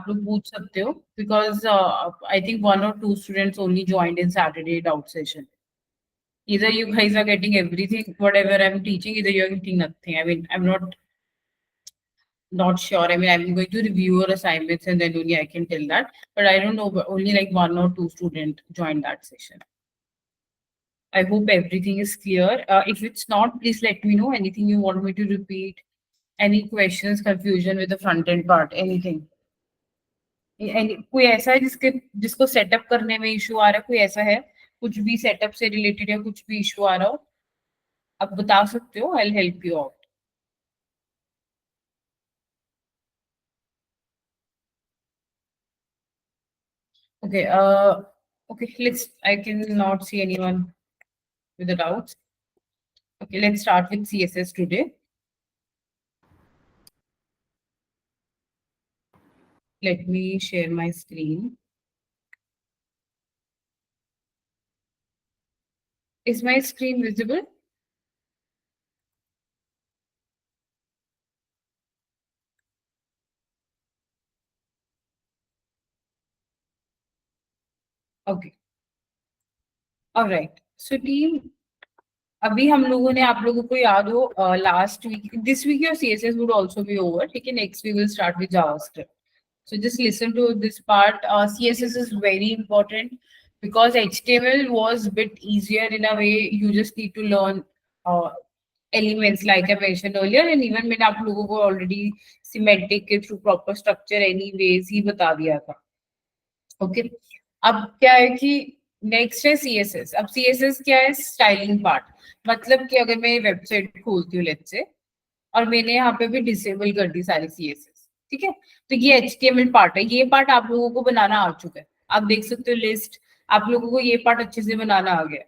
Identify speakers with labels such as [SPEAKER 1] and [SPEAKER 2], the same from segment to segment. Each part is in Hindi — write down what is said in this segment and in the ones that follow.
[SPEAKER 1] आप लोग पूछ सकते हो, because I think 1 or 2 students only joined in Saturday doubt session. Either you guys are getting everything, whatever I'm teaching, either you're getting nothing. I mean, I'm not sure. I mean, I'm going to review your assignments and then only I can tell that. But I don't know, but only like 1 or 2 students joined that session. I hope everything is clear. If it's not, please let me know. Anything you want me to repeat? Any questions, confusion with the front end part? Anything? कोई ऐसा है जिसको सेटअप करने में इशू आ रहा है? कोई ऐसा है कुछ भी सेटअप से रिलेटेड या कुछ भी इशू आ रहा हो, आप बता सकते हो. I will help you out. Okay, okay, I cannot see anyone with the doubts. Okay, let's start with CSS today. Let me share my screen. Is my screen visible? Okay. All right. So team, अभी हम लोगों ने, आप लोगों को याद हो last week, this week your CSS would also be over. ठीक है, next we will start with JavaScript. So just listen to this part. CSS is very important because HTML was a bit easier in a way. You just need to learn elements like I mentioned earlier, and even मैंने आप लोगों को already semantic के through proper structure anyways ही बता दिया था. Okay. अब क्या है कि नेक्स्ट है CSS. अब CSS क्या है? Styling part. मतलब कि अगर मैं वेबसाइट खोलती हूँ लेट्स से, और मैंने यहाँ पे भी डिसेबल कर दी सारी CSS, ठीक है, तो ये HTML पार्ट है. ये पार्ट आप लोगों को बनाना आ चुका है. आप देख सकते हो लिस्ट, आप लोगों को ये पार्ट अच्छे से बनाना आ गया.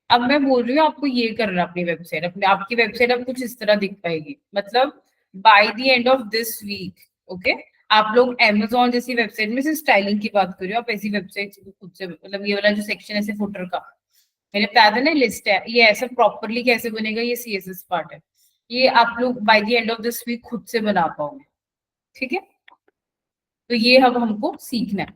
[SPEAKER 1] अब मैं बोल रही हूँ आपको ये करना अपनी वेबसाइट. आपकी वेबसाइट अब कुछ इस तरह दिख पाएगी. मतलब by the end of this week, okay, आप लोग Amazon जैसी वेबसाइट में से स्टाइलिंग की बात कर रहे हो, आप ऐसी वेबसाइट खुद से, मतलब ये वाला जो सेक्शन है फुटर का, मैंने बताया था ना लिस्ट है, ये ऐसा प्रॉपरली कैसे बनेगा, ये CSS पार्ट है. ये आप लोग by the end of this week खुद से बना पाओगे. ठीक है, तो ये अब हमको सीखना है.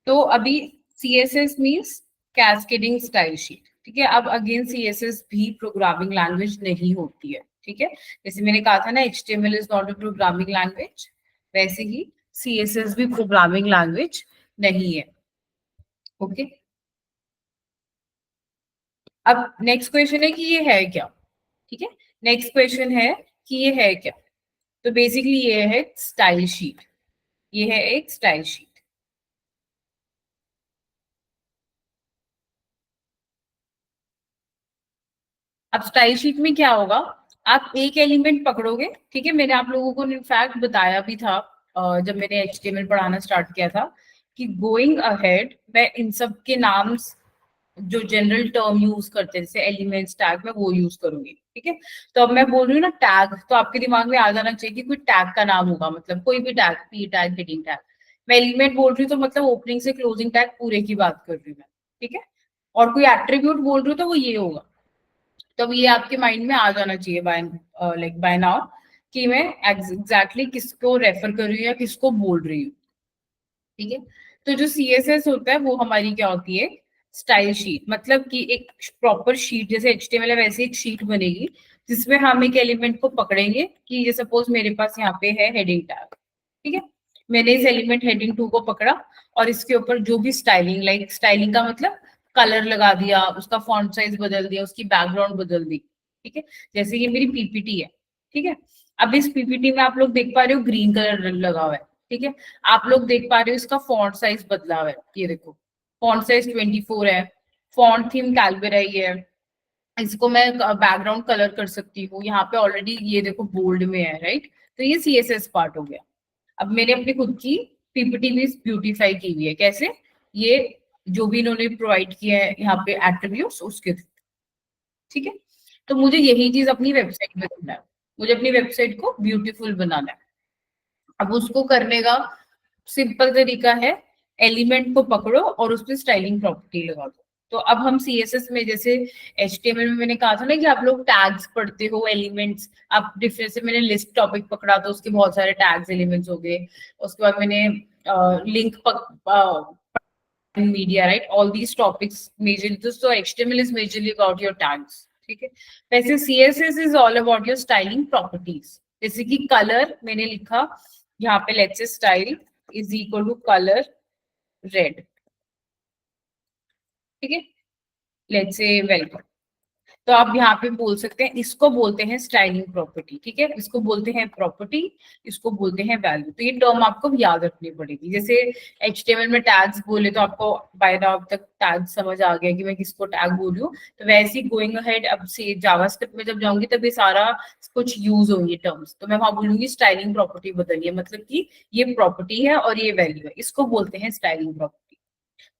[SPEAKER 1] तो अभी CSS means cascading style sheet. ठीक है, अब अगेन CSS भी प्रोग्रामिंग लैंग्वेज नहीं होती है. ठीक है, जैसे मैंने कहा था ना HTML is not a programming language, वैसे ही CSS भी प्रोग्रामिंग लैंग्वेज नहीं है. ओके, अब नेक्स्ट क्वेश्चन है कि ये है क्या. ठीक है, नेक्स्ट क्वेश्चन है कि ये है क्या. तो बेसिकली ये है स्टाइल शीट. ये है एक स्टाइल शीट. अब स्टाइल शीट में क्या होगा, आप एक एलिमेंट पकड़ोगे. ठीक है, मैंने आप लोगों को इनफैक्ट बताया भी था जब मैंने HTML पढ़ाना स्टार्ट किया था कि गोइंग अहेड मैं इन सब के नाम जो जनरल टर्म यूज करते हैं जैसे एलिमेंट्स टैग में वो यूज करूंगी. ठीक है, तो अब मैं बोल रही हूँ ना टैग, तो आपके दिमाग में आ जाना चाहिए कि कोई टैग का नाम होगा, मतलब कोई भी tag, P tag, heading tag. मैं एलिमेंट बोल रही हूँ तो मतलब ओपनिंग से क्लोजिंग टैग पूरे की बात कर रही हूँ मैं. ठीक है, और कोई एट्रीब्यूट बोल रही हूँ तो वो ये होगा. तो ये आपके माइंड में आ जाना चाहिए बाय नाउ कि मैं एग्जैक्टली किसको रेफर कर रही हूँ या किसको बोल रही हूँ. ठीक है, तो जो CSS होता है वो हमारी क्या होती है, स्टाइल शीट. मतलब कि एक प्रॉपर शीट, जैसे HTML है वैसे एक शीट बनेगी जिसमें हम एक एलिमेंट को पकड़ेंगे कि ये सपोज मेरे पास यहाँ पे है हेडिंग टैग. ठीक है, मैंने इस एलिमेंट हेडिंग 2 को पकड़ा और इसके ऊपर जो भी स्टाइलिंग, लाइक स्टाइलिंग का मतलब कलर लगा दिया, उसका फॉन्ट साइज बदल दिया, उसकी बैकग्राउंड बदल दी. ठीक है, जैसे ये मेरी PPT है. ठीक है, अब इस PPT में आप लोग देख पा रहे हो ग्रीन कलर लगा हुआ है. ठीक है, आप लोग देख पा रहे हो इसका फॉन्ट साइज बदला हुआ है. ये देखो फॉन्ट साइज 24 है. फॉन्ट थीम कैलबेरा ही है. इसको मैं बैकग्राउंड कलर कर सकती हूँ. यहाँ पे ऑलरेडी ये देखो बोल्ड में है, राइट. तो ये CSS पार्ट हो गया. अब मैंने अपनी खुद की PPT भी ब्यूटीफाई की हुई है. कैसे? ये जो भी इन्होंने प्रोवाइड किया है यहाँ पे एट्रीब्यूट्स उसके थ्रू. ठीक है, तो मुझे यही चीज अपनी वेबसाइट में करना है. मुझे अपनी वेबसाइट को ब्यूटीफुल बनाना है. अब उसको करने का सिंपल तरीका है, एलिमेंट को पकड़ो और उस पर स्टाइलिंग प्रॉपर्टी लगा दो. तो अब हम CSS में, जैसे HTML में मैंने कहा था ना कि आप लोग टैग्स पढ़ते हो, एलिमेंट्स, आप डिफरेंट से, मैंने लिस्ट टॉपिक पकड़ा तो उसके बहुत सारे टैग्स एलिमेंट्स हो गए. उसके बाद मैंने link media, right? All these topics majorly, so HTML is majorly about your tags. ठीक है, वैसे CSS is all about your styling properties. जैसे कि कलर मैंने लिखा यहाँ पे, let's say style is equal to color red. ठीक है, let's say welcome. तो आप यहाँ पे बोल सकते हैं, इसको बोलते हैं स्टाइलिंग प्रॉपर्टी. ठीक है, इसको बोलते हैं प्रॉपर्टी, इसको बोलते हैं वैल्यू. तो ये टर्म आपको याद रखनी पड़ेगी. जैसे HTML में टैग्स बोले तो आपको बाय नाउ अब तक टैग समझ आ गया कि मैं किसको टैग बोल रही हूँ. तो वैसे ही गोइंग अहेड अब से जावास्क्रिप्ट में जब जाऊंगी तब ये सारा कुछ यूज होंगे टर्म्स. तो मैं वहां बोलूंगी स्टाइलिंग प्रॉपर्टी बदलिए, मतलब कि ये प्रॉपर्टी है और ये वैल्यू है, इसको बोलते हैं स्टाइलिंग प्रॉपर्टी.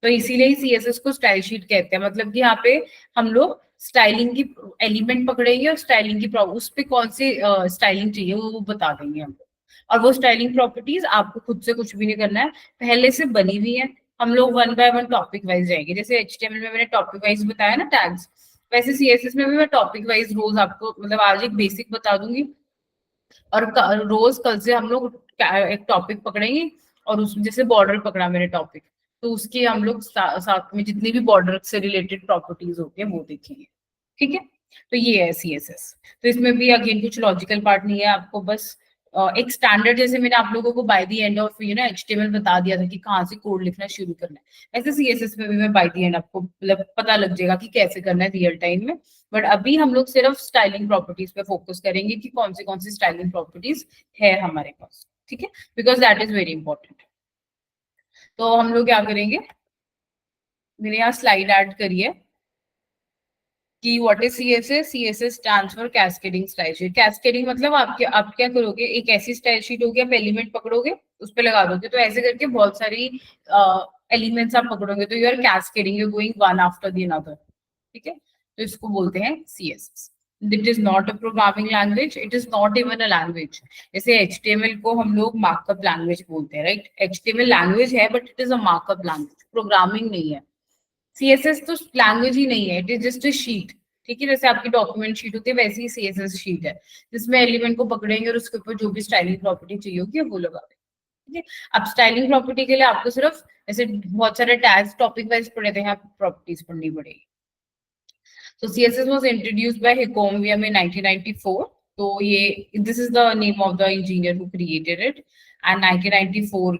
[SPEAKER 1] तो इसीलिए ही CSS को स्टाइल शीट कहते हैं. मतलब कि यहाँ पे हम लोग स्टाइलिंग की एलिमेंट पकड़ेंगे और स्टाइलिंग की उस पे कौन सी स्टाइलिंग चाहिए वो बता देंगे हम लोग. और वो स्टाइलिंग प्रॉपर्टीज आपको खुद से कुछ भी नहीं करना है, पहले से बनी हुई है. हम लोग one by one topic wise जाएंगे. जैसे HTML में मैंने टॉपिक वाइज बताया ना टैग्स, वैसे CSS में भी मैं टॉपिक वाइज रोज आपको, मतलब आज एक बेसिक बता दूंगी और रोज कल से हम लोग एक टॉपिक पकड़ेंगे और उसमें जैसे बॉर्डर पकड़ा मैंने टॉपिक, तो उसके हम लोग साथ में जितनी भी बॉर्डर से रिलेटेड प्रॉपर्टीज होती है वो देखेंगे. ठीक है, तो ये है CSS. तो इसमें भी अगेन कुछ लॉजिकल पार्ट नहीं है, आपको बस एक स्टैंडर्ड, जैसे मैंने आप लोगों को bye the end of HTML बता दिया था कि कहाँ से कोड लिखना शुरू करना है, ऐसे CSS में भी मैं बाय द एंड आपको मतलब पता लग जाएगा कि कैसे करना है रियल टाइम में. बट अभी हम लोग सिर्फ स्टाइलिंग प्रॉपर्टीज पे फोकस करेंगे कि कौन सी स्टाइलिंग प्रॉपर्टीज है हमारे पास. ठीक है, because that is very important. तो हम लोग क्या करेंगे, मैंने यहाँ स्लाइड ऐड करी है कि what is CSS. CSS stands for cascading style sheet. Cascading मतलब आप क्या करोगे, एक ऐसी स्टाइल शीट होगी, आप एलिमेंट पकड़ोगे उस पे लगा दोगे, तो ऐसे करके बहुत सारी एलिमेंट्स आप पकड़ोगे, तो you are cascading, you going one after the another. ठीक है, तो इसको बोलते हैं CSS. It is not a programming language, it is not even a language. जैसे HTML को हम लोग मार्कअप लैंग्वेज बोलते हैं, राइट? HTML लैंग्वेज है but it is a markup language, programming नहीं है. CSS तो लैंग्वेज ही नहीं है, it is just a sheet. ठीक है, जैसे आपकी डॉक्यूमेंट शीट होती है वैसी ही CSS शीट है, जिसमें एलिमेंट को पकड़ेंगे और उसके ऊपर जो भी स्टाइलिंग प्रॉपर्टी चाहिए होगी वो लगा देंगे. ठीक है, अब स्टाइलिंग प्रॉपर्टी के लिए आपको सिर्फ ऐसे बहुत सारे टैग्स टॉपिक वाइज पढ़े थे, यहाँ प्रॉपर्टीज पढ़नी पड़ेगी. So CSS was introduced by Hicom VM in 1994. तो ये this is the name of the engineer who created it, and 1994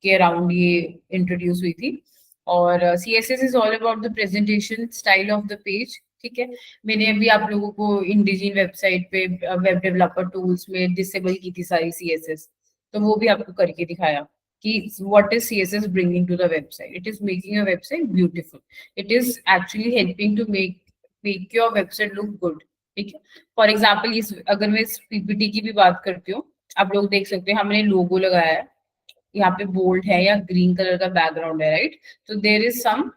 [SPEAKER 1] के अराउंड ये इंट्रोड्यूस हुई थी. और CSS is all about the presentation style of the page. ठीक है, मैंने अभी आप लोगों को इंडिजिन वेबसाइट पे वेब डेवलपर टूल्स में डिसेबल की थी सारी CSS, तो वो भी आपको करके दिखाया कि what is CSS bringing to the website. It is making your website beautiful. It is actually helping to make your website look good. ठीक है, फॉर एग्जाम्पल इस अगर मैं इस PPT की भी बात करती हूँ, आप लोग देख सकते हैं हमने लोगो लगाया है, यहाँ पे बोल्ड है या ग्रीन कलर का बैकग्राउंड है, राइट? तो there is some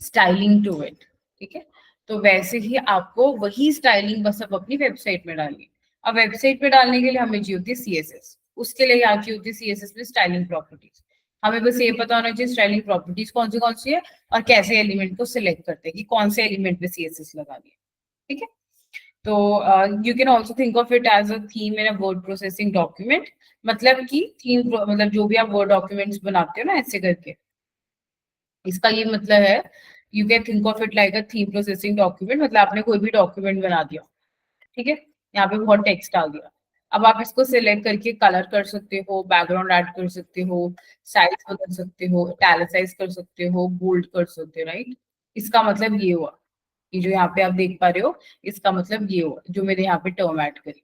[SPEAKER 1] styling to it. ठीक है, तो वैसे ही आपको वही स्टाइलिंग बस अब अपनी वेबसाइट में डालनी है. अब वेबसाइट पे डालने के लिए हमें चाहिए होती है CSS, उसके लिए यहाँ चाहिए होती है CSS में स्टाइलिंग प्रॉपर्टीज. हमें बस ये पता होना चाहिए स्टाइलिंग प्रॉपर्टीज कौन सी है और कैसे एलिमेंट को सिलेक्ट करते हैं कि कौन से एलिमेंट पे CSS लगानी है. ठीक है, तो you can also think of it as a theme in a word processing document. मतलब कि थीम, मतलब जो भी आप वर्ड डॉक्यूमेंट्स बनाते हो ना ऐसे करके, इसका ये मतलब है you can think of it like a theme processing document. मतलब आपने कोई भी डॉक्यूमेंट बना दिया, ठीक है, यहाँ पे बहुत टेक्स्ट आ गया, अब आप इसको सिलेक्ट करके कलर कर सकते हो, बैकग्राउंड ऐड कर सकते हो, साइज बदल सकते हो, इटैलिसाइज कर सकते हो, बोल्ड कर सकते हो, राइट? इसका मतलब ये हुआ, ये जो यहाँ पे आप देख पा रहे हो, इसका मतलब ये हुआ जो मैंने यहाँ पे टर्म ऐड करी.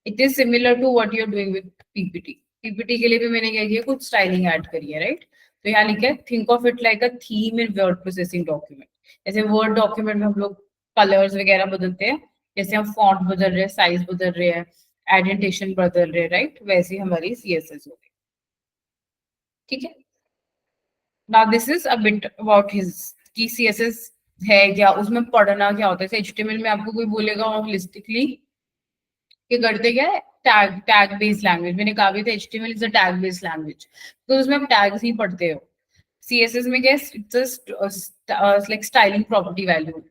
[SPEAKER 1] It is similar to what you are doing with PPT. PPT के लिए भी मैंने क्या किया, कुछ स्टाइलिंग ऐड करी है, राइट? तो यहाँ लिखा है think of it like a theme in word processing document. जैसे वर्ड डॉक्यूमेंट में हम लोग कलर्स वगैरह बदलते हैं, जैसे हम फॉन्ट बदल रहे हैं, साइज बदल रहे हैं, एडेंटेशन बदल रहे हैं, राइट? वैसे ही हमारी CSS होगी. ठीक है, now this is a bit about his की CSS है क्या, उसमें पढ़ना क्या होता है. HTML में आपको कोई बोलेगा होलिस्टिकली कि करते क्या है, टैग बेस्ड लैंग्वेज. मैंने कहा भी था HTML is a tag based language, तो उसमें आप टैग्स ही पढ़ते हो. CSS में क्या है, just like styling property value,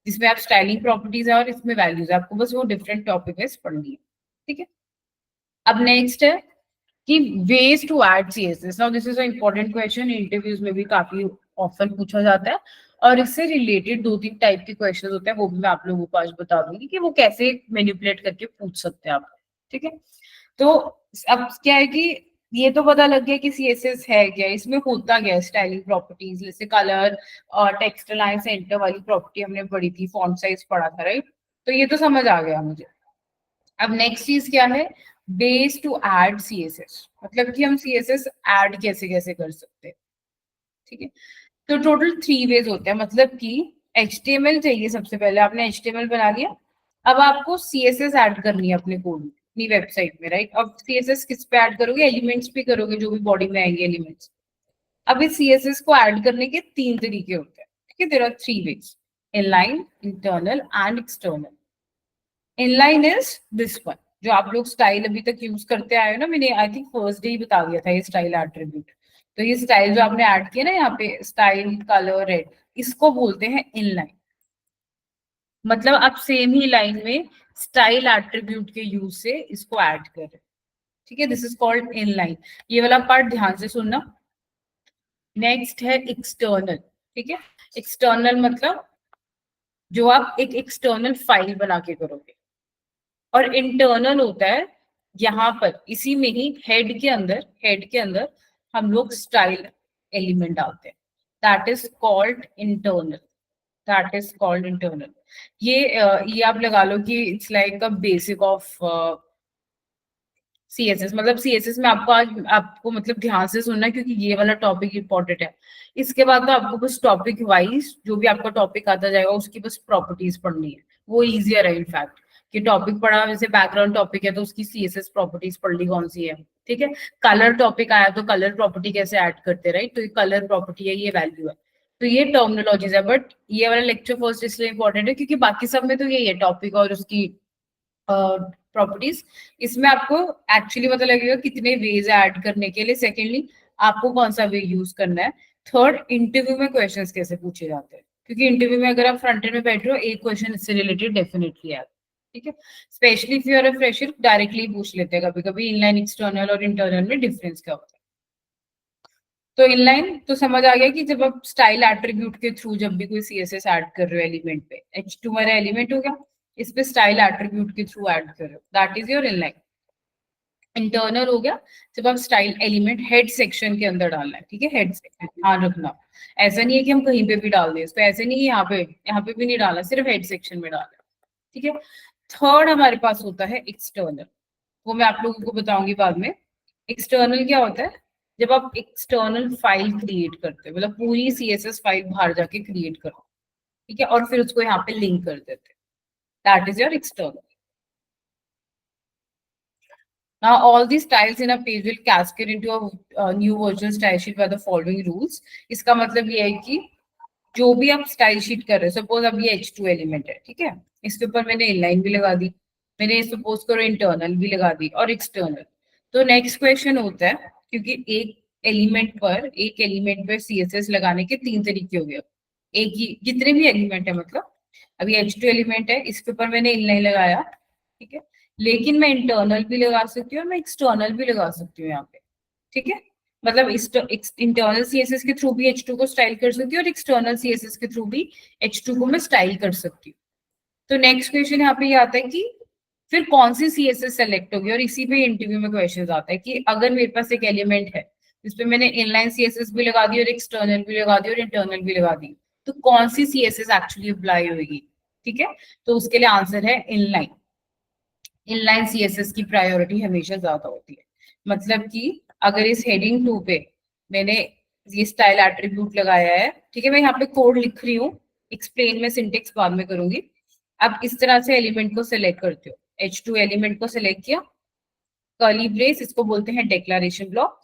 [SPEAKER 1] जिसमें आप स्टाइलिंग प्रॉपर्टीज है और इसमें वैल्यूज है, आपको बस वो डिफरेंट टॉपिक वाइज पढ़नी है. ठीक है, अब नेक्स्ट है कि ways to add CSS. Now this is a important question, interviews में भी काफी ऑफन पूछा जाता है, और इससे रिलेटेड दो तीन टाइप के क्वेश्चन होते हैं, वो भी मैं आप लोगों को आज बता दूंगी कि वो कैसे मैनिपुलेट करके पूछ सकते हैं आप। ठीक है, तो अब क्या है कि ये तो पता लग गया कि सीएसएस है क्या, इसमें होता क्या है, स्टाइलिंग प्रॉपर्टीज जैसे कलर और टेक्स्ट अलाइन सेंटर वाली प्रॉपर्टी हमने पढ़ी थी, फॉन्ट साइज पढ़ा था, राइट? तो ये तो समझ आ गया मुझे। अब नेक्स्ट चीज क्या है, बेस टू ऐड सीएसएस, मतलब कि हम सीएसएस ऐड कैसे कैसे कर सकते हैं। ठीक है, तो टोटल 3 वेज होते हैं, मतलब कि एचटीएमएल चाहिए, सबसे पहले आपने एचटीएमएल बना लिया, अब आपको सीएसएस ऐड करनी है अपने कोड में, अपनी वेबसाइट में, राइट? अब सीएसएस किस पे ऐड करोगे, एलिमेंट्स पे करोगे, जो भी बॉडी में आएंगे एलिमेंट्स। अब इस सीएसएस को ऐड करने के 3 तरीके होते हैं। ठीक है, there are 3 ways, inline, internal and external. Inline is this one, जो आप लोग स्टाइल अभी तक यूज करते आए हो ना, मैंने आई थिंक फर्स्ट डे ही बता दिया था ये स्टाइल एट्रीब्यूट। तो ये स्टाइल जो आपने ऐड किया ना यहाँ पे, स्टाइल कलर रेड, इसको बोलते हैं इनलाइन। मतलब आप सेम ही लाइन में स्टाइल एट्रीब्यूट के यूज से इसको ऐड कर रहे हैं। ठीक है, दिस इज कॉल्ड इनलाइन। ये वाला पार्ट ध्यान से सुनना। नेक्स्ट है एक्सटर्नल। ठीक है, एक्सटर्नल मतलब जो आप एक एक्सटर्नल फाइल बना के करोगे, और इंटरनल होता है यहाँ पर इसी में ही हेड के अंदर हम लोग स्टाइल एलिमेंट डालते हैं, that is called internal, that is called internal. ये आप लगा लो कि it's like a basic of CSS. मतलब सीएसएस में आपको आज आपको मतलब ध्यान से सुनना है, क्योंकि ये वाला टॉपिक इंपॉर्टेंट है। इसके बाद तो आपको बस टॉपिक वाइज जो भी आपका टॉपिक आता जाएगा उसकी बस प्रॉपर्टीज पढ़नी है, वो इजियर है इनफैक्ट। कि टॉपिक पढ़ा, जैसे बैकग्राउंड टॉपिक है तो उसकी सीएसएस प्रॉपर्टीज पढ़ ली कौन सी है। ठीक है, कलर टॉपिक आया तो कलर प्रॉपर्टी कैसे ऐड करते, राइट? तो ये कलर प्रॉपर्टी है, ये वैल्यू है। तो ये टर्मिनोलॉजीज है, बट ये वाला लेक्चर फर्स्ट इसलिए इंपॉर्टेंट है क्योंकि बाकी सब में तो यही है, टॉपिक और उसकी प्रॉपर्टीज। इसमें आपको एक्चुअली पता लगेगा कितने वेज ऐड करने के लिए। सेकेंडली, आपको कौन सा वे यूज करना है। थर्ड, इंटरव्यू में क्वेश्चंस कैसे पूछे जाते हैं, क्योंकि इंटरव्यू में अगर आप फ्रंट एंड में बैठ रहे हो, एक क्वेश्चन इससे रिलेटेड डेफिनेटली है। ठीक है, specially if you are a fresher, directly पूछ लेते हैं कभी कभी इनलाइन, एक्सटर्नल और इंटरनल में डिफरेंस क्या होता है। तो इनलाइन तो समझ आ गया कि जब आप स्टाइल एट्रीब्यूट के थ्रू जब भी कोई सीएसएस ऐड कर रहे हो एलिमेंट पे, H2 मेरा एलिमेंट हो गया, इस पे स्टाइल एट्रीब्यूट के थ्रू ऐड कर रहे हो, that is your inline. Internal हो गया जब आप स्टाइल एलिमेंट हेड सेक्शन के अंदर डालना है। ठीक है, हेड सेक्शन ध्यान रखना, ऐसा नहीं है कि हम कहीं पे भी डाल दें इसको, ऐसे नहीं है यहाँ पे भी नहीं डालना, सिर्फ हेड सेक्शन में डालना है। ठीक है, थर्ड हमारे पास होता है एक्सटर्नल, वो मैं आप लोगों को बताऊंगी बाद में। एक्सटर्नल क्या होता है, जब आप एक्सटर्नल फाइल क्रिएट करते हो, मतलब पूरी सीएसएस फाइल बाहर जाके क्रिएट करो, ठीक है, और फिर उसको यहाँ पे लिंक कर देते हैं, that is your external. Now, all these styles in a page will cascade into a new virtual style sheet by the following rules. इसका मतलब ये है कि जो भी आप स्टाइल शीट कर रहे हो, सपोज अब ये H2 एलिमेंट है, ठीक है, इसके ऊपर मैंने इनलाइन भी लगा दी, मैंने सपोज करो इंटरनल भी लगा दी और एक्सटर्नल। तो नेक्स्ट क्वेश्चन होता है, क्योंकि एक एलिमेंट पर सीएसएस लगाने के 3 तरीके हो गए, एक ही जितने भी एलिमेंट है, मतलब अभी H2 एलिमेंट है, इसके ऊपर मैंने इनलाइन लगाया, ठीक है, लेकिन मैं इंटरनल भी लगा सकती हूँ, मैं एक्सटर्नल भी लगा सकती हूँ यहाँ पे। ठीक है, मतलब इंटरनल सीएसएस के थ्रू भी H2 को स्टाइल कर सकती हूँ, और एक्सटर्नल सीएसएस के थ्रू भी H2 को मैं स्टाइल कर सकती हूँ। तो नेक्स्ट क्वेश्चन यहाँ पे ये आता है कि फिर कौन सी सीएसएस सेलेक्ट होगी, और इसी पे इंटरव्यू में क्वेश्चन आता है कि अगर मेरे पास एक एलिमेंट है जिसपे मैंने इनलाइन सीएसएस भी लगा दी और एक्सटर्नल भी लगा दी और इंटरनल भी लगा दी, तो कौन सी सीएसएस एक्चुअली अप्लाई होगी। ठीक है, तो उसके लिए आंसर है इनलाइन। इनलाइन सीएसएस की प्रायोरिटी हमेशा ज्यादा होती है। मतलब कि अगर इस हेडिंग 2 पे मैंने ये स्टाइल एट्रीब्यूट लगाया है, ठीक है, मैं यहाँ पे कोड लिख रही हूँ, एक्सप्लेन में सिंटेक्स बाद में करूंगी। अब इस तरह से एलिमेंट को सिलेक्ट करते हो, H2 एलिमेंट को सिलेक्ट किया, कर्ली ब्रेस, इसको बोलते हैं डिक्लेरेशन ब्लॉक,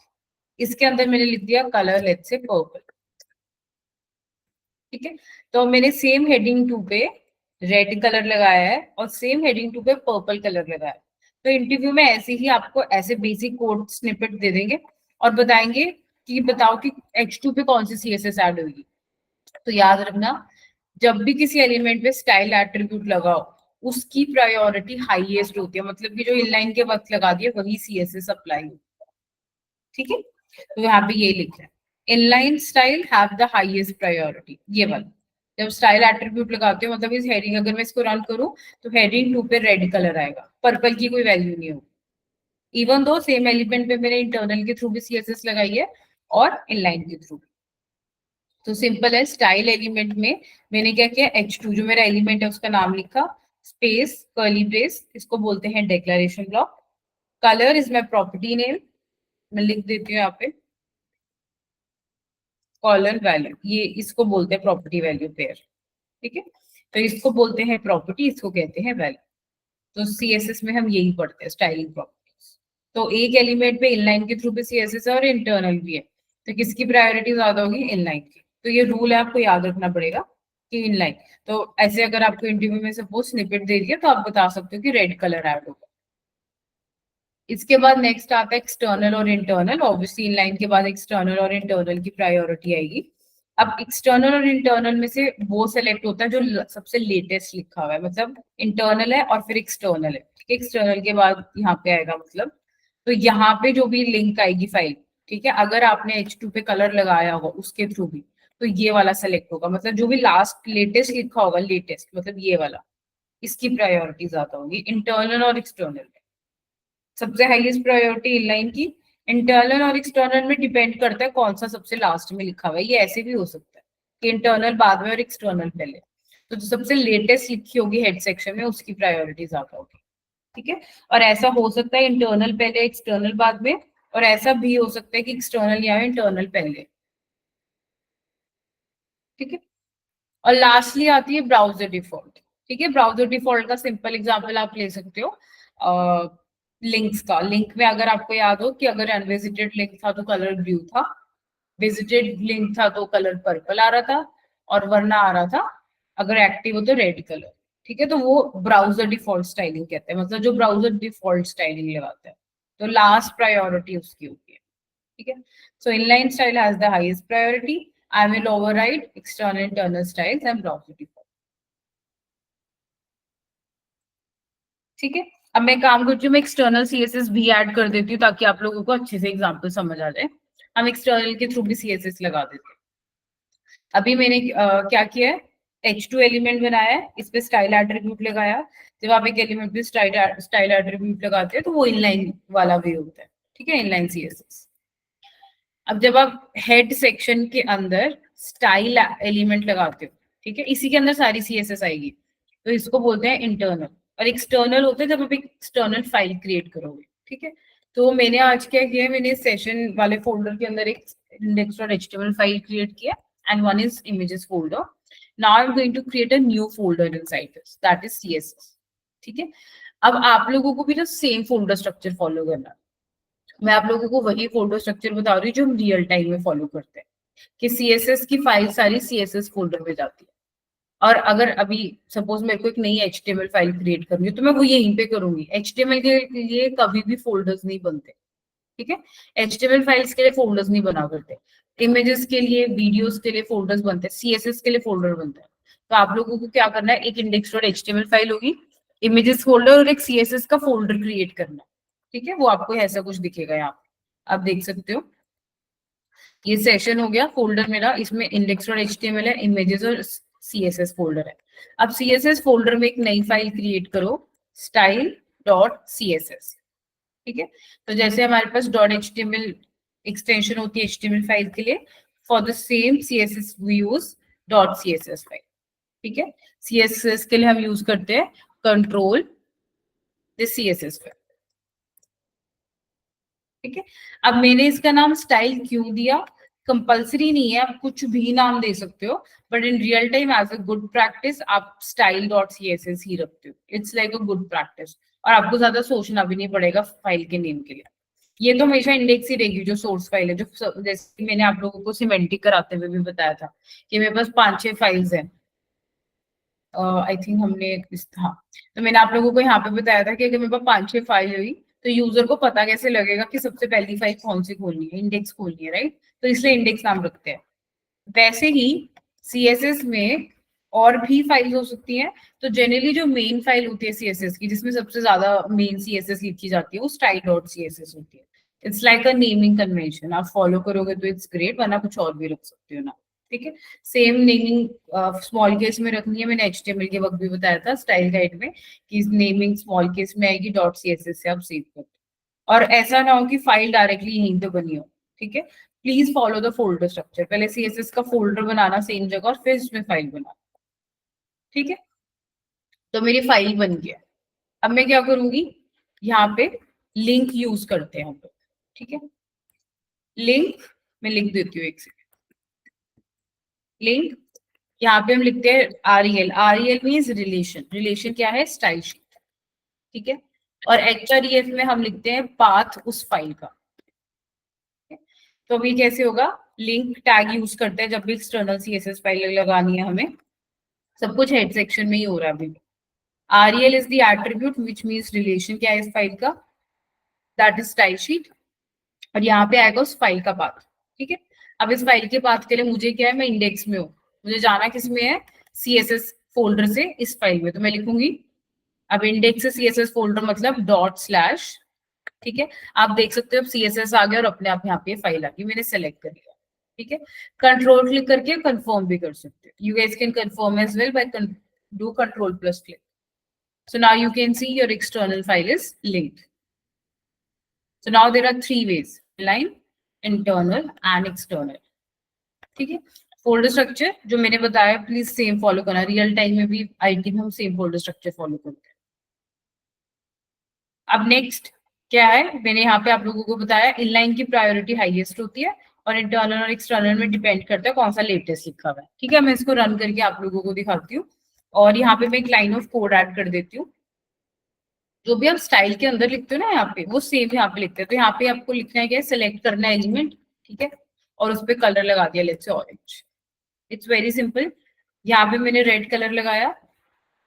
[SPEAKER 1] इसके अंदर मैंने लिख दिया कलर, लेट्स से पर्पल। ठीक है, तो मैंने सेम हेडिंग 2 पे रेड कलर लगाया है और सेम हेडिंग 2 पे पर्पल कलर लगाया है। तो इंटरव्यू में ऐसे ही आपको ऐसे बेसिक कोड स्निपेट दे देंगे और बताएंगे कि बताओ कि H2 पे कौन सी सीएसएस ऐड होगी। तो याद रखना, जब भी किसी एलिमेंट पे स्टाइल एट्रीब्यूट लगाओ, उसकी प्रायोरिटी हाईएस्ट होती है, मतलब कि जो इनलाइन के वक्त लगा दिए वही सीएसएस अप्लाई होती है। ठीक है, तो यहाँ पे ये लिखा है inline style have the highest priority, ये वाला। जब स्टाइल एट्रीब्यूट लगाते हो मतलब इस हेडिंग, अगर मैं इसको रन करूं तो हेडिंग 2 पे रेड कलर आएगा, पर्पल की कोई वैल्यू नहीं होगी, इवन दो सेम एलिमेंट पे मैंने इंटरनल के थ्रू भी सीएसएस लगाई है और इनलाइन के थ्रू। तो सिंपल है, स्टाइल एलिमेंट में मैंने क्या किया, H2 जो मेरा एलिमेंट है उसका नाम लिखा, स्पेस कर्ली ब्रेस, इसको बोलते हैं declaration block. Colour is my property name, मैं लिख देती हूँ यहाँ पे कॉलन वैल्यू, ये इसको बोलते हैं प्रॉपर्टी वैल्यू पेयर। ठीक है, तो इसको बोलते हैं प्रॉपर्टी, इसको कहते हैं वैल्यू। तो सीएसएस में हम यही पढ़ते हैं, स्टाइलिंग प्रॉपर्टीज। तो एक एलिमेंट पे इनलाइन के थ्रू भी सीएसएस है और इंटरनल भी है, तो किसकी प्रायोरिटी ज्यादा होगी, इनलाइन की। तो ये रूल है, आपको याद रखना पड़ेगा कि इनलाइन। तो ऐसे अगर आपको इंटरव्यू में सपोज स्निपेट दे दिया तो आप बता सकते हो कि रेड कलर ऐड होगा। इसके बाद नेक्स्ट आता है एक्सटर्नल और इंटरनल। ऑब्वियसली इनलाइन के बाद एक्सटर्नल और इंटरनल की प्रायोरिटी आएगी। अब एक्सटर्नल और इंटरनल में से वो सेलेक्ट होता है जो सबसे लेटेस्ट लिखा हुआ है, मतलब इंटरनल है और फिर एक्सटर्नल है। ठीक है, एक्सटर्नल के बाद यहाँ पे आएगा मतलब, तो यहाँ पे जो भी लिंक आएगी फाइल, ठीक है, अगर आपने H2 पे कलर लगाया होगा उसके थ्रू भी, तो ये वाला सेलेक्ट होगा, मतलब जो भी लास्ट लेटेस्ट लिखा होगा, लेटेस्ट मतलब ये वाला, इसकी प्रायोरिटी ज्यादा होगी इंटरनल और एक्सटर्नल। सबसे हाईएस्ट प्रायोरिटी इनलाइन की। इंटरनल और एक्सटर्नल में डिपेंड करता है कौन सा सबसे लास्ट में लिखा हुआ है, ये ऐसे भी हो सकता है कि इंटरनल बाद में और एक्सटर्नल पहले। तो जो सबसे लेटेस्ट लिखी होगी हेड सेक्शन में उसकी प्रायोरिटी ज्यादा होगी। ठीक है, और ऐसा हो सकता है इंटरनल पहले एक्सटर्नल बाद में, और ऐसा भी हो सकता है कि एक्सटर्नल या इंटरनल पहले। ठीक है, और लास्टली आती है ब्राउजर डिफॉल्ट। ठीक है, ब्राउजर डिफॉल्ट का सिंपल एग्जांपल आप ले सकते हो लिंक्स का। लिंक में अगर आपको याद हो कि अगर अनविजिटेड लिंक था तो कलर ब्लू था, विजिटेड लिंक था तो कलर पर्पल आ रहा था, और वरना आ रहा था अगर एक्टिव हो तो रेड कलर। ठीक है, तो वो ब्राउजर डिफॉल्ट स्टाइलिंग कहते हैं, मतलब जो ब्राउजर डिफॉल्ट स्टाइलिंग लगाता है, तो लास्ट प्रायोरिटी उसकी होती है। ठीक है, so inline style has the highest priority. I will override external internal styles and browser default. ठीक है, अब मैं काम करती हूँ, मैं एक्सटर्नल सीएसएस भी ऐड कर देती हूँ ताकि आप लोगों को अच्छे से एग्जांपल समझ आ जाए। हम एक्सटर्नल के थ्रू भी सीएसएस लगा देते हैं। अभी मैंने क्या किया है, H2 एलिमेंट बनाया है, इस पे स्टाइल एट्रीब्यूट लगाया। जब आप एक एलिमेंट पे स्टाइल एट्रीब्यूट लगाते हैं तो वो इनलाइन वाला वे होता है। ठीक है, इनलाइन सीएसएस। अब जब आप हेड सेक्शन के अंदर स्टाइल एलिमेंट लगाते हो, ठीक है, इसी के अंदर सारी सीएसएस आएगी, तो इसको बोलते हैं इंटरनल। और एक्सटर्नल होते हैं जब आप एक एक्सटर्नल फाइल क्रिएट करोगे। ठीक है, तो मैंने आज क्या किया, मैंने सेशन वाले फोल्डर के अंदर एक index.html फाइल क्रिएट किया, and one is images folder. Now I am going to create a new folder inside this, that is CSS. ठीक है, अब आप लोगों को भी ना सेम फोल्डर स्ट्रक्चर फॉलो करना है। मैं आप लोगों को वही फोल्डर स्ट्रक्चर बता रही हूँ जो हम रियल टाइम में फॉलो करते हैं, कि सीएसएस की फाइल सारी सीएसएस फोल्डर में जाती है। और अगर अभी सपोज मेरे को एक नई एचटीएमएल फाइल क्रिएट करनी है तो मैं वो यहीं पे करूंगी। एचटीएमएल के लिए कभी भी फोल्डर्स नहीं बनते। ठीक है, एचटीएमएल फाइल्स के लिए फोल्डर्स नहीं बना करते, इमेजेस के लिए, वीडियोस के लिए फोल्डर्स बनते हैं, सीएसएस के लिए फोल्डर बनता है। तो आप लोगों को क्या करना है, एक index.html फाइल होगी, इमेजेस फोल्डर और एक सीएसएस का फोल्डर क्रिएट करना है। ठीक है, वो आपको ऐसा कुछ दिखेगा यहाँ, आप देख सकते हो। ये सेशन हो गया फोल्डर मेरा, इसमें index.html है, इमेजेस और सीएसएस फोल्डर है। अब सीएसएस फोल्डर में एक नई फाइल क्रिएट करो, style.css। ठीक है, तो जैसे हमारे पास .html एक्सटेंशन होती है HTML फाइल के लिए, for the same CSS we use .css file. ठीक है, CSS के लिए हम यूज करते हैं कंट्रोल दिस CSS फाइल। ठीक है, अब मैंने इसका नाम स्टाइल क्यों दिया, कंपल्सरी नहीं है, आप कुछ भी नाम दे सकते हो, but in real time as a good practice आप style.css ही रखते हो। It's like a good practice, और आपको ज्यादा सोचना भी नहीं पड़ेगा फाइल के नेम के लिए। ये तो हमेशा इंडेक्स ही रहेगी जो सोर्स फाइल है, जो जैसे मैंने आप लोगों को सिमेंटिक कराते हुए भी बताया था कि मेरे पास 5-6 फाइल्स हैं। आई थिंक हमने हाँ, तो मैंने आप लोगों को यहाँ पे बताया था कि अगर मेरे पास 5-6 फाइल हुई तो यूजर को पता कैसे लगेगा कि सबसे पहली फाइल कौन सी खोलनी है, इंडेक्स खोलनी है, राइट। तो इसलिए इंडेक्स नाम रखते हैं। वैसे ही सीएसएस में और भी फाइल हो सकती है, तो जनरली जो मेन फाइल होती है सीएसएस की, जिसमें सबसे ज्यादा मेन सीएसएस लिखी जाती है, वो style.css होती है। It's like a naming convention, आप फॉलो करोगे तो इट्स ग्रेट, वरना कुछ और भी रख सकते हो ना, ठीक है। सेम नेमिंग स्मॉल केस में रखनी है, मैंने एचटीएमएल के वक्त भी बताया था स्टाइल गाइड में कि नेमिंग स्मॉल केस में आएगी, डॉट सीएसएस से आप सेव कर, और ऐसा ना हो कि फाइल डायरेक्टली यहीं पे बनी हो, ठीक है। Please follow the folder structure, पहले सीएसएस का फोल्डर बनाना सेम जगह और फिर इसमें फाइल बनाना, ठीक है। तो मेरी फाइल बन गया, अब मैं क्या करूंगी, यहाँ पे लिंक यूज करते हैं हम लोग, ठीक है। लिंक मैं लिख देती हूँ एक सेकंड। लिंक यहाँ पे हम लिखते हैं REL, REL means relation, relation क्या है, स्टाइल शीट, ठीक है। और एचआरईएफ में हम लिखते हैं पाथ उस फाइल का। तो अभी कैसे होगा, लिंक टैग यूज करते हैं जब भी एक्सटर्नल सीएसएस फाइल लगानी है हमें, सब कुछ हेड सेक्शन में ही हो रहा है अभी। REL is the attribute which means relation क्या है इस फाइल का, दैट इज स्टाइल शीट, और यहाँ पे आएगा उस फाइल का पाथ, ठीक है। अब इस फाइल के पाथ के लिए मुझे क्या है, मैं इंडेक्स में हूँ, मुझे जाना किस में है, सीएसएस फोल्डर से इस फाइल में, तो मैं लिखूंगी, अब इंडेक्स से सीएसएस फोल्डर मतलब डॉट स्लैश, ठीक है। आप देख सकते हो अब सीएसएस आ गया और अपने आप यहाँ पे फाइल आ गई, मैंने सेलेक्ट कर लिया, ठीक है। कंट्रोल क्लिक करके कंफर्म भी कर सकते हो, you guys can confirm as well by do control plus click. So now you can see your external file is linked. So now there are three ways: inline, internal and external. ठीक है। फोल्डर स्ट्रक्चर जो मैंने बताया प्लीज सेम फॉलो करना, रियल टाइम में भी आईटी में हम सेम फोल्डर स्ट्रक्चर फॉलो करते हैं। अब नेक्स्ट क्या है, मैंने यहाँ पे आप लोगों को बताया इनलाइन की प्रायोरिटी हाईएस्ट होती है और इंटरनल और एक्सटर्नल में डिपेंड करता है कौन सा लेटेस्ट लिखा हुआ है, ठीक है। मैं इसको रन करके आप लोगों को दिखाती हूँ, और यहाँ पे मैं एक लाइन ऑफ कोड ऐड कर देती हूँ। जो भी आप स्टाइल के अंदर लिखते हो ना यहाँ पे, वो सेम यहाँ पे लिखते हैं, तो यहाँ पे आपको लिखना है क्या, सिलेक्ट करना है एलिमेंट, ठीक है, और उस पर कलर लगा दिया, let's say orange. It's very simple. यहाँ पे मैंने रेड कलर लगाया,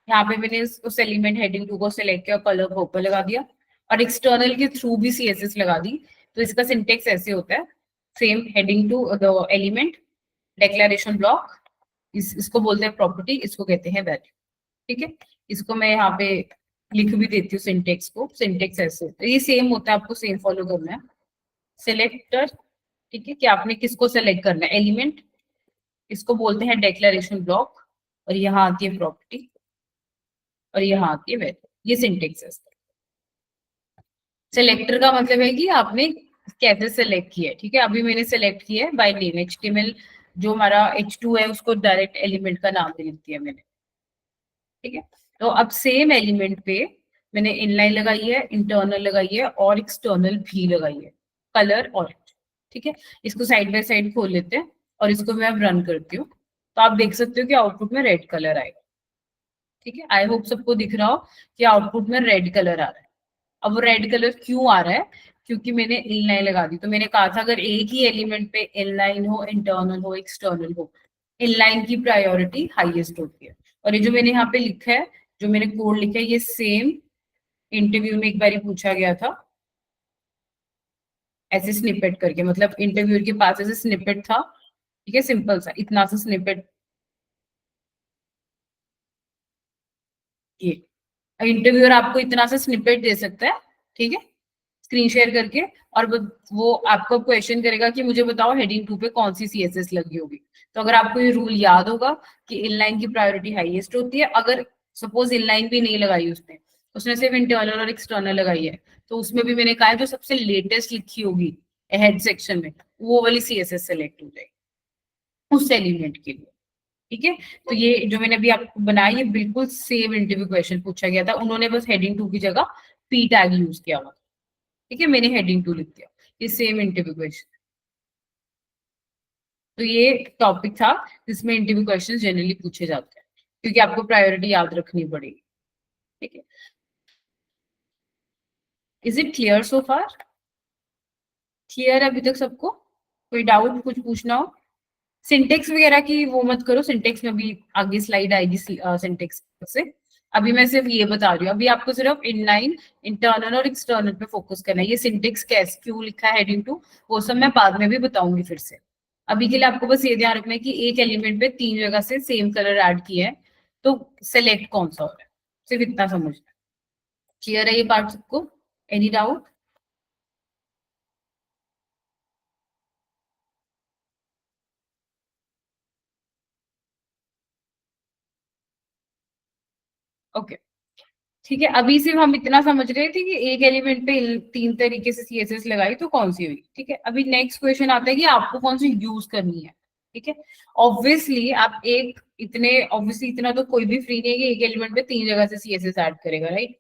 [SPEAKER 1] यहाँ पे मैंने उस एलिमेंट हेडिंग 2 को सिलेक्ट किया, कलर को ऊपर लगा दिया, और एक्सटर्नल के थ्रू भी सीएसएस लगा दी। तो इसका सिंटेक्स ऐसे होता है, same heading to the element, declaration block, इसको बोलते हैं प्रॉपर्टी, इसको कहते हैं वैल्यू, ठीक है। इसको मैं यहाँ पे लिख भी देती हूँ सिंटेक्स को, सिंटेक्स ऐसे होता है, ये सेम होता है, आपको सेम फॉलो करना है। सिलेक्टर, ठीक है, कि आपने किसको सेलेक्ट करना है, एलिमेंट, इसको बोलते हैं डेक्लेरेशन ब्लॉक, और यहाँ आती है प्रॉपर्टी, और यहाँ आती है वैल्यू, ये सिंटेक्स है। सिलेक्टर का मतलब है कि आपने कैसे सेलेक्ट किया है, ठीक है। अभी मैंने सेलेक्ट किया है बाय नेम, एचटीएमएल जो हमारा H2 है उसको डायरेक्ट एलिमेंट का नाम दे दिया मैंने, ठीक है। तो अब सेम एलिमेंट पे मैंने इनलाइन लगाई है, इंटरनल लगाई है और एक्सटर्नल भी लगाई है, कलर ऑरेंज, ठीक है। इसको साइड बाय साइड खोल लेते हैं और इसको मैं अब रन करती हूँ, तो आप देख सकते हो कि आउटपुट में रेड कलर आएगा, ठीक है। आई होप सबको दिख रहा हो कि आउटपुट में रेड कलर आ रहा है। अब वो रेड कलर क्यों आ रहा है, क्योंकि मैंने इनलाइन लगा दी। तो मैंने कहा था अगर एक ही एलिमेंट पे इनलाइन हो, इंटरनल हो, एक्सटर्नल हो, इनलाइन की प्रायोरिटी हाईएस्ट होती है। और ये जो मैंने यहाँ पे लिखा है, जो मैंने कोड लिखा है, ये सेम इंटरव्यू में एक बार पूछा गया था, ऐसे स्निपेट करके, मतलब इंटरव्यूअर के पास ऐसे स्निपेट था, ठीक है, सिंपल सा इतना सा स्निपेट, ये इंटरव्यूअर आपको इतना सा स्निपेट दे सकता है, ठीक है, स्क्रीन शेयर करके, और वो आपको क्वेश्चन करेगा कि मुझे बताओ हेडिंग 2 पे कौन सी सीएसएस लगी होगी। तो अगर आपको ये रूल याद होगा कि इनलाइन की प्रायोरिटी हाईएस्ट होती है, अगर सपोज इनलाइन भी नहीं लगाई उसने, उसने सिर्फ इंटरनल और एक्सटर्नल लगाई है, तो उसमें भी मैंने कहा है जो सबसे लेटेस्ट लिखी होगी हेड सेक्शन में, वो वाली सीएसएस सेलेक्ट हो जाएगी उस एलिमेंट के लिए, ठीक है। तो ये जो मैंने अभी आपको बनाया, ये बिल्कुल सेम इंटरव्यू क्वेश्चन पूछा गया था, उन्होंने बस हेडिंग 2 की जगह पी टैग यूज किया हुआ, ठीक है, मैंने हेडिंग 2 लिख दिया, ये सेम इंटरव्यू क्वेश्चन। तो ये टॉपिक था जिसमें इंटरव्यू क्वेश्चन जनरली पूछे जाते हैं, क्योंकि आपको प्रायोरिटी याद रखनी पड़ेगी, ठीक है। Is it clear so far, clear अभी तक सबको, कोई डाउट कुछ पूछना हो। सिंटेक्स वगैरह की वो मत करो, सिंटेक्स में भी आगे स्लाइड आएगी सिंटेक्स से, अभी मैं सिर्फ ये बता रही हूँ, अभी आपको सिर्फ इनलाइन, इंटरनल और एक्सटर्नल पे फोकस करना है। ये सिंटेक्स कैसे क्यों लिखा है हेडिंग 2, वो सब मैं बाद में भी बताऊंगी फिर से। अभी के लिए आपको बस ये ध्यान रखना है कि एक एलिमेंट पे 3 जगह से सेम कलर ऐड किया है, तो सेलेक्ट कौन सा हो रहा है, सिर्फ इतना समझना। क्लियर है ये पार्ट सबको, एनी डाउट। ओके, ठीक है। अभी सिर्फ हम इतना समझ रहे थे कि एक एलिमेंट पे तीन तरीके से सीएसएस लगाई तो कौन सी हुई, ठीक है। अभी नेक्स्ट क्वेश्चन आता है कि आपको कौन सी यूज करनी है, ठीक है। ऑब्वियसली आप एक इतने ऑब्वियसली इतना तो कोई भी फ्री नहीं है कि एक एलिमेंट पे तीन जगह से सीएसएस ऐड करेगा, राइट।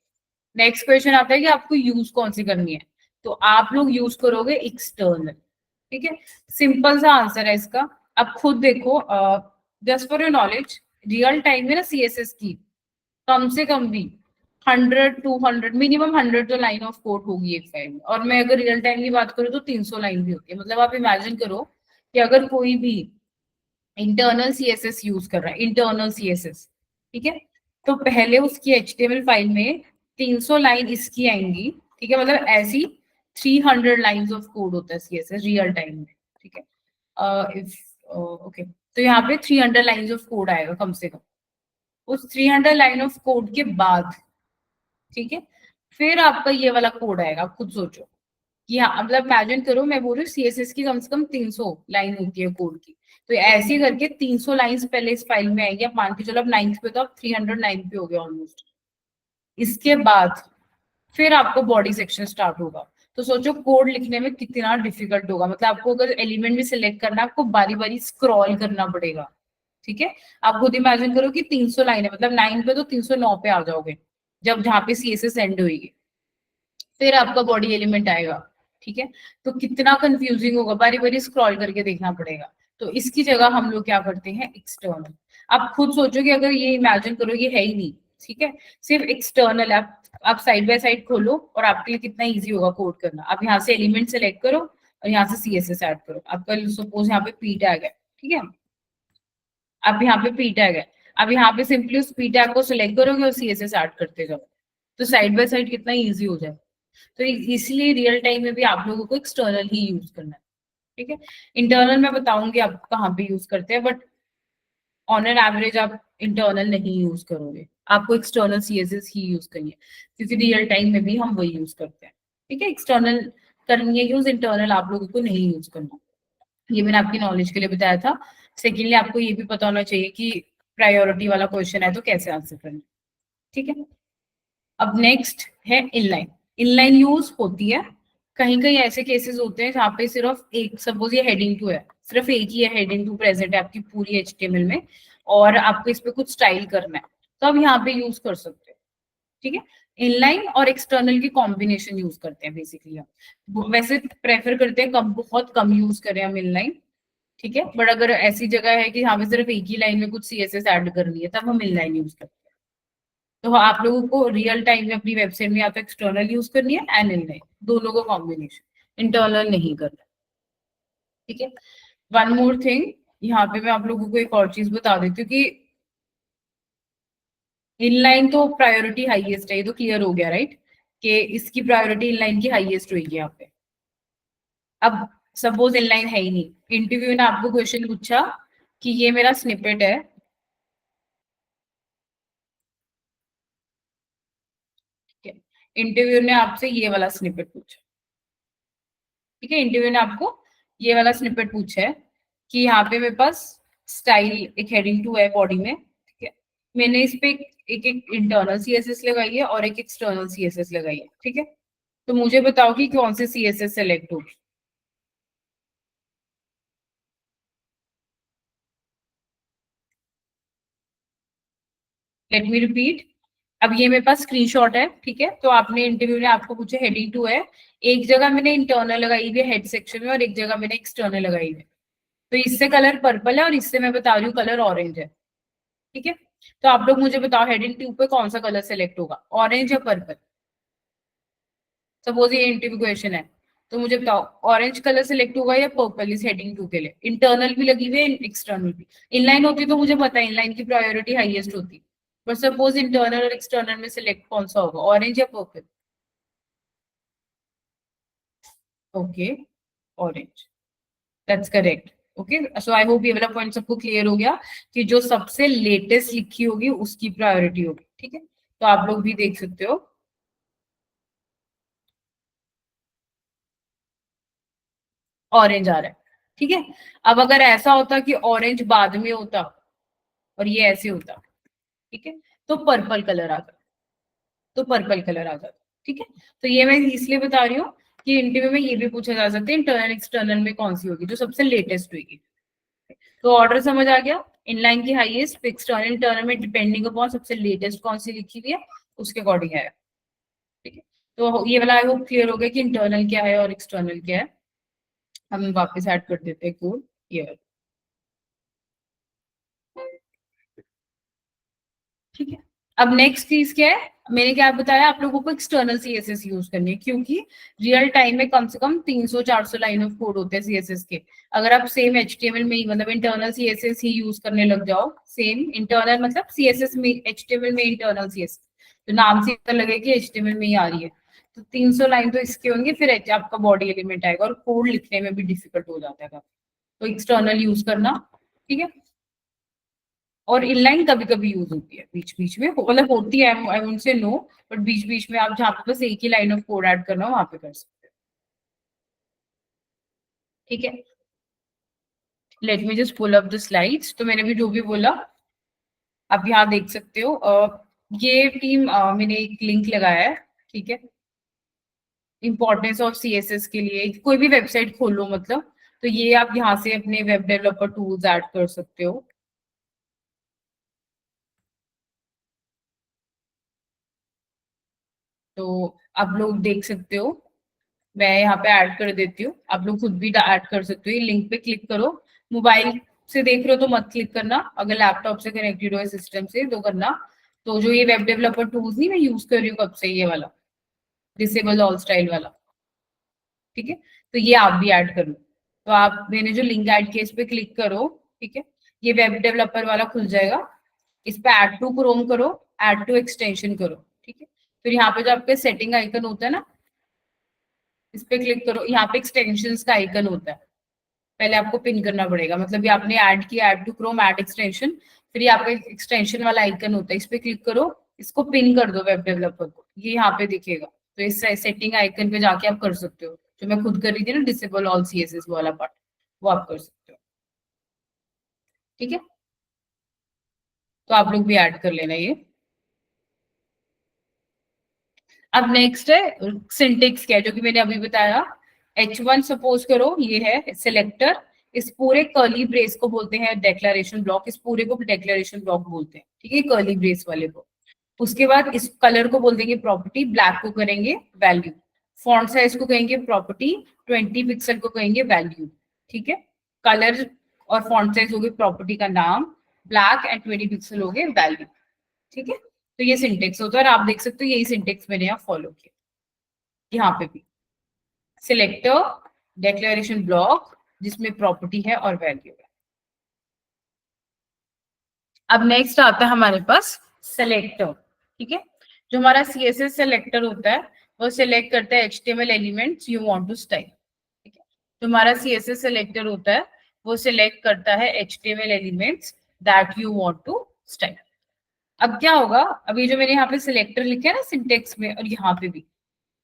[SPEAKER 1] नेक्स्ट क्वेश्चन आता है कि आपको यूज कौन सी करनी है, तो आप लोग यूज करोगे एक्सटर्नल, ठीक है। सिंपल सा आंसर है इसका, आप खुद देखो। Just for your knowledge, real time में ना सीएसएस की कम से कम भी 100 200 मिनिमम 100 तो लाइन ऑफ कोड होगी एक फाइल में, और मैं अगर रियल टाइम की बात करूँ तो 300 लाइन भी होती है। मतलब आप इमेजिन करो कि अगर कोई भी इंटरनल सीएसएस यूज कर रहा है, इंटरनल सीएसएस, ठीक है, तो पहले उसकी एचटीएमएल फाइल में 300 लाइन इसकी आएंगी, ठीक है। मतलब ऐसी 300 लाइंस ऑफ कोड होता है सीएसएस रियल टाइम में, ठीक है। इफ ओके, तो यहाँ पे 300 लाइंस ऑफ कोड आएगा कम से कम। उस 300 लाइन ऑफ कोड के बाद, ठीक है, फिर आपका ये वाला कोड आएगा। आप खुद सोचो कि हाँ, मतलब इमेजिन करो, मैं बोल रही हूँ सीएसएस की कम से कम 300 लाइन होती है कोड की, तो ऐसे ही करके 300 लाइंस पहले इस फाइल में आएगी। आप मान के चलो, अब 9th पे तो आप 309 पे हो गया ऑलमोस्ट। इसके बाद फिर आपको बॉडी सेक्शन स्टार्ट होगा। तो सोचो कोड लिखने में कितना डिफिकल्ट होगा। मतलब आपको अगर एलिमेंट भी सिलेक्ट करना है, आपको बारी बारी स्क्रॉल करना पड़ेगा, ठीक है। आप खुद इमेजिन करो कि 300 लाइन है, मतलब 9 पे तो 309 पे आ जाओगे जब जहाँ पे सीएसएस एंड होगी। फिर आपका बॉडी एलिमेंट आएगा, ठीक है। तो कितना कंफ्यूजिंग होगा, बारी बारी स्क्रॉल करके देखना पड़ेगा। तो इसकी जगह हम लोग क्या करते हैं, एक्सटर्नल। आप खुद सोचो कि अगर ये इमेजिन करो ये है ही नहीं, ठीक है, सिर्फ एक्सटर्नल। आप साइड बाय साइड खोलो और आपके लिए कितना इजी होगा कोड करना। आप यहाँ से एलिमेंट सेलेक्ट करो और यहाँ से सीएसएस ऐड करो। आपका सपोज यहाँ पे पी टैग है, ठीक है, आप यहाँ पे पी टैग है, अब यहाँ पे सिंपली उस पी टैग को सिलेक्ट करोगे और सीएसएस ऐड करते जाओ। तो साइड बाय साइड कितना इजी हो जाए। तो इसलिए रियल टाइम में भी आप लोगों को एक्सटर्नल ही यूज करना है, ठीक है। इंटरनल मैं बताऊंगी आप कहाँ पे यूज करते हैं, बट ऑन एन एवरेज आप इंटरनल नहीं यूज करोगे, आपको एक्सटर्नल सीएसएस ही यूज करनी है, क्योंकि रियल टाइम में भी हम वही यूज करते हैं, ठीक है। एक्सटर्नल करनी है यूज, इंटरनल आप लोगों को नहीं यूज करना। ये मैंने आपकी नॉलेज के लिए बताया था। सेकेंडली आपको ये भी पता होना चाहिए कि प्रायोरिटी वाला क्वेश्चन है तो कैसे आंसर करना है, ठीक है। अब नेक्स्ट है इनलाइन। इनलाइन यूज होती है कहीं कहीं ऐसे केसेस होते हैं जहाँ पे सिर्फ एक, सपोज ये हेडिंग टू है, सिर्फ एक ही है हेडिंग टू प्रेजेंट है आपकी पूरी एचटीएमएल में, और आपको इस पे कुछ स्टाइल करना है, तो आप यहाँ पे यूज कर सकते हो, ठीक है। इनलाइन और एक्सटर्नल की कॉम्बिनेशन यूज करते हैं बेसिकली हम। वैसे प्रेफर करते हैं कम, बहुत कम यूज करें हम इनलाइन, ठीक है। बट अगर ऐसी जगह है कि यहाँ पे सिर्फ एक ही लाइन में कुछ सीएसएस ऐड करनी है, तब हम इनलाइन यूज करते हैं। तो आप लोगों को रियल टाइम में अपनी वेबसाइट में या तो एक्सटर्नल यूज करनी है एंड इनलाइन, दोनों को कॉम्बिनेशन, इंटरनल नहीं करना, ठीक है। वन मोर थिंग, यहाँ पे मैं आप लोगों को एक और चीज बता देती हूँ कि इनलाइन तो प्रायोरिटी हाईएस्ट है, ये तो क्लियर हो गया राइट, कि इसकी प्रायोरिटी इनलाइन की हाईएस्ट होगी यहाँ पे। अब सपोज इनलाइन है ही नहीं, इंटरव्यू ने आपको क्वेश्चन पूछा कि ये मेरा स्निपेट है, ठीक है। इंटरव्यू ने आपसे ये वाला स्निपेट पूछा, ठीक है। इंटरव्यू ने आपको ये वाला स्निपेट पूछा है कि यहाँ पे मेरे पास स्टाइल एक हेडिंग टू है बॉडी में, ठीक है। मैंने इस पे एक एक इंटरनल सीएसएस लगाई है और एक एक्सटर्नल सीएसएस लगाई है, ठीक है। तो मुझे बताओ कि कौन से सीएसएस सेलेक्ट होगी। Let me repeat. अब ये मेरे पास स्क्रीनशॉट है, ठीक है। तो आपने इंटरव्यू ने आपको पूछा हेडिंग टू है, एक जगह मैंने इंटरनल लगाई हुई है हेड सेक्शन में और एक जगह मैंने एक्सटर्नल लगाई हुई है। तो इससे कलर पर्पल है और इससे मैं बता रही हूँ कलर ऑरेंज है, ठीक है। तो आप लोग मुझे बताओ हेडिंग टू पे कौन सा कलर सेलेक्ट होगा, ऑरेंज या पर्पल। सपोज ये इंटरव्यू क्वेश्चन है, तो मुझे बताओ ऑरेंज कलर सेलेक्ट होगा या पर्पल इस हेडिंग टू के लिए। इंटरनल भी लगी हुई है, एक्सटर्नल भी। इनलाइन होती तो मुझे पता है इनलाइन की प्रायोरिटी हाईएस्ट होती, बट सपोज इंटरनल और एक्सटर्नल में सिलेक्ट कौन सा होगा, ऑरेंज या purple. Okay, orange, that's correct. Okay, so I hope ये वाला पॉइंट सबको क्लियर हो गया कि जो सबसे लेटेस्ट लिखी होगी उसकी प्रायोरिटी होगी, ठीक है। तो आप लोग भी देख सकते हो, ऑरेंज आ रहा है, ठीक है। अब अगर ऐसा होता कि ऑरेंज बाद में होता और ये ऐसे होता, ठीक है, तो पर्पल कलर आ जाता, तो पर्पल कलर आ जाता। ठीक है, तो ये मैं इसलिए बता रही हूँ कि इंटरव्यू में ये भी पूछा जा सकता है इंटरनल एक्सटर्नल में कौन सी होगी, जो सबसे लेटेस्ट होगी। तो ऑर्डर समझ आ गया, इनलाइन की हाईएस्ट, एक्सटर्नल इंटरनल में डिपेंडिंग अपॉन सबसे लेटेस्ट कौन सी लिखी हुई है उसके अकॉर्डिंग है। ठीक है, तो ये वाला आई होप क्लियर हो गया कि इंटरनल क्या है और एक्सटर्नल क्या है। हम वापस ऐड कर देते हैं कोड ये। ठीक है, अब नेक्स्ट चीज क्या है, मैंने क्या बताया आप लोगों को एक्सटर्नल सीएसएस यूज करनी है, क्योंकि रियल टाइम में कम से कम 300-400 लाइन ऑफ कोड होते हैं सीएसएस के। अगर आप सेम एचटीएमएल में ही मतलब इंटरनल सीएसएस ही यूज करने लग जाओ, सेम इंटरनल मतलब सीएसएस में एचटीएमएल में इंटरनल सीएसएस, तो नाम से पता लगे कि एचटीएमएल में ही आ रही है, तो 300 लाइन तो इसके होंगे, फिर आपका बॉडी एलिमेंट आएगा और कोड लिखने में भी डिफिकल्ट हो जाता है, तो एक्सटर्नल यूज करना। ठीक है, और इनलाइन कभी कभी यूज होती है बीच बीच में, मतलब होती है, I won't say no, but बीच बीच में आप जहाँ पे बस एक ही लाइन ऑफ कोड ऐड करना हो वहां पे कर सकते हो। ठीक है, let me just pull up the slides. तो मैंने भी जो भी बोला आप यहाँ देख सकते हो। ये टीम मैंने एक लिंक लगाया है। ठीक है, इंपॉर्टेंस ऑफ सीएसएस के लिए कोई भी वेबसाइट खोलो मतलब, तो ये आप यहाँ से अपने वेब डेवलपर टूल्स ऐड कर सकते हो। तो आप लोग देख सकते हो, मैं यहाँ पे ऐड कर देती हूँ, आप लोग खुद भी ऐड कर सकते हो। ये लिंक पे क्लिक करो, मोबाइल से देख रहे हो तो मत क्लिक करना, अगर लैपटॉप से कनेक्टेड हो सिस्टम से तो करना। तो जो ये वेब डेवलपर टूल्स नहीं मैं यूज कर रही हूँ कब से, ये वाला डिसेबल ऑल स्टाइल वाला। ठीक है, तो ये आप भी ऐड करो। तो आप मैंने जो लिंक ऐड किया इस पे क्लिक करो। ठीक है, ये वेब डेवलपर वाला खुल जाएगा, इस पे ऐड टू क्रोम करो, ऐड टू एक्सटेंशन करो। ठीक है, फिर यहाँ पे जो आपके सेटिंग आइकन होता है ना, इस पे क्लिक करो, यहाँ पे एक्सटेंशन का आइकन होता है, पहले आपको पिन करना पड़ेगा, मतलब ये आपने ऐड किया add to Chrome add extension, फिर ये आपका एक्सटेंशन वाला आइकन होता है, इस पे क्लिक करो, इसको पिन कर दो वेब डेवलपर को, ये यहाँ पे दिखेगा। तो इस सेटिंग आइकन पे जाके आप कर सकते हो, जो मैं खुद कर रही थी ना डिसेबल ऑल सीएसएस वाला पार्ट, वो आप कर सकते हो। ठीक है, तो आप लोग भी ऐड कर लेना ये। अब नेक्स्ट है सिंटेक्स क्या है, जो कि मैंने अभी बताया। H1 सपोज करो ये है सिलेक्टर, इस पूरे कर्ली ब्रेस को बोलते हैं डेक्लेरेशन ब्लॉक, इस पूरे को डेक्लेरेशन ब्लॉक बोलते हैं। ठीक है, कर्ली ब्रेस वाले को। उसके बाद इस कलर को बोल देंगे प्रॉपर्टी, ब्लैक को करेंगे वैल्यू, फॉन्ट साइज को कहेंगे प्रॉपर्टी, 20 पिक्सल को कहेंगे वैल्यू। ठीक है, कलर और फॉन्ट साइज हो गए प्रॉपर्टी का नाम, ब्लैक एंड 20 पिक्सल हो गए वैल्यू। ठीक है, तो ये सिंटेक्स होता है और आप देख सकते हो यही सिंटेक्स मैंने यहाँ फॉलो किया, यहाँ पे भी सिलेक्टर, डेक्लेरेशन ब्लॉक जिसमें प्रॉपर्टी है और वैल्यू है। अब नेक्स्ट आता है हमारे पास सेलेक्टर। ठीक है, जो हमारा सीएसएस सेलेक्टर होता है वो सिलेक्ट करता है HTML elements you want to style. ठीक है, जो हमारा सीएसएस सेलेक्टर होता है वो सिलेक्ट करता है HTML elements that you want to style. अब क्या होगा, अभी जो मैंने यहाँ पे सिलेक्टर लिखा है ना सिंटेक्स में और यहाँ पे भी,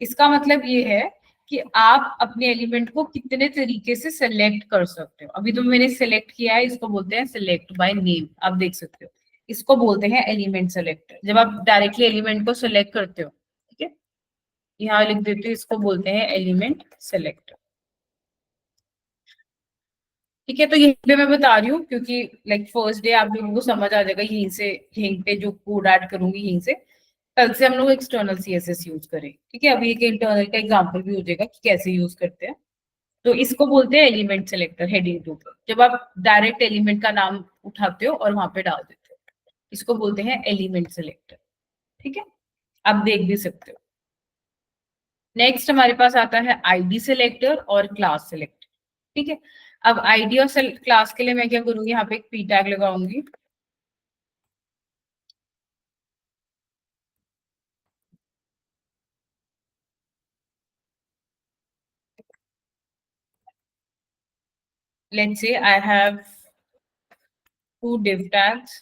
[SPEAKER 1] इसका मतलब ये है कि आप अपने एलिमेंट को कितने तरीके से सेलेक्ट कर सकते हो। अभी तो मैंने सेलेक्ट किया है, इसको बोलते हैं सेलेक्ट बाय नेम, आप देख सकते हो, इसको बोलते हैं एलिमेंट सेलेक्टर। जब आप डायरेक्टली एलिमेंट को सेलेक्ट करते हो, ठीक है, यहाँ लिख देते हो, इसको बोलते हैं एलिमेंट सेलेक्टर। ठीक है, तो यहीं पे मैं बता रही हूँ क्योंकि लाइक फर्स्ट डे आप लोगों को समझ आ जाएगा, यहीं से यहीं पे जो कोड ऐड करूंगी यहीं से, कल से हम लोग एक्सटर्नल सीएसएस यूज करें। ठीक है, अभी एक इंटरनल का एग्जांपल भी हो जाएगा कि कैसे यूज करते हैं। तो इसको बोलते हैं एलिमेंट सेलेक्टर हेडिंग टू पर, जब आप डायरेक्ट एलिमेंट का नाम उठाते हो और वहां पे डाल देते हो, इसको बोलते हैं एलिमेंट सेलेक्टर। ठीक है, आप देख भी सकते हो। नेक्स्ट हमारे पास आता है आईडी सेलेक्टर और क्लास सेलेक्टर। ठीक है, अब आईडी और क्लास के लिए मैं क्या करूंगी, यहाँ पे एक पी टैग लगाऊंगी। Let's say I have two div tags.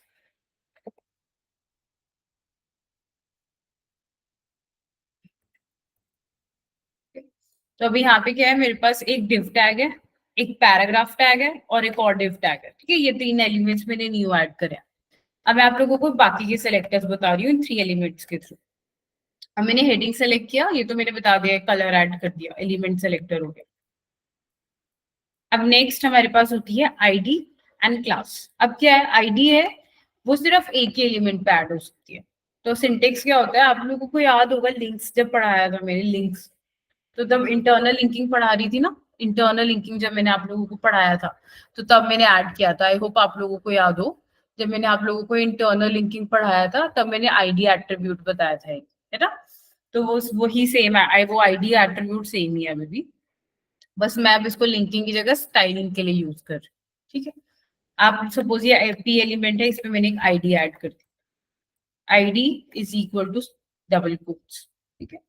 [SPEAKER 1] तो अभी यहाँ पे क्या है, मेरे पास एक div टैग है, एक पैराग्राफ टैग है और एक और div टैग है। ठीक है, ये तीन एलिमेंट्स मैंने न्यू ऐड करे। अब मैं आप लोगों को बाकी के सेलेक्टर्स बता रही हूँ इन 3 एलिमेंट्स के थ्रू। अब मैंने हेडिंग सेलेक्ट किया, ये तो मैंने बता दिया, कलर ऐड कर दिया, एलिमेंट सेलेक्टर हो गया। अब नेक्स्ट हमारे पास होती है आईडी एंड क्लास। अब क्या है, आईडी है वो सिर्फ एक ही एलिमेंट पे ऐड हो सकती है। तो सिंटेक्स क्या होता है, आप लोगों को याद होगा लिंक्स जब पढ़ाया था मैंने, लिंक्स, तो तब इंटरनल लिंकिंग पढ़ा रही थी ना, इंटरनल लिंकिंग जब मैंने आप लोगों को पढ़ाया था तो तब मैंने ऐड किया था। आई होप आप लोगों को याद हो, जब मैंने आप लोगों को इंटरनल लिंकिंग पढ़ाया था तब मैंने आईडी एट्रीब्यूट बताया था, है ना। तो वो वही सेम है, वो आईडी एट्रीब्यूट सेम ही है अभी भी, बस मैं अब इसको लिंकिंग की जगह स्टाइलिंग के लिए यूज कर रही हूँ। ठीक है, आप सपोज ये पी एलिमेंट है, इसमें मैंने एक आईडी ऐड कर दी, ID is equal to double quotes. ठीक है,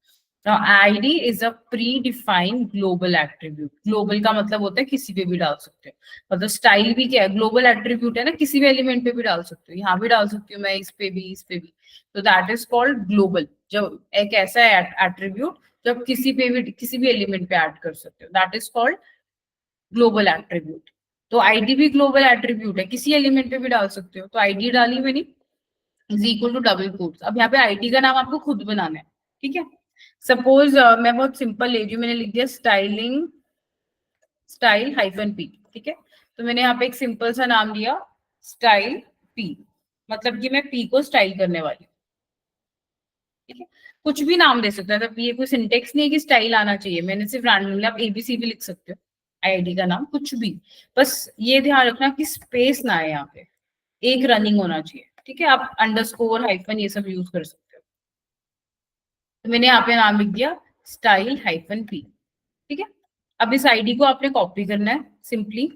[SPEAKER 1] Now, ID is a predefined global attribute. Global का मतलब होता है किसी पे भी डाल सकते हो, मतलब स्टाइल भी क्या है, ग्लोबल एट्रीब्यूट है ना, किसी भी एलिमेंट पे भी डाल सकते हो, यहाँ भी डाल सकती हूँ मैं, इस पे भी, इस पे भी। तो दैट इज कॉल्ड ग्लोबल, जब एक ऐसा एट्रीब्यूट जब किसी पे भी किसी भी एलिमेंट पे ऐड कर सकते हो, that is called global attribute. तो आईडी भी ग्लोबल एट्रीब्यूट है, किसी एलिमेंट पे भी डाल सकते हो, तो आईडी डाली मैंने is equal to double quotes. अब यहाँ पे आईडी का नाम आपको खुद बनाना है। ठीक है, सपोज मैं बहुत सिंपल ले रही हूँ, मैंने लिख दिया स्टाइलिंग, स्टाइल हाइफन पी। ठीक है, तो मैंने यहाँ पे एक सिंपल सा नाम दिया स्टाइल पी, मतलब कि मैं पी को स्टाइल करने वाली हूँ। ठीक है, कुछ भी नाम दे सकते हैं, मतलब ये कोई सिंटेक्स नहीं है कि स्टाइल आना चाहिए, मैंने सिर्फ रैंडमली, आप एबीसी भी लिख सकते हो, आईडी का नाम कुछ भी, बस ये ध्यान रखना कि स्पेस ना है यहाँ पे, एक रनिंग होना चाहिए। ठीक है, आप अंडरस्कोर हाइफन ये सब यूज कर सकते हो। तो मैंने यहाँ पे नाम लिख दिया स्टाइल हाइफन पी। ठीक है, अब इस आईडी को आपने कॉपी करना है सिंपली।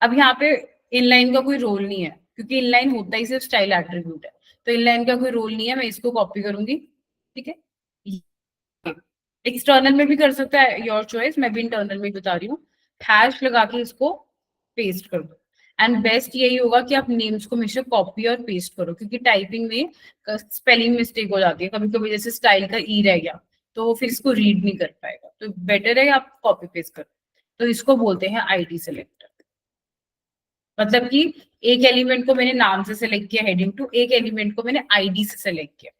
[SPEAKER 1] अब यहाँ पे इनलाइन का कोई रोल नहीं है, क्योंकि इनलाइन होता ही सिर्फ स्टाइल एट्रीब्यूट है, तो इनलाइन का कोई रोल नहीं है, मैं इसको कॉपी करूंगी। ठीक है, एक्सटर्नल में भी कर सकता है, योर चॉइस, मैं भी इंटरनल में बता रही हूँ। हैश लगा के इसको पेस्ट कर दो, एंड बेस्ट यही होगा कि आप नेम्स को हमेशा कॉपी और पेस्ट करो, क्योंकि टाइपिंग में स्पेलिंग मिस्टेक हो जाती है कभी कभी, जैसे स्टाइल का ई रह गया तो वो फिर इसको रीड नहीं कर पाएगा, तो बेटर है आप कॉपी पेस्ट करो। तो इसको बोलते हैं आईडी सेलेक्टर, मतलब कि एक एलिमेंट को मैंने नाम से सेलेक्ट किया हेडिंग टू, एक एलिमेंट को मैंने आईडी से सेलेक्ट किया।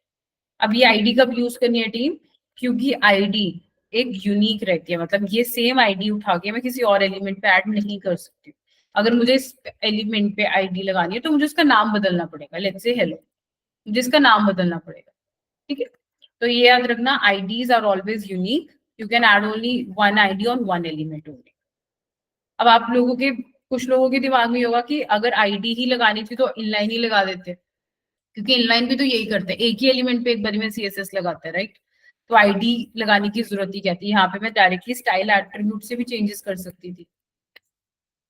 [SPEAKER 1] अब ये आईडी कब यूज करनी है टीम, क्योंकि आईडी एक यूनिक रहती है, मतलब ये सेम आईडी उठा के मैं किसी और एलिमेंट पे ऐड नहीं कर सकती। अगर मुझे इस एलिमेंट पे आईडी लगानी है तो मुझे उसका नाम बदलना पड़ेगा, लेट्स से हेलो, मुझे इसका नाम बदलना पड़ेगा। ठीक है, तो ये याद रखना, IDs are always unique, you can add only one ID on one element only. अब आप लोगों के, कुछ लोगों के दिमाग में होगा कि अगर आईडी ही लगानी थी तो इनलाइन ही लगा देते, क्योंकि इनलाइन भी तो यही करते हैं, एक ही एलिमेंट पे एक बारी में सीएसएस लगाते हैं, राइट। तो आईडी लगाने की जरूरत ही क्या थी, यहाँ पे मैं डायरेक्टली स्टाइल एट्रीब्यूट से भी चेंजेस कर सकती थी,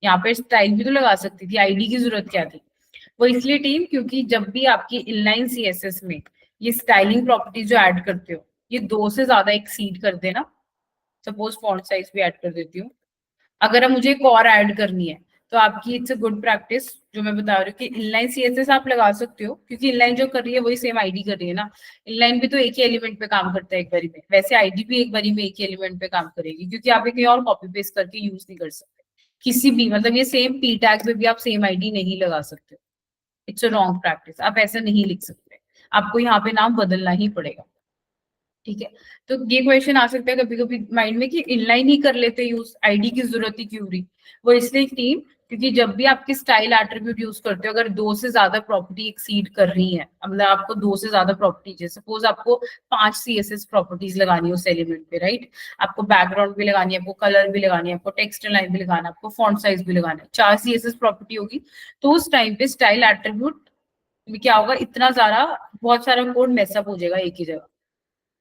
[SPEAKER 1] यहाँ पे स्टाइल भी तो लगा सकती थी, आईडी की जरूरत क्या थी। वो इसलिए टीम, क्योंकि जब भी आपकी इनलाइन सीएसएस में ये स्टाइलिंग प्रॉपर्टी जो ऐड करते हो, ये 2 से ज्यादा एक्सीड कर देना, सपोज फॉन्ट साइज भी ऐड कर देती हूँ, अगर अब मुझे एक और ऐड करनी है तो आपकी इट्स अ गुड प्रैक्टिस जो मैं बता रही हूँ कि इनलाइन सीएसएस आप लगा सकते हो, क्योंकि इनलाइन जो कर रही है वही सेम आईडी कर रही है ना, इनलाइन भी तो एक ही एलिमेंट पे काम करता है एक बारी में, वैसे आईडी भी एक बारी में एक ही एलिमेंट पे काम करेगी, क्योंकि आप कहीं और कॉपी पेस्ट करके यूज नहीं कर सकते किसी भी, मतलब ये सेम पी टैग पे भी आप सेम आईडी नहीं लगा सकते, इट्स अ रॉन्ग प्रैक्टिस, आप ऐसा नहीं लिख सकते, आपको यहाँ पे नाम बदलना ही पड़ेगा। ठीक है, तो ये क्वेश्चन आ सकता है कभी कभी माइंड में कि इनलाइन ही कर लेते यूज, आईडी की जरूरत ही क्यों रही। वो इसलिए थी क्योंकि जब भी आपकी स्टाइल एट्रीब्यूट यूज करते हो, अगर 2 से ज्यादा प्रॉपर्टी एक्सीड कर रही है, मतलब आपको 2 से ज्यादा प्रॉपर्टी, जैसे सपोज आपको 5 सीएसएस प्रॉपर्टीज लगानी है उस एलिमेंट पे, राइट, आपको बैकग्राउंड भी लगानी है, आपको कलर भी लगानी है, आपको टेक्स्ट लाइन भी लगाना है, आपको फॉन्ट साइज भी लगाना है, 4 सीएसएस प्रॉपर्टी होगी, तो उस टाइम पे स्टाइल एट्रीब्यूट में क्या होगा, इतना सारा, बहुत सारा कोड मैसअप हो जाएगा एक ही जगह।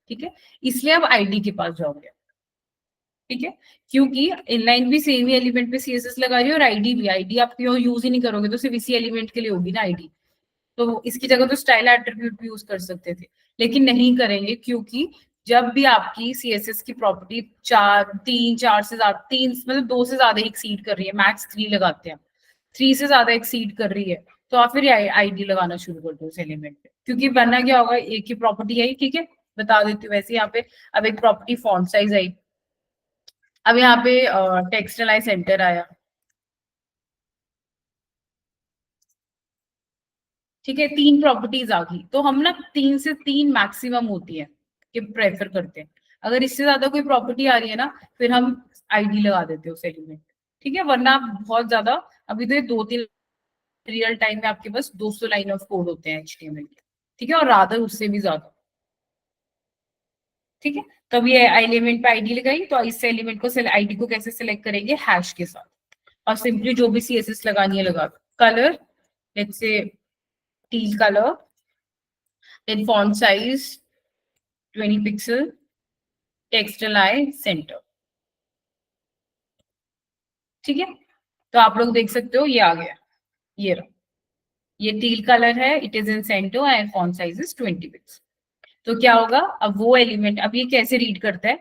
[SPEAKER 1] ठीक है, इसलिए अब आईडी के पास जाओगे। ठीक है, क्योंकि इनलाइन भी सेम ही एलिमेंट पे सीएसएस लगा रही है और आईडी भी, आईडी आप यूज ही नहीं करोगे तो सिर्फ इसी एलिमेंट के लिए होगी ना आईडी, तो इसकी जगह तो स्टाइल एट्रीब्यूट भी यूज कर सकते थे, लेकिन नहीं करेंगे, क्योंकि जब भी आपकी सीएसएस की प्रॉपर्टी 4 से ज्यादा, 3 मतलब 2 से ज्यादा एक्सीड कर रही है, मैक्स 3 लगाते हैं, 3 से ज्यादा एक्सीड कर रही है, तो आप फिर आईडी लगाना शुरू कर दो उस एलिमेंट पे, क्योंकि वरना क्या होगा, एक ही प्रॉपर्टी आई, ठीक है, बता देती हूँ वैसे यहाँ पे। अब एक प्रॉपर्टी फॉन्ट साइज आई, अब यहाँ पे टेक्स्ट अलाइन सेंटर आया, ठीक है, 3 प्रॉपर्टीज आ गई, तो हम ना 3 से 3 मैक्सिमम होती है कि प्रेफर करते हैं। अगर इससे ज्यादा कोई प्रॉपर्टी आ रही है ना, फिर हम आईडी लगा देते हैं उस एलिमेंट। ठीक है, वरना आप बहुत ज्यादा, अभी तो ये 2-3 रियल टाइम में आपके पास 200 लाइन ऑफ कोड होते हैं एचटीएमएल के। ठीक है, और रादर उससे भी ज्यादा। ठीक है, तो अब ये एलिमेंट पे आईडी लगाई, तो इस एलिमेंट को आईडी को कैसे सिलेक्ट करेंगे, हैश के साथ। और सिंपली जो भी सीएसएस लगानी है लगा दो। Colour, let's say teal colour, then font size 20 pixel, text align centre. ठीक है, तो आप लोग देख सकते हो ये आ गया, ये रहा, ये टील कलर है, it is in centre and font size is 20 pixel. तो क्या होगा, अब वो एलिमेंट, अब ये कैसे रीड करता है,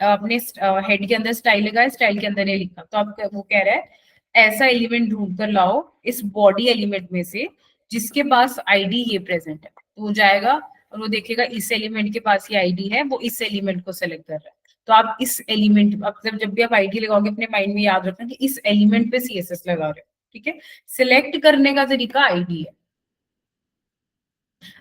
[SPEAKER 1] अपने हेड के अंदर स्टाइल लगा है, स्टाइल के अंदर ये लिखा, तो आप वो कह रहा है ऐसा एलिमेंट ढूंढ कर लाओ इस बॉडी एलिमेंट में से जिसके पास आईडी ये प्रेजेंट है। तो वो जाएगा और वो देखेगा इस एलिमेंट के पास ये आईडी है, वो इस एलिमेंट को सेलेक्ट कर रहा है। तो आप इस एलिमेंट, अब जब भी आप आईडी लगाओगे अपने माइंड में याद रखना कि इस एलिमेंट पे सीएसएस लगा रहे हो। ठीक है, सिलेक्ट करने का तरीका आईडी है।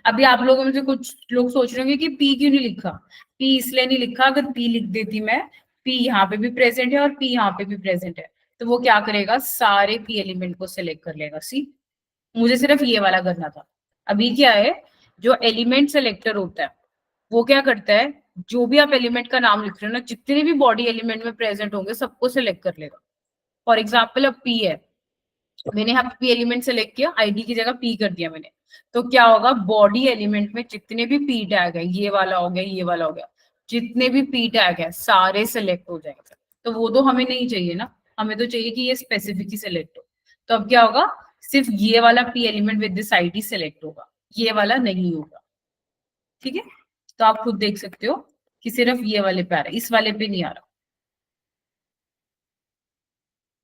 [SPEAKER 1] अभी आप लोगों में से कुछ लोग सोच रहे होंगे कि पी क्यों नहीं लिखा। पी इसलिए नहीं लिखा, अगर पी लिख देती मैं, पी यहाँ पे भी प्रेजेंट है और पी यहाँ पे भी प्रेजेंट है, तो वो क्या करेगा, सारे पी एलिमेंट को सिलेक्ट कर लेगा। सी, मुझे सिर्फ ये वाला करना था। अभी क्या है, जो एलिमेंट सेलेक्टर होता है वो क्या करता है, जो भी आप एलिमेंट का नाम लिख रहे हो ना, जितने भी बॉडी एलिमेंट में प्रेजेंट होंगे सबको सिलेक्ट कर लेगा। फॉर एग्जाम्पल अब पी है, मैंने यहाँ पे पी एलिमेंट सेलेक्ट किया, आईडी की जगह पी कर दिया मैंने, तो क्या होगा, बॉडी एलिमेंट में जितने भी पी टैग है, ये वाला हो गया, ये वाला हो गया, जितने भी पी टैग है सारे सिलेक्ट हो जाएंगे। तो वो तो हमें नहीं चाहिए ना, हमें तो चाहिए कि ये स्पेसिफिक ही सिलेक्ट हो। तो अब क्या होगा, सिर्फ ये वाला P element with this ID select होगा, ये वाला नहीं होगा। ठीक है, तो आप खुद देख सकते हो कि सिर्फ ये वाले पे आ रहा है, इस वाले पे नहीं आ रहा।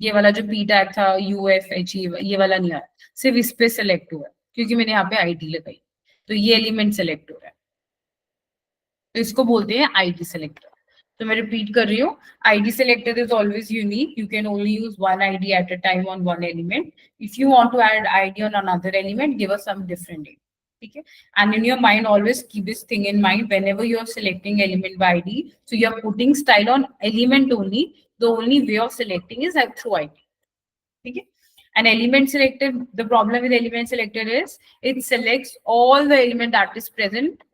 [SPEAKER 1] ये वाला जो पी टैग था UFH, ये वाला नहीं आया, सिर्फ इस पे सेलेक्ट हुआ है क्योंकि मैंने यहाँ पे आईडी लगाई, तो ये एलिमेंट सेलेक्ट हो रहा है। तो इसको बोलते हैं आईडी सेलेक्टर। तो मैं रिपीट कर रही हूँ, ID selector is always unique, you can only use one ID at a time on one element. If you want to add ID on another element, give us some different name. ठीक है, and in your mind always keep this thing in mind whenever you are selecting element by id, so you are putting style on element only, the only way of selecting is through id. ठीक है, an element selector, the problem with element selector is it selects all the element that is present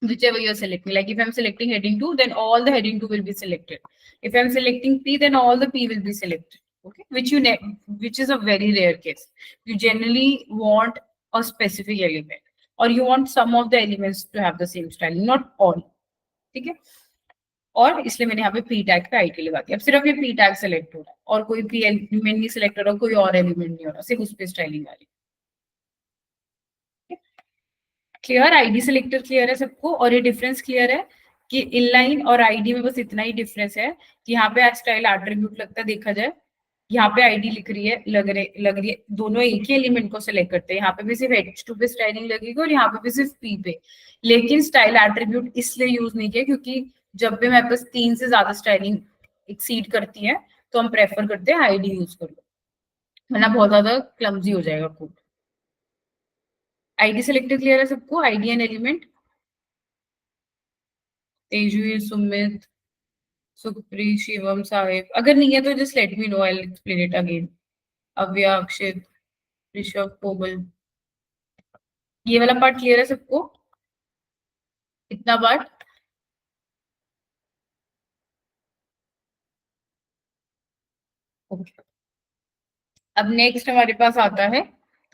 [SPEAKER 1] whichever you're selecting. Like if I'm selecting heading 2, then all the heading 2 will be selected. If I'm selecting P, then all the P will be selected. Okay, which is a very rare case. You generally want a specific element, or you want some of the elements to have the same styling, not all. ठीक है, और इसलिए मैंने यहाँ पे पी टैग पे आईटी लगा दिया। अब सिर्फ ये पी टैग सेलेक्ट हो रहा है और कोई पी एलिमेंट नहीं सेलेक्ट हो रहा, कोई और एलिमेंट नहीं हो रहा, सिर्फ उस पर स्टाइलिंग आ रही है। क्लियर, आईडी सिलेक्टर क्लियर है सबको, और ये डिफरेंस क्लियर है कि इनलाइन और आईडी में बस इतना ही डिफरेंस है कि यहाँ पे स्टाइल एट्रीब्यूट लगता है, देखा जाए यहाँ पे आईडी लिख रही है, लग रही है, दोनों एक ही एलिमेंट को सिलेक्ट करते हैं। यहाँ पे भी सिर्फ H2 पे स्टाइलिंग लगेगी और यहाँ पे भी सिर्फ P पे। लेकिन स्टाइल एट्रीब्यूट इसलिए यूज नहीं किया क्योंकि जब भी मेरे पास 3 से ज्यादा स्टाइलिंग एक्सीड करती है तो हम प्रेफर करते हैं आईडी यूज कर लो, वरना बहुत ज्यादा क्लमजी हो जाएगा कोड। आईडी सिलेक्टर क्लियर है सबको, ID and element. Tejvi, Sumit, Supri, Shivam, Sahib, अगर नहीं है तो just let me know, I will explain it again. Avya, Akshit, Rishabh, Komal, ये वाला पार्ट क्लियर है सबको, इतना पार्ट। ओके, अब नेक्स्ट हमारे पास आता है,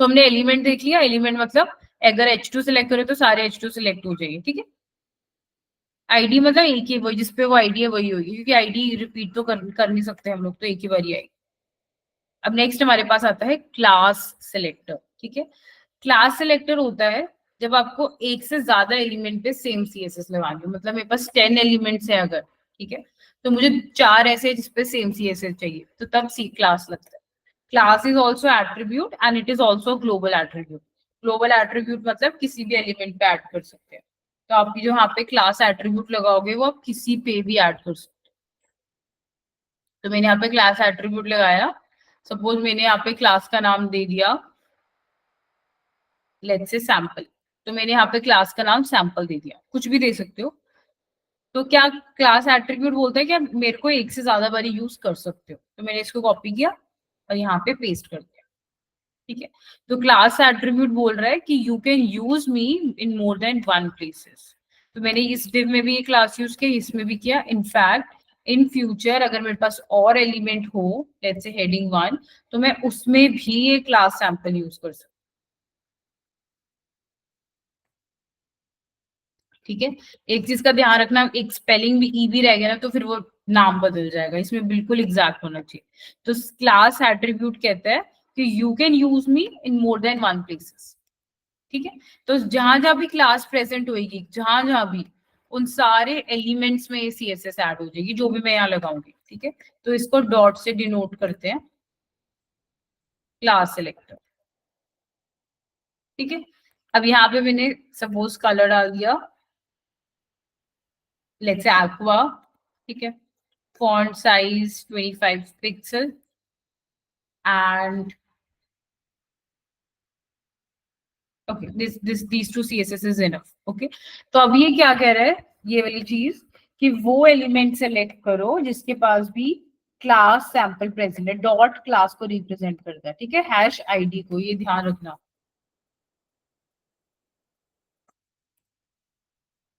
[SPEAKER 1] तो हमने एलिमेंट देख लिया, एलिमेंट मतलब अगर H2 सिलेक्ट करें तो सारे H2 सिलेक्ट हो जाएंगे। ठीक है, आईडी मतलब एक ही, वही जिसपे वो आईडी है वही होगी, क्योंकि आईडी रिपीट तो कर नहीं सकते हम लोग, तो एक ही बारी आएगी। अब नेक्स्ट हमारे पास आता है क्लास सिलेक्टर। ठीक है, क्लास सिलेक्टर होता है जब आपको एक से ज्यादा एलिमेंट पे सेम सीएसएस लगानी हो, मतलब मेरे पास 10 एलिमेंट्स है अगर, ठीक है, तो मुझे 4 ऐसे जिसपे सेम सीएसएस चाहिए, तो तब सी क्लास लगता है। Class is also attribute and it is also global attribute. Global attribute मतलब किसी भी एलिमेंट पे ऐड कर सकते हैं, तो आप जो यहाँ पे क्लास एट्रीब्यूट लगाओगे वो आप किसी पे भी ऐड कर सकते हैं। तो मैंने यहाँ पे क्लास एट्रीब्यूट लगाया, सपोज मैंने यहाँ पे क्लास का नाम दे दिया लेट्स से सैंपल, तो मैंने यहाँ पे क्लास का नाम सैंपल दे दिया, कुछ भी दे सकते हो। तो क्या क्लास एट्रीब्यूट बोलता है कि आप मेरे को एक से ज्यादा बारी यूज कर सकते हो, तो मैंने इसको कॉपी किया और यहाँ पे पेस्ट कर दिया। ठीक है, तो क्लास एट्रीब्यूट बोल रहा है कि you can use me in more than one places. तो मैंने इस div में भी ये क्लास यूज किया, इसमें भी किया। इनफैक्ट इन फ्यूचर अगर मेरे पास और एलिमेंट हो, लेट्स से हेडिंग 1, तो मैं उसमें भी ये क्लास सैंपल यूज कर सकती हूँ। ठीक है, एक चीज का ध्यान रखना, एक स्पेलिंग भी ई भी रह गया ना तो फिर वो नाम बदल जाएगा, इसमें बिल्कुल एग्जैक्ट होना चाहिए। तो क्लास एट्रीब्यूट कहता है कि you can use me in more than one places. ठीक है, तो जहां जहां भी क्लास प्रेजेंट होगी, जहां जहां भी, उन सारे एलिमेंट्स में सीएसएस ऐड हो जाएगी, जो भी मैं यहाँ लगाऊंगी। ठीक है, तो इसको डॉट से डिनोट करते हैं, क्लास सिलेक्टर। ठीक है, अब यहाँ पे मैंने सपोज कलर डाल दिया, लेट्स से एक्वा। ठीक है, font size 25 pixel and okay, this these two CSS is enough. Okay, तो अब ये क्या कह रहा है, ये वाली चीज, कि वो एलिमेंट सेलेक्ट करो जिसके पास भी क्लास सैंपल प्रेजेंट है, डॉट क्लास को रिप्रेजेंट करता है। ठीक है, हैश आईडी को, ये ध्यान रखना।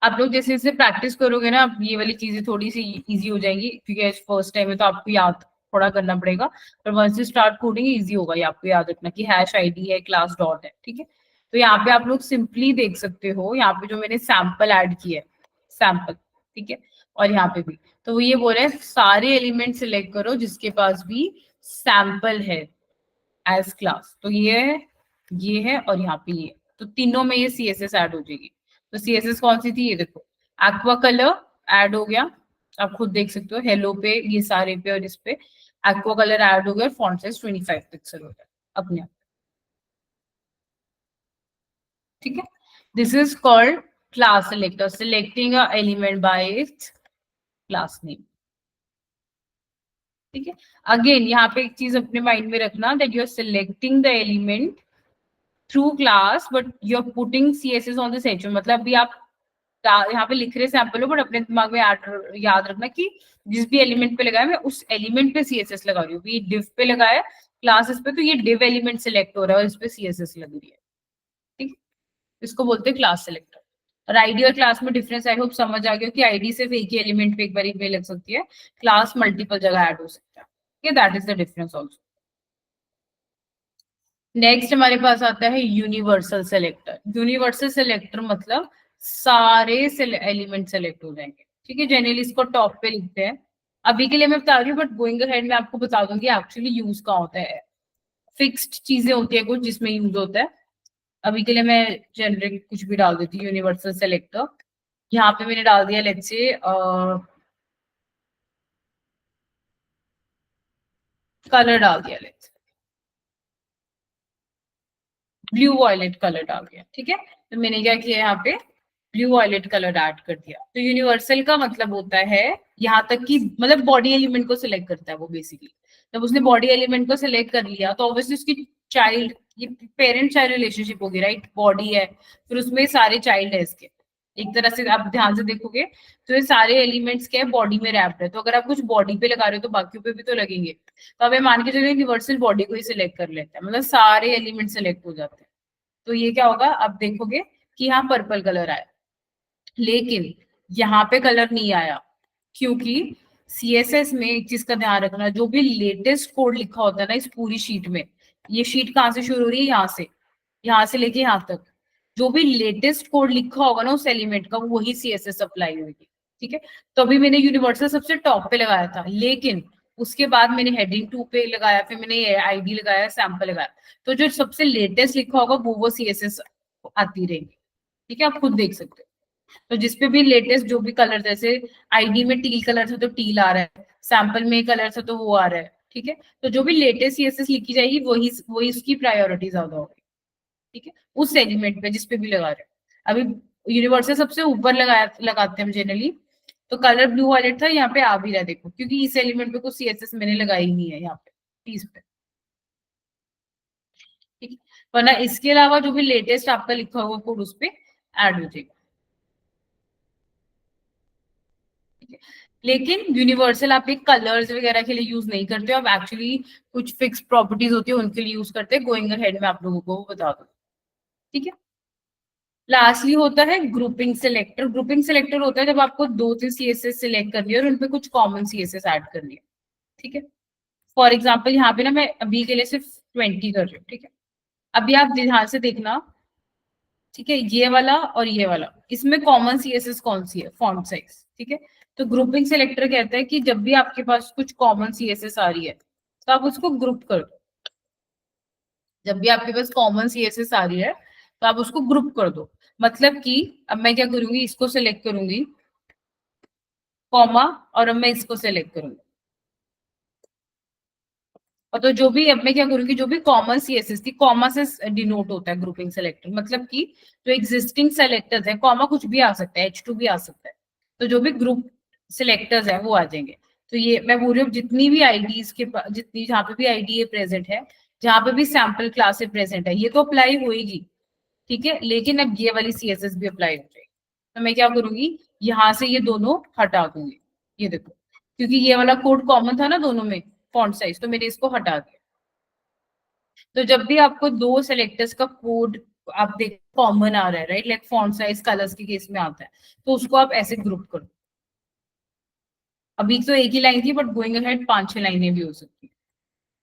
[SPEAKER 1] आप लोग जैसे जैसे प्रैक्टिस करोगे ना, अब ये वाली चीजें थोड़ी सी इजी हो जाएंगी, क्योंकि फर्स्ट टाइम है तो आपको याद थोड़ा करना पड़ेगा, पर once you start coding easy होगा। ये आपको याद रखना कि हैश आईडी है, क्लास डॉट है। ठीक है, तो यहाँ पे आप लोग सिंपली देख सकते हो, यहाँ पे जो मैंने सैंपल ऐड किया है, सैंपल। ठीक है, और यहाँ पे भी, तो वो ये बोल रहे हैं सारे एलिमेंट सिलेक्ट करो जिसके पास भी सैंपल है एज क्लास। तो ये है और यहाँ पे ये, तो तीनों में ये सीएसएस ऐड हो जाएगी। तो सीएसएस कौन सी थी, ये देखो, एक्वा कलर ऐड हो गया, आप खुद देख सकते हो, हेलो पे, ये सारे पे और इस पे एक्वा कलर ऐड हो गया, फॉन्ट साइज 25 पिक्सल हो गया अपने आप। ठीक है, this is called class selector, selecting a element by it's class name. ठीक है, अगेन यहाँ पे एक चीज अपने माइंड में रखना, that you are selecting the element through class but you are putting CSS on the section. मतलब भी आप यहाँ पे लिख रहे सैंपल हो, बट अपने दिमाग में याद रखना कि जिस भी एलिमेंट पे लगाया मैं उस एलिमेंट पे सीएसएस लगा रही हूँ। ये डिव पे लगाया क्लासेस पे, तो ये डिव एलिमेंट सिलेक्ट हो रहा है और इस पे सीएसएस लग रही है। ठीक, इसको बोलते हैं क्लास सिलेक्टर। और आईडी और क्लास में डिफरेंस आई होप समझ आ गया कि आईडी सिर्फ एक ही एलिमेंट पे एक बार में लग सकती है, क्लास मल्टीपल जगह ऐड हो सकता है। That is the difference also. Next हमारे पास आता है यूनिवर्सल सेलेक्टर। यूनिवर्सल सेलेक्टर मतलब सारे एलिमेंट सेलेक्ट हो जाएंगे। ठीक है, जनरली इसको टॉप पे लिखते हैं। अभी के लिए मैं बता रही हूँ, बट गोइंग अहेड में आपको बता दूंगी एक्चुअली यूज कहाँ होता है। फिक्स्ड चीजें होती है कुछ जिसमें यूज होता है। अभी के लिए मैं जनरिक कुछ भी डाल देती हूँ, यूनिवर्सल सेलेक्टर। यहाँ पे मैंने डाल दिया, लेट्स से कलर डाल दिया, लेट्स ब्लू वॉयलेट कलर डाल दिया। ठीक है, तो मैंने क्या किया, यहाँ पे ब्लू वॉयलेट कलर ऐड कर दिया। तो यूनिवर्सल का मतलब होता है यहाँ तक कि मतलब बॉडी एलिमेंट को सिलेक्ट करता है वो बेसिकली। जब उसने बॉडी एलिमेंट को सिलेक्ट कर लिया तो ऑब्वियसली उसकी चाइल्ड, ये पेरेंट चाइल्ड रिलेशनशिप होगी, राइट। बॉडी है, फिर उसमें सारे चाइल्ड है इसके। एक तरह से आप ध्यान से देखोगे तो ये सारे एलिमेंट्स क्या है, बॉडी में रैप्ड है। तो अगर आप कुछ बॉडी पे लगा रहे हो तो बाकियों पे भी तो लगेंगे। तो अब ये मान के चलिए यूनिवर्सल बॉडी को ही सिलेक्ट कर लेता है, मतलब सारे एलिमेंट सिलेक्ट हो जाते हैं। तो ये क्या होगा, आप देखोगे कि यहाँ पर्पल कलर आया, लेकिन यहाँ पे कलर नहीं आया, क्योंकि सीएसएस में एक चीज का ध्यान रखना, जो भी लेटेस्ट कोड लिखा होता है ना इस पूरी शीट में, ये शीट कहाँ से शुरू हो रही है, यहाँ से लेके यहाँ तक, जो भी लेटेस्ट कोड लिखा होगा ना उस एलिमेंट का, वही सीएसएस अप्लाई होगी। ठीक है, तो अभी मैंने यूनिवर्सल सबसे टॉप पे लगाया था, लेकिन उसके बाद मैंने हेडिंग 2 पे लगाया, फिर मैंने आईडी लगाया, सैंपल लगाया। तो जो सबसे लेटेस्ट लिखा होगा वो सीएसएस आती रहेगी। ठीक है, आप खुद देख सकते हो। तो जिसपे भी लेटेस्ट जो भी कलर, जैसे आईडी में टील कलर था तो टील आ रहा है, सैंपल में कलर था तो वो आ रहा है। ठीक है, तो जो भी लेटेस्ट सीएसएस लिखी जाएगी वही वही उसकी प्रायोरिटी ज्यादा होगी। ठीक है, उस एलिमेंट पे जिसपे भी लगा रहे हैं। अभी यूनिवर्सल सबसे ऊपर लगाते हैं हम जनरली, तो कलर ब्लू वॉलेट था, यहाँ पे आ भी रहा है देखो, क्योंकि इस एलिमेंट पे कुछ सीएसएस मैंने लगाई नहीं है यहाँ पे, प्लीज पे। ठीक है, वरना इसके अलावा जो भी लेटेस्ट आपका लिखा हुआ कोड उस पे ऐड हो जाएगा। ठीक है, लेकिन यूनिवर्सल आप एक कलर्स वगैरह के लिए यूज नहीं करते हो, आप एक्चुअली कुछ फिक्स प्रॉपर्टीज होती है उनके लिए यूज करते हैं। गोइंग अहेड में आप लोगों को बता दो। ठीक है, लास्टली होता है ग्रुपिंग सिलेक्टर। ग्रुपिंग सिलेक्टर होता है जब आपको दो तीन सीएसएस सिलेक्ट करनी है और उनपे कुछ कॉमन सीएसएस ऐड करनी है। ठीक है, फॉर एग्जाम्पल यहाँ पे ना मैं अभी के लिए सिर्फ 20 कर रही हूँ। ठीक है, अभी आप ध्यान से देखना। ठीक है, ये वाला और ये वाला, इसमें कॉमन सीएसएस कौन सी है? Font size. ठीक है, तो ग्रुपिंग सिलेक्टर कहता है कि जब भी आपके पास कुछ कॉमन सीएसएस आ रही है तो आप उसको ग्रुप कर दो। जब भी आपके पास कॉमन सीएसएस आ रही है तो आप उसको ग्रुप कर दो। मतलब कि अब मैं क्या करूंगी, इसको सिलेक्ट करूंगी, कॉमा, और अब मैं इसको सिलेक्ट करूंगी। और तो जो भी अब मैं क्या करूंगी, जो भी कॉमन सीएसएस थी, कॉमा से डिनोट होता है ग्रुपिंग सेलेक्टर। मतलब कि जो एग्जिस्टिंग सेलेक्टर्स है, कॉमा कुछ भी आ सकता है, H2 भी आ सकता है, तो जो भी ग्रुप सिलेक्टर्स है वो आ जाएंगे। तो ये मैं बोल रही हूँ, जितनी भी आईडीज के जितनी जहाँ पे भी आईडी प्रेजेंट है, जहाँ पे भी सैंपल क्लास प्रेजेंट है, ये तो अप्लाई होएगी। ठीक है, लेकिन अब ये वाली सीएसएस भी अप्लाई हो जाएगी। तो मैं क्या करूंगी, यहाँ से ये दोनों हटा दूंगी। ये देखो, क्योंकि ये वाला कोड कॉमन था ना दोनों में, फॉन्ट साइज, तो मैंने इसको हटा दिया। तो जब भी आपको दो सेलेक्टर्स का कोड आप देख कॉमन आ रहा है, right, like font size colours के केस में आता है, तो उसको आप ऐसे ग्रुप करो। अभी तो एक ही लाइन थी, बट गोइंग अहेड 5-6 लाइनें भी हो सकती है।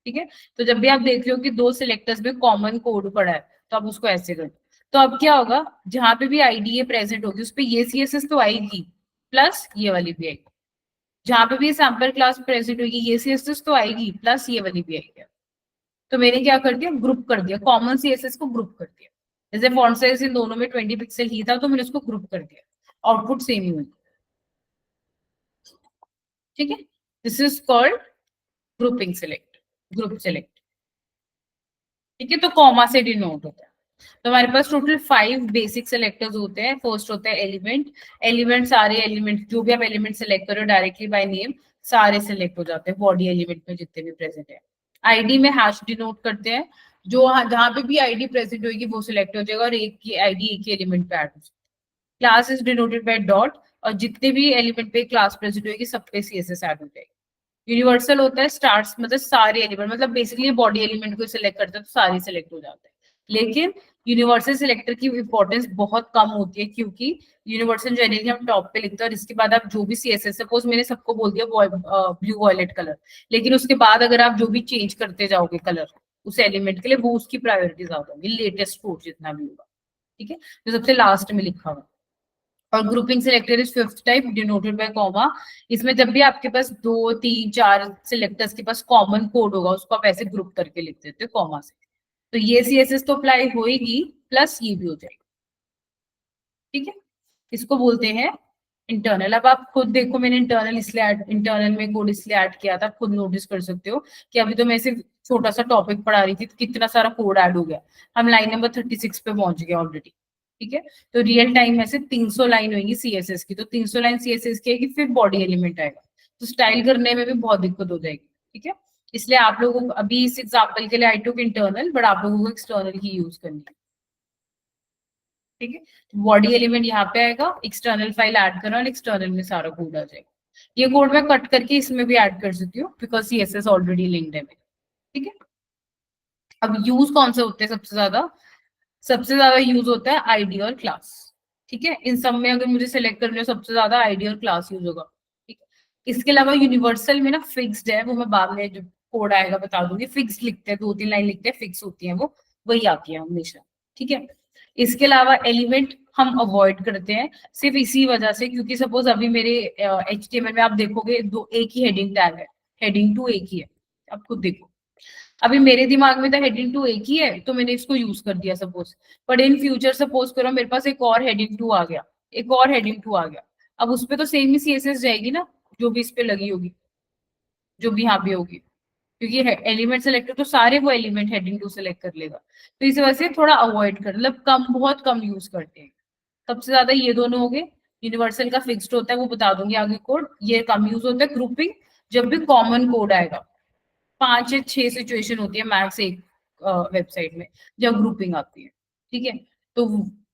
[SPEAKER 1] ठीक है, तो जब भी आप देख रहे हो कि दो सिलेक्टर्स में कॉमन कोड पड़ा है, तो आप उसको ऐसे करो। तो अब क्या होगा, जहां पे भी आईडी प्रेजेंट होगी उस पर ये सीएसएस तो आएगी, प्लस ये वाली भी आएगी। जहां पे भी सैंपल क्लास प्रेजेंट होगी, ये सीएसएस तो आएगी, प्लस ये वाली भी आएगी। तो मैंने क्या कर दिया, ग्रुप कर दिया, कॉमन सीएसएस को ग्रुप कर दिया। जैसे फॉन्ट साइज इन दोनों में 20 पिक्सल ही था, तो मैंने उसको ग्रुप कर दिया, आउटपुट सेम ही हुई। ठीक है, this is called grouping select, group select. ठीक है, तो कॉमा से डिनोट होता है। तो हमारे पास टोटल 5 बेसिक सेलेक्टर्स होते हैं। फर्स्ट होता है एलिमेंट। एलिमेंट सारे एलिमेंट, जो भी आप एलिमेंट सेलेक्ट करो डायरेक्टली बाय नेम, सारे सेलेक्ट हो जाते हैं बॉडी एलिमेंट में जितने भी प्रेजेंट है। आईडी में हैश डिनोट करते हैं, जो जहां पे भी आईडी प्रेजेंट होगी वो सिलेक्ट हो जाएगा, और एक की आईडी एक ही एलिमेंट पे ऐड हो जाएगी। Class is denoted by dot, और जितने भी एलिमेंट पे क्लास प्रेजेंट होगी सब पे सीएसएस ऐड हो जाएगी। यूनिवर्सल होता है स्टार्स, मतलब सारे एलिमेंट, मतलब बेसिकली बॉडी एलिमेंट को सिलेक्ट करते हैं तो सारे सिलेक्ट हो जाते हैं। लेकिन यूनिवर्सल सिलेक्टर की इंपॉर्टेंस बहुत कम होती है, क्योंकि यूनिवर्सल जनरली हम टॉप पे लिखते हैं, और इसके बाद आप जो भी सीएसएस, सपोज मैंने सबको बोल दिया ब्लू वॉयलेट कलर, लेकिन उसके बाद अगर आप जो भी चेंज करते जाओगे कलर उस एलिमेंट के लिए, वो उसकी प्रायोरिटी ज्यादा होगी, लेटेस्ट कोड जितना भी होगा। ठीक है, जो सबसे लास्ट में लिखा हुआ। और grouping selector is fifth type, denoted by comma. इसमें जब भी आपके पास 2 3 4 सिलेक्टर्स के पास कॉमन कोड होगा, उसको आप ऐसे ग्रुप करके लिख देते हो कॉमा से। तो ये सीएसएस तो अप्लाई होएगी, प्लस ये भी हो जाएगी। ठीक है, इसको बोलते हैं इंटरनल। अब आप खुद देखो, मैंने इंटरनल इसलिए इंटरनल में कोड इसलिए ऐड किया था, खुद नोटिस कर सकते हो कि अभी तो मैं सिर्फ छोटा सा टॉपिक पढ़ा रही थी, तो कितना सारा कोड ऐड हो गया। हम लाइन नंबर 36 पे पहुंच गए ऑलरेडी। ठीक है, तो रियल टाइम में से 300 लाइन होगी सीएसएस की, तो 300 लाइन सीएसएस की आएगी, फिर बॉडी एलिमेंट आएगा, तो स्टाइल करने में भी बहुत दिक्कत हो जाएगी। ठीक है, इसलिए आप लोगों को अभी इस एग्जाम्पल के लिए आई टुक इंटरनल, बट आप लोगों को एक्सटर्नल ही यूज करनी है। ठीक है, बॉडी एलिमेंट यहाँ पे आएगा, एक्सटर्नल फाइल ऐड करना, और एक्सटर्नल में सारा कोड आ जाएगा। ये कोड मैं कट करके इसमें भी ऐड कर सकती हूँ, बिकॉज सीएसएस ऑलरेडी लिंक्ड है मेरे। ठीक है, अब यूज कौन से होते हैं सबसे ज्यादा? सबसे ज्यादा यूज होता है आईडी और क्लास। ठीक है, इन सब में अगर मुझे सिलेक्ट करना है, सबसे ज्यादा आईडी और क्लास यूज होगा। ठीक है, इसके अलावा यूनिवर्सल में ना फिक्स्ड है, वो मैं बाद में जो कोड आएगा बता दूंगी। फिक्स लिखते हैं, 2 3 लाइन लिखते हैं, फिक्स होती है वो, वही आती है हमेशा। ठीक है, इसके अलावा एलिमेंट हम अवॉइड करते हैं सिर्फ इसी वजह से, क्योंकि सपोज अभी मेरे HTML में आप देखोगे दो एक ही हेडिंग टैग है, हेडिंग टू एक ही है। आप खुद देखो, अभी मेरे दिमाग में तो हेडिंग टू एक ही है, तो मैंने इसको यूज कर दिया suppose. But in future suppose करो मेरे पास एक और हेडिंग टू आ गया, एक और हेडिंग टू आ गया, अब उस पर तो सेम ही सीएसएस जाएगी ना, जो भी इस पे लगी होगी, जो भी यहाँ भी होगी, क्योंकि एलिमेंट सेलेक्ट तो सारे वो एलिमेंट हेडिंग टू सेलेक्ट कर लेगा। तो इस वजह से थोड़ा अवॉइड कर, मतलब कम, बहुत कम यूज करते हैं। सबसे ज्यादा ये दोनों हो गए। यूनिवर्सल का फिक्स्ड होता है, वो बता दूंगी आगे कोड, ये कम यूज होता है। ग्रुपिंग, जब भी कॉमन कोड आएगा, 5 या 6 सिचुएशन होती है मैक्स एक वेबसाइट में जब ग्रुपिंग आती है, ठीक है, तो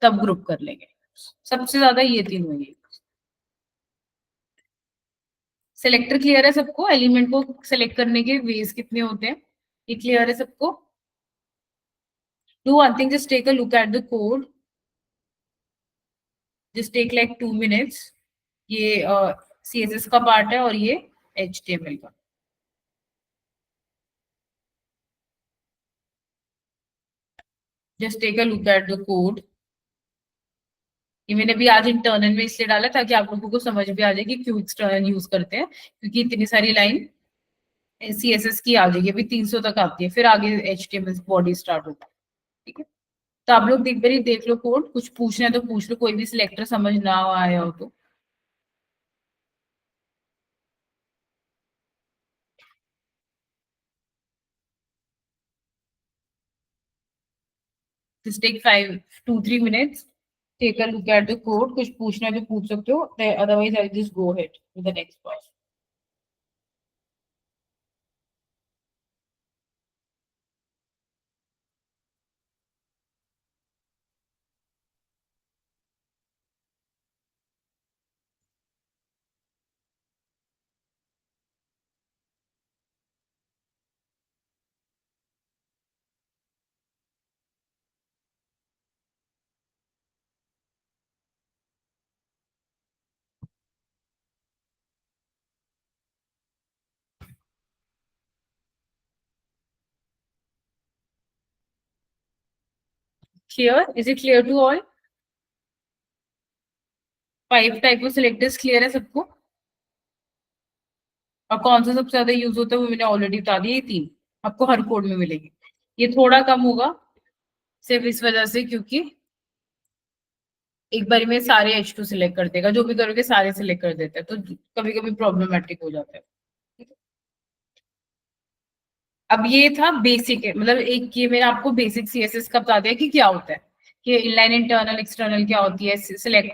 [SPEAKER 1] तब ग्रुप कर लेंगे। सबसे ज्यादा ये तीन होंगे। सेलेक्टर क्लियर है सबको? एलिमेंट को सेलेक्ट करने के वेज कितने होते हैं, ये क्लियर है सबको? Do one thing, just take a look at the code, just take like 2 minutes। ये CSS का पार्ट है और ये HTML का। Just take a look at the code. ये मैंने भी आज इंटरनल में इसलिए डाला ताकि आप लोगों को समझ भी आ जाए कि क्यों एक्सटर्नल यूज करते हैं, क्योंकि इतनी सारी लाइन CSS की आ जाएगी, अभी 300 तक आती है, फिर आगे HTML बॉडी स्टार्ट होता है, ठीक है। तो आप लोग एक बार देख लो कोड, कुछ पूछना है तो पूछ लो, कोई भी सिलेक्टर समझ ना आया हो तो। Just take 2-3 minutes, take a look at the code, कुछ पूछना है तो पूछ सकते हो, otherwise I'll just go ahead with the next part. Clear? Is it clear to all? 5 type of selectors clear है सबको? और कौन सा सबसे ज्यादा यूज होता है वो मैंने ऑलरेडी बता दिया, ये तीन आपको हर कोड में मिलेगी। ये थोड़ा कम होगा सिर्फ इस वजह से क्योंकि एक बार में सारे H2 सिलेक्ट कर देगा, जो भी करोगे सारे सिलेक्ट कर देता है, तो कभी कभी प्रॉब्लमेटिक हो जाता है। अब ये था बेसिक है, मतलब एक ये मैंने आपको बेसिक CSS का बता दिया कि क्या होता है, कि इनलाइन इंटरनल एक्सटर्नल क्या होती है, सेलेक्ट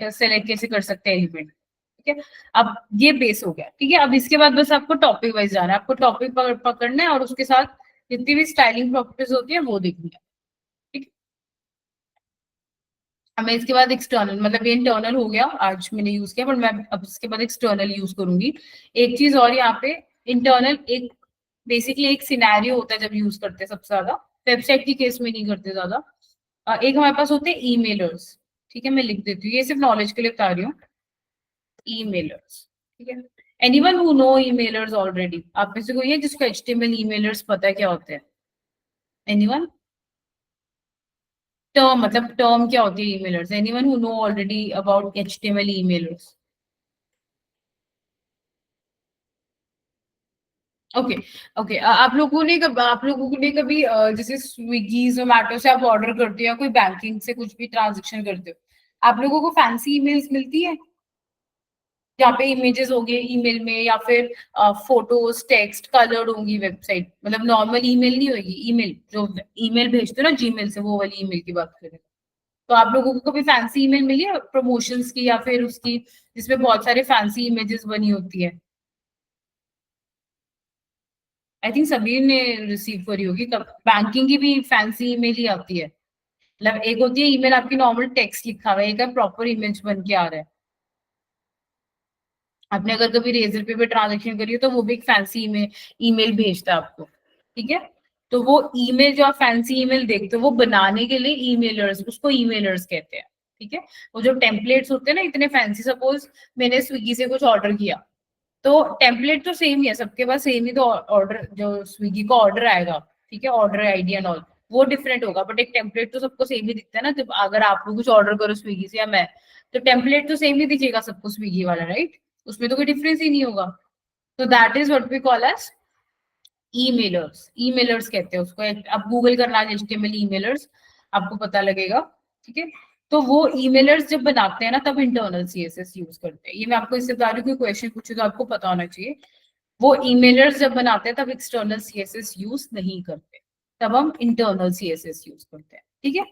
[SPEAKER 1] कैसे कर सकते हैं एलिमेंट, ठीक है। अब ये बेस हो गया, ठीक है। अब इसके बाद बस आपको टॉपिक वाइज जाना है, आपको टॉपिक पकड़ना है और उसके साथ जितनी भी स्टाइलिंग प्रॉपर्टीज होती है वो देखनी है, ठीक है। हमें इसके बाद एक्सटर्नल, मतलब ये इंटरनल हो गया आज मैंने यूज किया, पर मैं अब इसके बाद एक्सटर्नल यूज करूंगी। एक चीज और यहाँ पे, इंटरनल एक बेसिकली एक सिनेरियो होता है जब यूज करते हैं सबसे ज्यादा, वेबसाइट की केस में नहीं करते ज्यादा। एक हमारे पास होते हैं ईमेलर्स, ठीक है, मैं लिख देती हूँ, ये सिर्फ नॉलेज के लिए बता रही हूँ। ईमेलर्स, ठीक है। Anyone who no emailers already, आप में से कोई है जिसको HTML ईमेलर्स पता है क्या होते हैं? एनीवन? टर्म, मतलब टर्म क्या होती है emailers? Anyone who know already about HTML emailers? Okay. Okay, आप लोगों ने कभी जैसे स्विगी जोमेटो से आप ऑर्डर करते हो या कोई बैंकिंग से कुछ भी ट्रांजेक्शन करते हो, आप लोगों को फैंसी ईमेल्स मिलती है जहाँ पे इमेजेस होंगे ईमेल में, या फिर फोटोज टेक्स्ट कलर्ड होंगी वेबसाइट, मतलब नॉर्मल ईमेल नहीं होगी, ईमेल जो ईमेल भेजते हो ना जीमेल से, वो वाली ईमेल की बात करें। तो आप लोगों को कभी फैंसी ईमेल मिली है प्रमोशंस की या फिर उसकी, जिसमें बहुत सारे फैंसी इमेजेस बनी होती है? आई थिंक सभी ने रिसीव करी होगी, बैंकिंग की भी फैंसी ईमेल ही आती है। मतलब एक होती है ईमेल आपकी नॉर्मल टेक्स्ट लिखा हुआ है, एक प्रॉपर इमेज बन के आ रहा है। आपने अगर कभी रेजर पे भी ट्रांजेक्शन करी हो तो वो भी एक फैंसी ईमेल ईमेल भेजता है आपको, ठीक है। तो वो ईमेल जो आप फैंसी ईमेल देखते हो वो बनाने के लिए ईमेलर्स, उसको ईमेलर्स कहते हैं, ठीक है। वो जो टेम्पलेट्स होते हैं ना इतने फैंसी, सपोज मैंने स्विगी से कुछ ऑर्डर किया, तो टेम्पलेट तो सेम ही है सबके पास, सेम ही तो ऑर्डर जो स्विगी का ऑर्डर आएगा, ठीक है, ऑर्डर आईडी एंड ऑल वो डिफरेंट होगा, बट एक टेम्पलेट तो सबको सेम ही दिखता है ना। जब अगर आप लोग कुछ ऑर्डर करो स्विगी से या मैं, तो टेम्पलेट तो सेम ही दिखेगा सबको स्विगी वाला, राइट? उसमें तो कोई डिफरेंस ही नहीं होगा। तो that is what we call as emailers, emailers कहते हैं उसको। आप गूगल करना HTML ईमेलर्स, आपको पता लगेगा, ठीक है। तो वो ईमेलर्स जब बनाते हैं ना तब इंटरनल CSS यूज करते हैं, ये मैं आपको इससे बता रही हूँ, कोई क्वेश्चन पूछे तो आपको पता होना चाहिए। वो ईमेलर्स जब बनाते हैं तब एक्सटर्नल CSS यूज नहीं करते, तब हम इंटरनल CSS यूज करते हैं, ठीक है।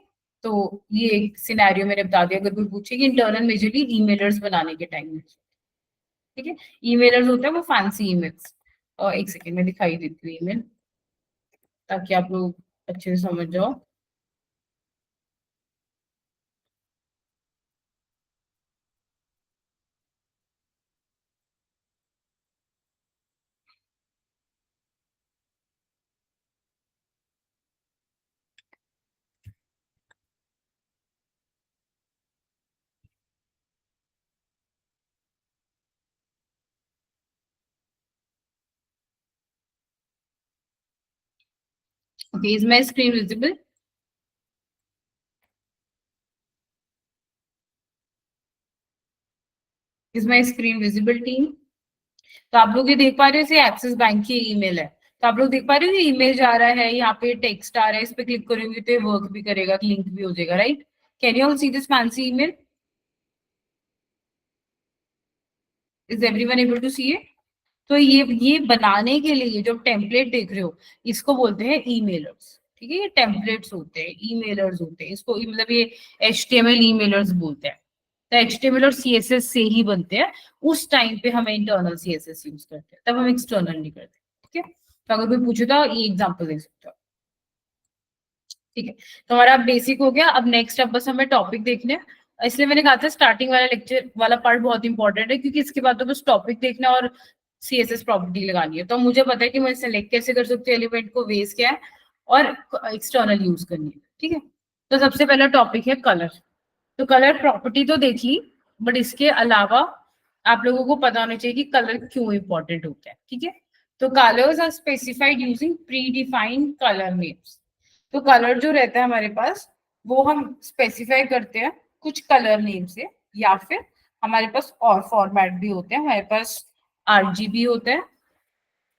[SPEAKER 1] तो ये एक सिनेरियो मैंने बता दिया, अगर कोई पूछे कि इंटरनल मेजरली ईमेलर्स बनाने के टाइम में, ठीक है। ईमेलर्स होता है वो फैंसी ईमेल्स। और एक सेकेंड में दिखाई देती हूँ ईमेल, ताकि आप लोग अच्छे से समझ जाओ। Okay, is my screen visible? Is my screen visible team? तो आप लोग ये देख पा रहे हो, ये एक्सिस बैंक की ईमेल है। तो आप लोग देख पा रहे हो, ये ईमेल जा रहा है, यहाँ पे टेक्स्ट आ रहा है, इस पे क्लिक करेंगे तो ये वर्क भी करेगा, लिंक भी हो जाएगा, right? Can you all see this fancy email? Is everyone able to see it? तो ये बनाने के लिए जो टेम्पलेट देख रहे हो, इसको बोलते हैं ईमेलर्स। ठीक है, ये टेम्पलेट्स होते हैं, ईमेलर्स होते हैं, इसको मतलब ये एचटीएमएल ईमेलर्स बोलते हैं। तो एचटीएमएल और सीएसएस से ही बनते हैं। उस टाइम पे हमें इंटरनल सीएसएस यूज करते हैं, तब हम एक्सटर्नल नहीं करते। ठीक है, तो अगर कोई पूछे तो ये एग्जांपल दे सकते हो। ठीक है, तो हमारा बेसिक हो गया। अब नेक्स्ट, अब बस हमें टॉपिक देखने हैं। इसलिए मैंने कहा था स्टार्टिंग वाला लेक्चर वाला पार्ट बहुत इंपॉर्टेंट है, क्योंकि इसके बाद तो बस टॉपिक देखना और सीएसएस प्रॉपर्टी लगानी है। तो मुझे पता है कि मैं सेलेक्ट कैसे कर सकती हूँ एलिमेंट को, वेज क्या है, और एक्सटर्नल यूज करनी है। ठीक है, तो सबसे पहला टॉपिक है कलर। तो कलर प्रॉपर्टी तो देख ली, बट इसके अलावा आप लोगों को पता होना चाहिए कि कलर क्यों इंपॉर्टेंट होता है। ठीक है, तो colours are specified using predefined colour names. तो कलर जो रहता है हमारे पास, वो हम स्पेसिफाई करते हैं कुछ कलर नेम से, या फिर हमारे पास और फॉर्मेट भी होते हैं। हमारे पास आरजीबी होता है,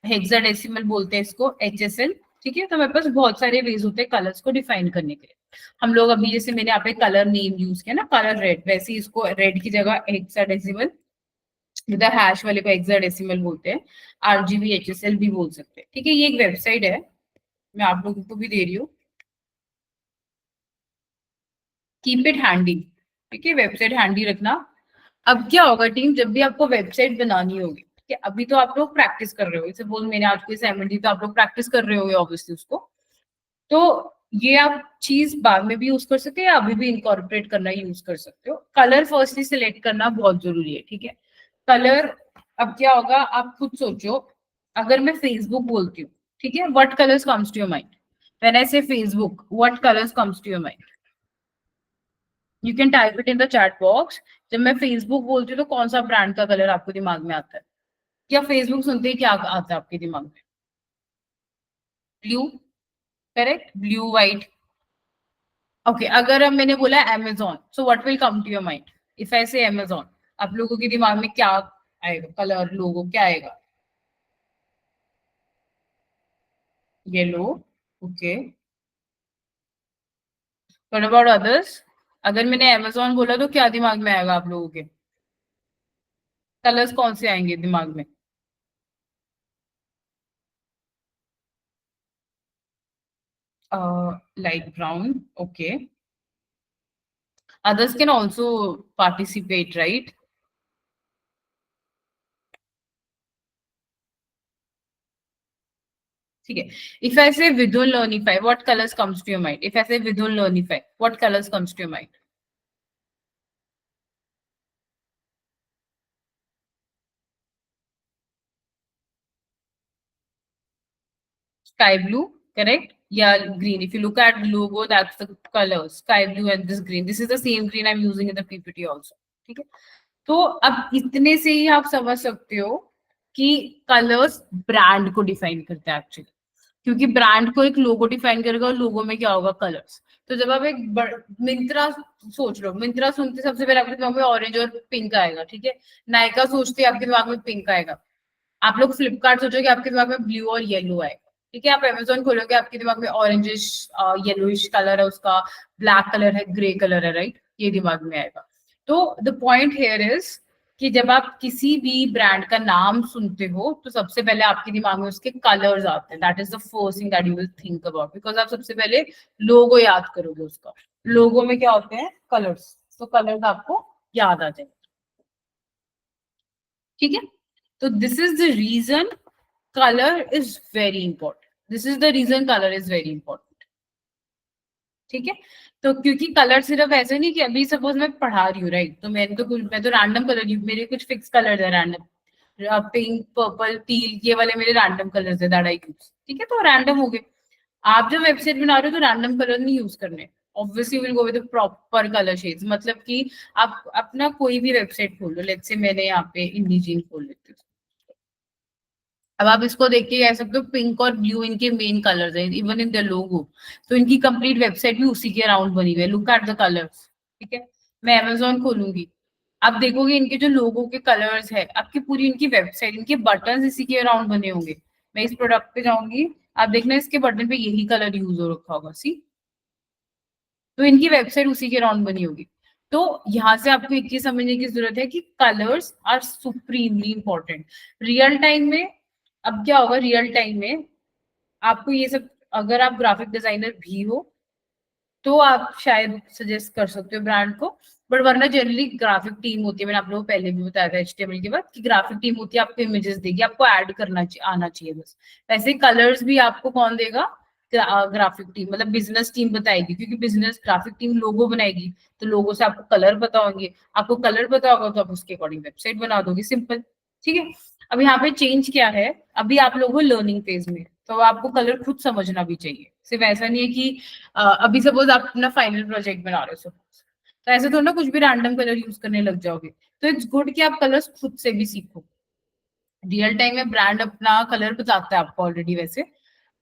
[SPEAKER 1] हेक्साडेसिमल बोलते हैं इसको, एचएसएल। ठीक है, तो हमारे पास बहुत सारे वेज होते हैं कलर्स को डिफाइन करने के लिए। हम लोग अभी जैसे मैंने यहाँ पे कलर नेम यूज किया ना, कलर रेड, वैसे ही इसको रेड की जगह हेक्साडेसिमल, इधर हैश वाले को हेक्साडेसिमल बोलते हैं। आरजीबी एचएसएल भी बोल सकते हैं। ठीक है, ये एक वेबसाइट है, मैं आप लोगों को भी दे रही हूँ, कीप इट हैंडी। ठीक है, वेबसाइट हैंडी रखना। अब क्या होगा टीम, जब भी आपको वेबसाइट बनानी होगी, ठीक है, अभी तो आप लोग प्रैक्टिस कर रहे हो, इसे बोल मैंने आपको असाइनमेंट दी तो आप लोग प्रैक्टिस कर रहे हो ऑब्वियसली उसको। तो ये आप चीज बाद में भी यूज कर सकते हो, या अभी भी इनकॉर्पोरेट करना यूज कर सकते हो। कलर फर्स्टली सिलेक्ट करना बहुत जरूरी है। ठीक है, कलर, अब क्या होगा आप खुद सोचो। अगर मैं फेसबुक बोलती हूँ, ठीक है, what colours comes to your mind? When I say Facebook, what colours comes to your mind? You can type it in the chat box. जब मैं फेसबुक बोलती हूँ तो कौन सा ब्रांड का कलर आपको दिमाग में आता है? क्या फेसबुक सुनते ही क्या आता है आपके दिमाग में? Blue, correct, blue white. Okay, अगर अब मैंने बोला Amazon, so what will come to your mind? If I say Amazon, आप लोगों के दिमाग में क्या आएगा? कलर, लोगो क्या आएगा? Yellow, okay. What about others? अगर मैंने अमेजोन बोला तो क्या दिमाग में आएगा आप लोगों के? कलर्स कौन से आएंगे दिमाग में? Light brown, okay. Others can also participate, right? ठीक है, if I say Vidun Learnify, what colors comes to your mind? If I say Vidun Learnify, what colors comes to your mind? Sky blue, correct? Yeah, green. If you look at the logo, that's the color, sky blue and this green. This is the same green I'm using in the PPT also. ठीक है, तो अब इतने से ही आप समझ सकते हो कि कलर्स ब्रांड को डिफाइन करते हैं एक्चुअली। क्योंकि ब्रांड को एक लोगो डिफाइन करेगा, और लोगो में क्या होगा? कलर्स। तो जब आप एक मिंत्रा सोच लो, मिंत्रा सुनते सबसे पहले आपके दिमाग में ऑरेंज और पिंक आएगा। ठीक है, नायका सोचते आपके दिमाग में पिंक आएगा। आप लोग फ्लिपकार्ट सोचोगे आपके दिमाग में ब्लू और येलो आएगा। ठीक है, आप अमेजोन खोलोगे आपके दिमाग में ऑरेंजिश, येलोइश कलर है उसका, ब्लैक कलर है, ग्रे कलर है, राइट? ये दिमाग में आएगा। तो द पॉइंट हेयर इज कि जब आप किसी भी ब्रांड का नाम सुनते हो तो सबसे पहले आपके दिमाग में उसके कलर्स आते हैं। That is the first thing that you will think about, because आप सबसे पहले लोगो याद करोगे उसका। लोगो में क्या होते हैं? कलर्स। तो कलर्स आपको याद आ जाएंगे। ठीक है, तो this is the reason color is very important. This is the reason color is very important. ठीक है। तो क्योंकि कलर सिर्फ ऐसे नहीं कि अभी सपोज मैं पढ़ा रही हूँ, राइट, तो मैं तो रैंडम कलर यूज, मेरे कुछ फिक्स कलर है रैंडम, पिंक पर्पल टील, ये वाले मेरे रैंडम कलर्स है दैट आई यूज, ठीक है, तो रैंडम हो गए। आप जब वेबसाइट बना रहे हो तो रैंडम कलर नहीं यूज करने, obviously will go with proper colour shades, मतलब कि आप अपना कोई भी वेबसाइट खोल लो, लेट्स से मैंने यहाँ पे इंडिजीन खोल लेती हूँ। अब आप इसको देख के कह सकते हो पिंक और ब्लू इनके मेन कलर्स हैं, इवन इन द लोगो, तो इनकी कंप्लीट वेबसाइट भी उसी के अराउंड बनी हुई है, लुक एट द कलर्स, ठीक है। मैं अमेजोन खोलूंगी, आप देखोगे इनके जो लोगो के कलर्स है, आपकी पूरी इनकी वेबसाइट, इनके बटन इसी के अराउंड बने होंगे। मैं इस प्रोडक्ट पे जाऊंगी, आप देखना इसके बटन पे यही कलर यूज हो रखा होगा, सी, तो इनकी वेबसाइट उसी के अराउंड बनी होगी। तो यहाँ से आपको एक चीज समझने की जरूरत है कि colours are supremely important real time में। अब क्या होगा रियल टाइम में, आपको ये सब, अगर आप ग्राफिक डिजाइनर भी हो तो आप शायद सजेस्ट कर सकते हो ब्रांड को, बट वरना जनरली ग्राफिक टीम होती है, मैंने आप लोगों को पहले भी बताया था एचटीएमएल के बाद कि ग्राफिक टीम होती है, आपको इमेजेस देगी, आपको ऐड करना आना चाहिए बस। वैसे कलर्स भी आपको कौन देगा, ग्राफिक टीम, मतलब बिजनेस टीम बताएगी, क्योंकि बिजनेस ग्राफिक टीम लोगो बनाएगी, तो लोगो से आपको कलर पता होंगे, आपको कलर पता होगा तो आप उसके अकॉर्डिंग वेबसाइट बना दोगे, सिंपल, ठीक है। अब यहाँ पे चेंज क्या है, अभी आप लोग हो लर्निंग फेज में, तो आपको कलर खुद समझना भी चाहिए, सिर्फ ऐसा नहीं है कि अभी सपोज आप अपना फाइनल प्रोजेक्ट बना रहे हो, तो ऐसे थोड़ा ना कुछ भी रैंडम कलर यूज करने लग जाओगे, तो इट्स गुड कि आप कलर्स खुद से भी सीखो। रियल टाइम में ब्रांड अपना कलर बताता है आपको ऑलरेडी वैसे,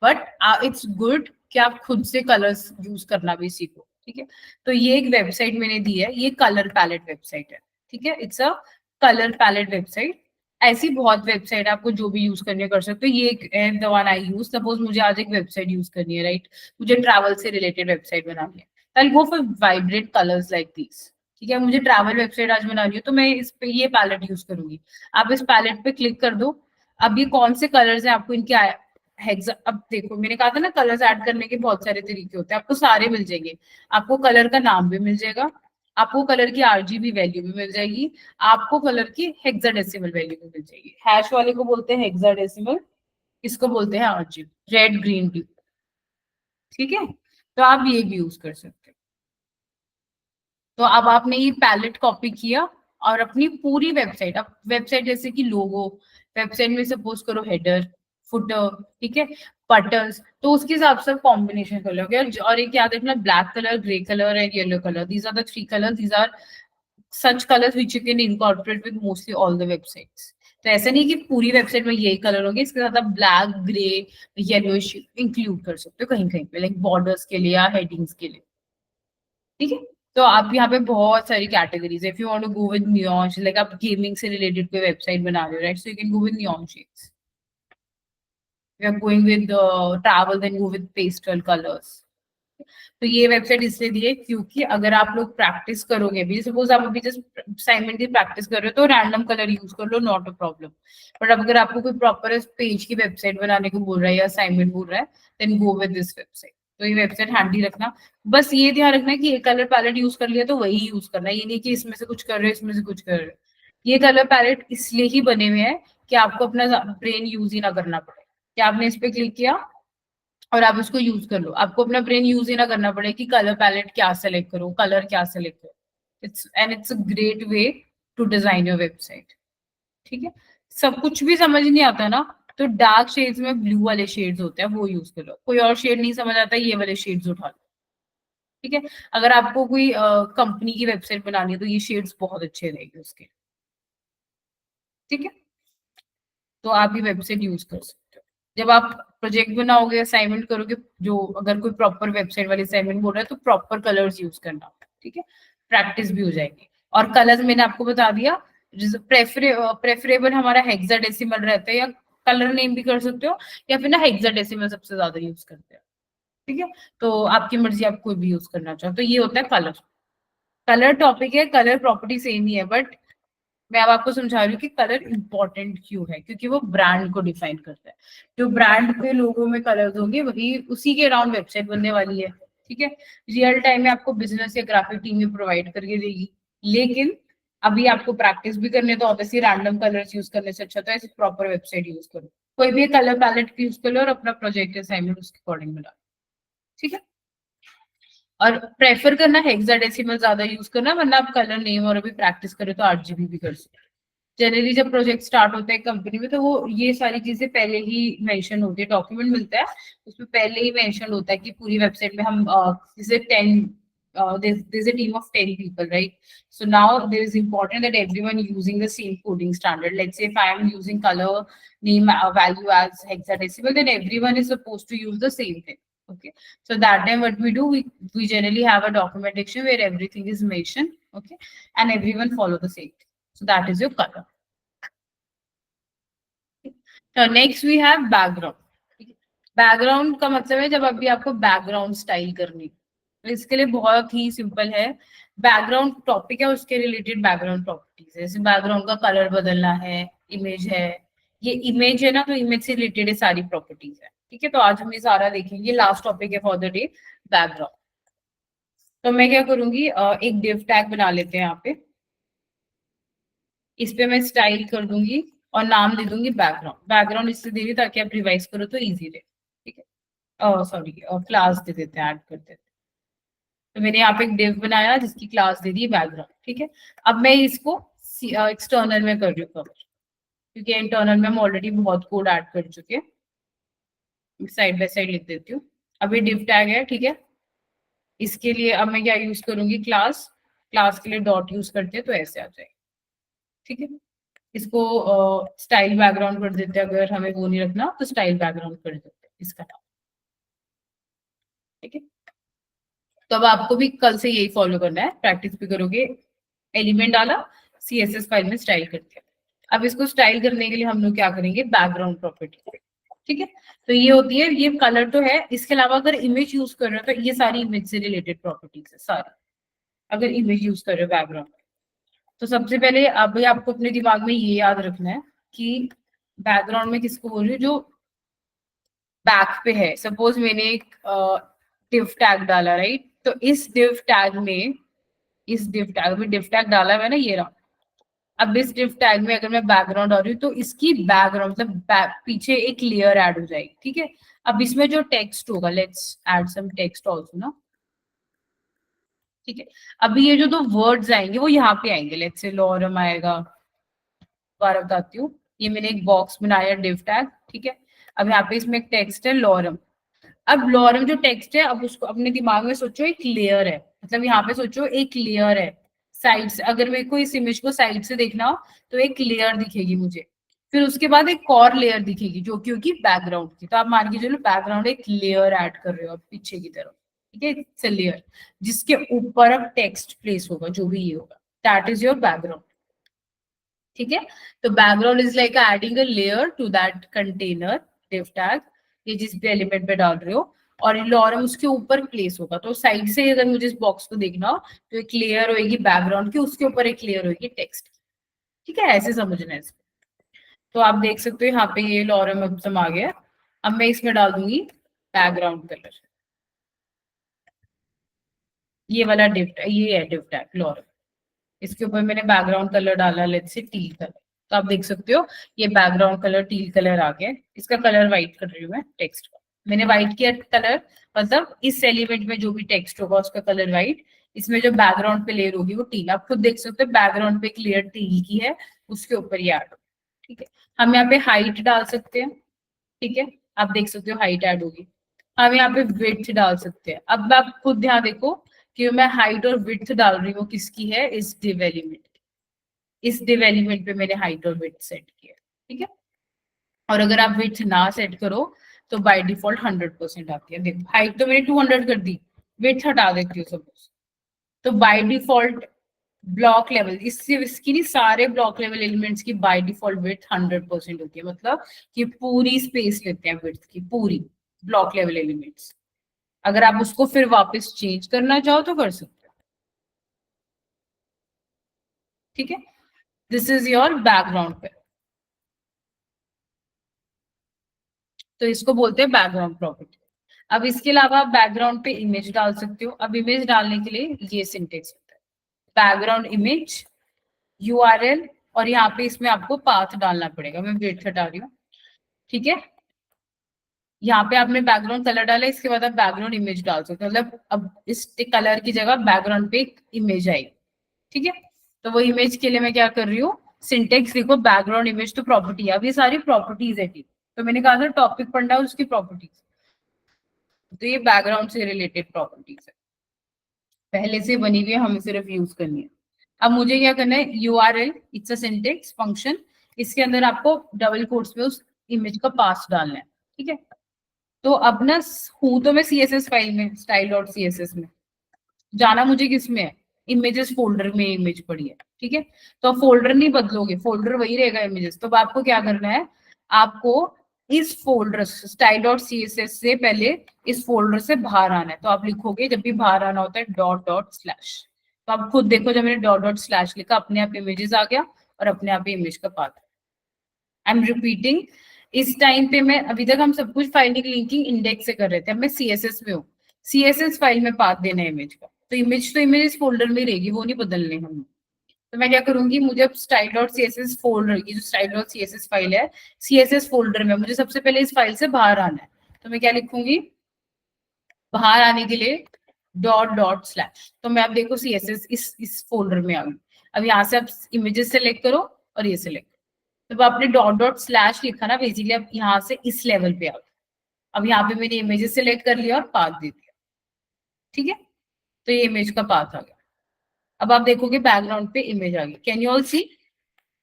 [SPEAKER 1] बट इट्स गुड कि आप खुद से कलर्स यूज करना भी सीखो, ठीक है। तो ये एक वेबसाइट मैंने दी है, ये कलर पैलेट वेबसाइट है, ठीक है, it's a colour palette website. ऐसी बहुत वेबसाइट आपको जो भी यूज करनी है कर सकते हो, ये एक है the one I use, suppose मुझे आज एक वेबसाइट यूज करनी है, राइट, मुझे ट्रैवल से रिलेटेड वेबसाइट बनानी है, I go for vibrant colours like this, ठीक है। मुझे ट्रैवल वेबसाइट आज बनानी है तो मैं इस पे ये पैलेट यूज करूंगी, आप इस पैलेट पे क्लिक कर दो। अब ये कौन से कलर्स हैं आपको इनके अब देखो मैंने कहा था ना कलर्स ऐड करने के बहुत सारे तरीके होते हैं, आपको सारे मिल जाएंगे, आपको कलर का नाम भी मिल जाएगा, आपको कलर की आरजीबी वैल्यू भी मिल जाएगी, आपको कलर की हेक्साडेसिमल वैल्यू भी मिल जाएगी, हैश वाले को बोलते हैं हेक्साडेसिमल, इसको बोलते हैं आरजीबी, रेड ग्रीन ब्लू, ठीक है। तो आप ये भी यूज कर सकते हो। तो अब आपने ये पैलेट कॉपी किया और अपनी पूरी वेबसाइट, अब वेबसाइट जैसे कि लोगो, वेबसाइट में सपोज करो हेडर, फुटर, ठीक है, बटन्स, तो उसके हिसाब से कॉम्बिनेशन कर लोगे। और एक याद रखना, black colour, grey colour and yellow colour, these are the three colours, these are such colours which you can incorporate with mostly all the websites. तो ऐसा नहीं कि पूरी वेबसाइट में यही कलर होंगे, इसके साथ आप ब्लैक, ग्रे, येलो इंक्लूड कर सकते हो कहीं कहीं पे, लाइक बॉर्डर्स के लिए या हेडिंग्स के लिए, ठीक है। तो आप यहाँ पे बहुत सारी कैटेगरीज है, if you want to go with neon, like आप गेमिंग से रिलेटेड कोई वेबसाइट बना रहे हो, right, so you can go with neon shades, we are going with travel, then go with pastel colours. तो ये वेबसाइट इसलिए दी है क्योंकि अगर आप लोग प्रैक्टिस करोगे भी, सपोज आप अभी जस्ट असाइनमेंट की प्रैक्टिस कर रहे हो तो रैंडम कलर यूज कर लो, नॉट अ प्रॉब्लम, बट अब अगर आपको कोई प्रॉपर पेज की वेबसाइट बनाने को बोल रहा है या असाइनमेंट बोल रहा है, then go with this website. तो ये वेबसाइट हैंडी रखना, बस ये ध्यान रखना कि ये कलर पैलेट यूज कर लिया तो वही यूज करना, ये नहीं कि इसमें से कुछ कर रहे हो इसमें से कुछ कर रहे हो। ये कलर पैलेट इसलिए ही बने हुए हैं कि आपको अपना ब्रेन यूज ही ना करना पड़े, कि आपने इस पे क्लिक किया और आप उसको यूज कर लो, आपको अपना ब्रेन यूज ही ना करना पड़े कि कलर पैलेट क्या सेलेक्ट करो, कलर क्या सेलेक्ट करो। It's a great way to design your website, ठीक है। सब कुछ भी समझ नहीं आता ना, तो डार्क शेड्स में ब्लू वाले शेड्स होते हैं वो यूज कर लो, कोई और शेड नहीं समझ आता ये वाले शेड्स उठा लो, ठीक है। अगर आपको कोई कंपनी की वेबसाइट बनानी है तो ये शेड्स बहुत अच्छे रहेंगे उसके, ठीक है। तो आप ये वेबसाइट यूज कर सकते हो। जब आप प्रोजेक्ट बनाओगे, असाइनमेंट करोगे, जो अगर कोई प्रॉपर वेबसाइट वाली असाइनमेंट बोल रहा है तो प्रॉपर कलर्स यूज करना, ठीक है, प्रैक्टिस भी हो जाएगी। और कलर्स मैंने आपको बता दिया, प्रेफरेबल हमारा हेक्साडेसिमल रहता है, या कलर नेम भी कर सकते हो, या फिर ना हेक्साडेसिमल सबसे ज्यादा यूज करते हैं, ठीक है। तो आपकी मर्जी, आप कोई भी यूज करना चाहो, तो ये होता है कलर। कलर टॉपिक है, कलर प्रॉपर्टी सेम ही है, बट मैं अब आपको समझा रही हूँ कि कलर इंपॉर्टेंट क्यों है, क्योंकि वो ब्रांड को डिफाइन करता है। जो ब्रांड के लोगों में कलर्स होंगे वही उसी के अराउंड वेबसाइट बनने वाली है, ठीक है। रियल टाइम में आपको बिजनेस या ग्राफिक टीम में प्रोवाइड करके देगी, लेकिन अभी आपको प्रैक्टिस भी करने, तो ऑब्वियसली रैंडम कलर्स यूज करने से अच्छा तो ऐसे प्रॉपर वेबसाइट यूज करो, कोई भी कलर पैलेट यूज कर लो और अपना प्रोजेक्ट असाइनमेंट उसके अकॉर्डिंग बना, ठीक है। और प्रेफर करना हेक्साडेसिमल ज्यादा यूज करना, वरना आप कलर नेम और अभी प्रैक्टिस करें तो RGB भी कर सकते हैं। जनरली जब प्रोजेक्ट स्टार्ट होता है कंपनी में तो वो ये सारी चीजें पहले ही मेंशन होती है, डॉक्यूमेंट मिलता है उसमें पहले ही मेंशन होता है कि पूरी वेबसाइट में हम जैसे 10 there's a team of 10 people, right? So now there is important that everyone using the same coding standard. Let's say if I am using color name value as hexadecimal, then everyone is supposed to use the same thing. Okay, so that time what we do, we generally have a documentation where everything is mentioned, okay, and everyone follow the same thing. So that is your color. तो next we have background. Background का मतलब है जब अभी आपको बैकग्राउंड स्टाइल करनी, तो इसके लिए बहुत ही सिंपल है। बैकग्राउंड टॉपिक है, उसके रिलेटेड बैकग्राउंड प्रॉपर्टीज है, जैसे बैकग्राउंड का कलर बदलना है, इमेज है, ये इमेज है ना, तो इमेज से रिलेटेड है सारी प्रॉपर्टीज है, ठीक है। तो आज हम ये सारा देखेंगे, लास्ट टॉपिक है फॉर द डे बैकग्राउंड। तो मैं क्या करूंगी, एक डिव टैग बना लेते हैं यहाँ पे, इस पे मैं स्टाइल कर दूंगी और नाम दे दूंगी बैकग्राउंड। बैकग्राउंड इसलिए दे रही ताकि आप रिवाइज करो तो इजी रहे, ठीक है। सॉरी, क्लास दे देते हैं, ऐड कर देते हैं। तो मैंने यहाँ पे एक डिव बनाया जिसकी क्लास दे दी बैकग्राउंड, ठीक है। अब मैं इसको एक्सटर्नल में कर रही हूँ कवर, क्योंकि इंटरनल में हम ऑलरेडी बहुत कोड ऐड कर चुके हैं। साइड बाय साइड लिख देती हूँ। अब ये डिव टैग है, ठीक है। इसके लिए अब मैं क्या यूज करूंगी, क्लास। क्लास के लिए डॉट यूज करते हैं तो ऐसे आ जाएगा, ठीक है। इसको स्टाइल बैकग्राउंड कर देते हैं, अगर हमें वो नहीं रखना तो स्टाइल बैकग्राउंड कर देते हैं इसका नाम, ठीक है। तो अब आपको भी कल से यही फॉलो करना है, प्रैक्टिस भी करोगे। एलिमेंट डाला, CSS फाइल में स्टाइल कर दिया। अब इसको स्टाइल करने के लिए हम लोग क्या करेंगे, बैकग्राउंड प्रॉपर्टी, ठीक है। तो ये होती है, ये कलर तो है, इसके अलावा अगर इमेज यूज कर रहे हो तो ये सारी इमेज से रिलेटेड प्रॉपर्टीज है सारी, अगर इमेज यूज कर रहे हो बैकग्राउंड। तो सबसे पहले अभी आपको अपने दिमाग में ये याद रखना है कि बैकग्राउंड में किसको बोल रही हूँ, जो बैक पे है। सपोज मैंने एक डिव टैग डाला, राइट? तो इस डिव टैग में, इस डिव टैग डाला मैंने, ये रहा। अब इस डिव टैग में अगर मैं बैकग्राउंड डाल रही हूँ तो इसकी बैकग्राउंड मतलब पीछे एक लेयर ऐड हो जाएगी, ठीक है। अब इसमें जो टेक्स्ट होगा, let's add some text also ना, ठीक है। अभी ये जो दो वर्ड्स आएंगे वो यहाँ पे आएंगे, लेट्स से लॉरम आएगा। दोबारा बताती हूँ, ये मैंने एक बॉक्स बनाया डिव टैग, ठीक है। अब यहाँ पे इसमें एक टेक्स्ट है लॉरम। अब लॉरम जो टेक्स्ट है, अब उसको अपने दिमाग में सोचो एक लेयर है, मतलब यहाँ पे सोचो एक लेयर है साइड से। अगर मेरे को इस इमेज को साइड से देखना हो तो एक लेयर दिखेगी मुझे, फिर उसके बाद एक और लेयर दिखेगी जो कि होगी बैकग्राउंड की। तो आप मान के चलो बैकग्राउंड एक लेयर ऐड कर रहे हो आप पीछे की तरफ, ठीक है। इट्स अ लेयर जिसके ऊपर अब टेक्स्ट प्लेस होगा, जो भी ये होगा, दैट इज योर बैकग्राउंड, ठीक है। तो background is like adding a layer to that container div tag, ये जिस भी एलिमेंट पे डाल रहे हो, और लॉरम उसके ऊपर प्लेस होगा। तो साइड से अगर मुझे इस बॉक्स को देखना हो तो एक लेयर होगी बैकग्राउंड की, उसके ऊपर एक लेयर होगी टेक्स्ट, ठीक है। ऐसे समझना है इसको। तो आप देख सकते हो यहाँ पे ये लॉरम अब आ गया। अब मैं इसमें डाल दूंगी बैकग्राउंड कलर, ये वाला ये है डिव टैग लॉरम। इसके ऊपर मैंने बैकग्राउंड कलर डाला, लेट्स से टील कलर। तो आप देख सकते हो ये बैकग्राउंड कलर टील कलर आ गया। इसका कलर व्हाइट कर रही हूँ मैं, टेक्स्ट का मैंने व्हाइट किया कलर, मतलब इस एलिमेंट में जो भी टेक्स्ट होगा उसका कलर व्हाइट, इसमें जो बैकग्राउंड पे लेयर होगी वो टील। आप खुद देख सकते हो बैकग्राउंड पे एक लेयर टील की है, उसके ऊपर ये ऐड, ठीक है। हम यहाँ पे हाइट डाल सकते हैं, ठीक है। आप देख सकते हो हाइट ऐड होगी। हम यहाँ पे विड्थ डाल सकते हैं। अब आप खुद ध्यान देखो कि मैं हाइट और विड्थ डाल रही हूँ किसकी है, इस डिव एलिमेंट, इस डिव एलिमेंट पे मैंने हाइट और विड्थ सेट किया, ठीक है। और अगर आप विड्थ ना सेट करो तो बाय डिफॉल्ट 100% आती है। देखो हाइट तो मैंने 200 कर दी, विड्थ हटा देती हूँ सपोज, तो बाय डिफॉल्ट ब्लॉक लेवल, इससे इसकी नहीं, सारे ब्लॉक लेवल एलिमेंट्स की बाय डिफॉल्ट विड्थ 100% होती है। मतलब कि पूरी स्पेस लेते हैं विड्थ की, पूरी ब्लॉक लेवल एलिमेंट्स। अगर आप उसको फिर वापस चेंज करना चाहो तो कर सकते हो, ठीक है। दिस इज योर बैकग्राउंड पे, तो इसको बोलते हैं बैकग्राउंड प्रॉपर्टी। अब इसके अलावा आप बैकग्राउंड पे इमेज डाल सकते हो। अब इमेज डालने के लिए ये सिंटेक्स होता है, बैकग्राउंड इमेज URL, और यहाँ पे इसमें आपको पाथ डालना पड़ेगा। मैं वेट हटा रही हूँ, ठीक है। यहाँ पे आपने बैकग्राउंड कलर डाला, इसके बाद आप बैकग्राउंड इमेज डाल सकते हो, मतलब अब इस कलर की जगह बैकग्राउंड पे एक इमेज आएगी, ठीक है। तो वो इमेज के लिए मैं क्या कर रही हूँ, सिंटेक्स लिखो बैकग्राउंड इमेज तो प्रॉपर्टी है। अब ये सारी प्रॉपर्टीज है, ठीक। तो मैंने कहा था टॉपिक पढ़ना है उसकी प्रॉपर्टीज, तो ये बैकग्राउंड से रिलेटेड प्रॉपर्टीज है, पहले से बनी हुई है, हमें सिर्फ यूज करनी है। अब मुझे क्या करना है, URL it's a syntax function, इसके अंदर आपको डबल कोट्स में उस इमेज का पास डालना है, ठीक है। तो अब ना हूं तो मैं CSS फाइल में, स्टाइल डॉट CSS में, जाना मुझे किस में है, इमेजेस फोल्डर में इमेज पड़ी है, ठीक है। तो आप फोल्डर नहीं बदलोगे, फोल्डर वही रहेगा इमेजेस। तो अब आपको क्या करना है, आपको इस फोल्डर स्टाइल डॉट CSS से पहले इस फोल्डर से बाहर आना है। तो आप लिखोगे, जब भी बाहर आना होता है डॉट डॉट स्लैश। तो आप खुद देखो, जब मैंने डॉट डॉट स्लैश लिखा अपने आप इमेजेस आ गया और अपने आप ही इमेज का पाथ। आई एम रिपीटिंग, इस टाइम पे मैं, अभी तक हम सब कुछ फाइल लिंकिंग इंडेक्स से कर रहे थे, अब मैं CSS में हूँ, CSS फाइल में पाथ देना है इमेज का। तो इमेज इस फोल्डर में रहेगी, वो नहीं बदलने हम। तो मैं क्या करूंगी, मुझे अब स्टाइल डॉट CSS फोल्डर की जो स्टाइल डॉट CSS फाइल है, CSS फोल्डर में मुझे सबसे पहले इस फाइल से बाहर आना है। तो मैं क्या लिखूंगी, बाहर आने के लिए डॉट डॉट स्लैश। तो मैं अब देखो CSS इस फोल्डर में आ गई। अब यहाँ से आप इमेजेस सेलेक्ट करो और ये सेलेक्ट, तो आपने डॉट डॉट स्लैश लिखा ना, बेसिकली अब यहाँ से इस लेवल पे आ गए। अब यहाँ पे मैंने इमेजेस सेलेक्ट कर लिया और पाथ दे दिया, ठीक है। तो ये इमेज का पाथ आ गया। अब आप देखोगे बैकग्राउंड पे इमेज आ गई, can you all see.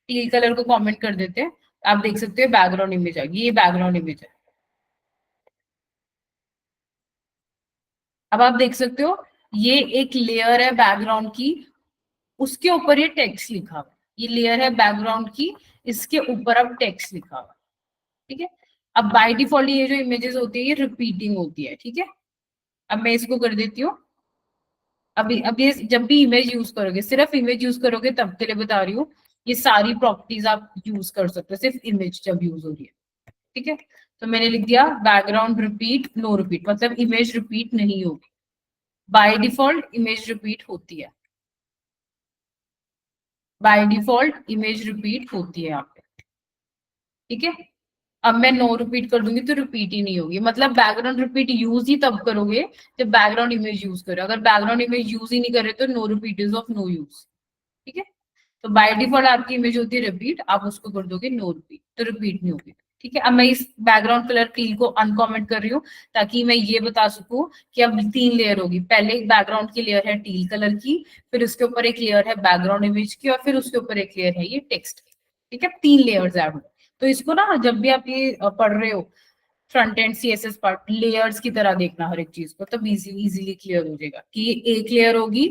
[SPEAKER 1] Teal colour को कमेंट कर देते हैं, आप देख सकते हो बैकग्राउंड इमेज आ गई, ये बैकग्राउंड इमेज है। अब आप देख सकते हो ये एक लेयर है बैकग्राउंड की, उसके ऊपर ये टेक्स्ट लिखा हुआ, ये लेयर है बैकग्राउंड की, इसके ऊपर अब टेक्स्ट लिखा हुआ, ठीक है। अब बाय डिफॉल्ट ये जो इमेजेस होती है ये रिपीटिंग होती है, ठीक है। अब मैं इसको कर देती हूँ। अभी जब भी इमेज यूज करोगे, सिर्फ इमेज यूज करोगे तब के लिए बता रही हूँ, ये सारी प्रॉपर्टीज आप यूज कर सकते हो, सिर्फ इमेज जब यूज हो रही है, ठीक है। तो मैंने लिख दिया बैकग्राउंड रिपीट नो रिपीट, मतलब इमेज रिपीट नहीं होगी, बाय डिफॉल्ट इमेज रिपीट होती है, बाय डिफॉल्ट इमेज रिपीट होती है यहाँ पे, ठीक है। अब मैं नो रिपीट कर दूंगी तो रिपीट ही नहीं होगी, मतलब बैकग्राउंड रिपीट यूज ही तब करोगे जब बैकग्राउंड इमेज यूज करो, अगर बैकग्राउंड इमेज यूज ही नहीं करे तो no repeat is of no use, ठीक है। तो बाय डिफॉल्ट आपकी इमेज होती है रिपीट, आप उसको कर दोगे नो रिपीट तो रिपीट नहीं होगी, ठीक है। अब मैं इस बैकग्राउंड कलर टील को अनकॉमेंट कर रही हूँ ताकि मैं ये बता सकूं कि अब 3 लेयर होगी, पहले एक बैकग्राउंड की लेयर है टील कलर की, फिर उसके ऊपर एक लेयर है बैकग्राउंड इमेज की, और फिर उसके ऊपर एक लेयर है ये टेक्स्ट की, ठीक है। 3 लेयर्स ऐड हो। तो इसको ना जब भी आप ये पढ़ रहे हो front end CSS part, layers की तरह देखना हर एक चीज को, तब इजीली क्लियर हो जाएगा कि ये एक लेयर होगी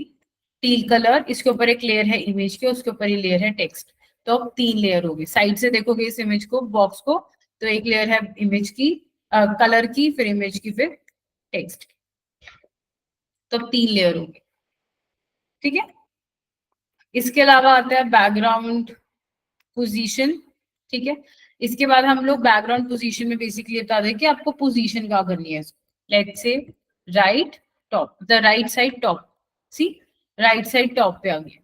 [SPEAKER 1] टील कलर, इसके ऊपर एक लेयर है इमेज की, उसके ऊपर ही लेयर है टेक्स्ट। तो अब 3 लेयर होगी, साइड से देखोगे इस इमेज को, बॉक्स को, तो एक लेयर है इमेज की, कलर की, फिर इमेज की, फिर टेक्स्ट की। तो अब 3 लेयर होगी, ठीक है। इसके अलावा आता है बैकग्राउंड पोजीशन, ठीक है। इसके बाद हम लोग बैकग्राउंड पोजीशन में बेसिकली बता दें कि आपको पोजीशन क्या करनी है। Let's say right top, the right side top, see right side top पे आ गया,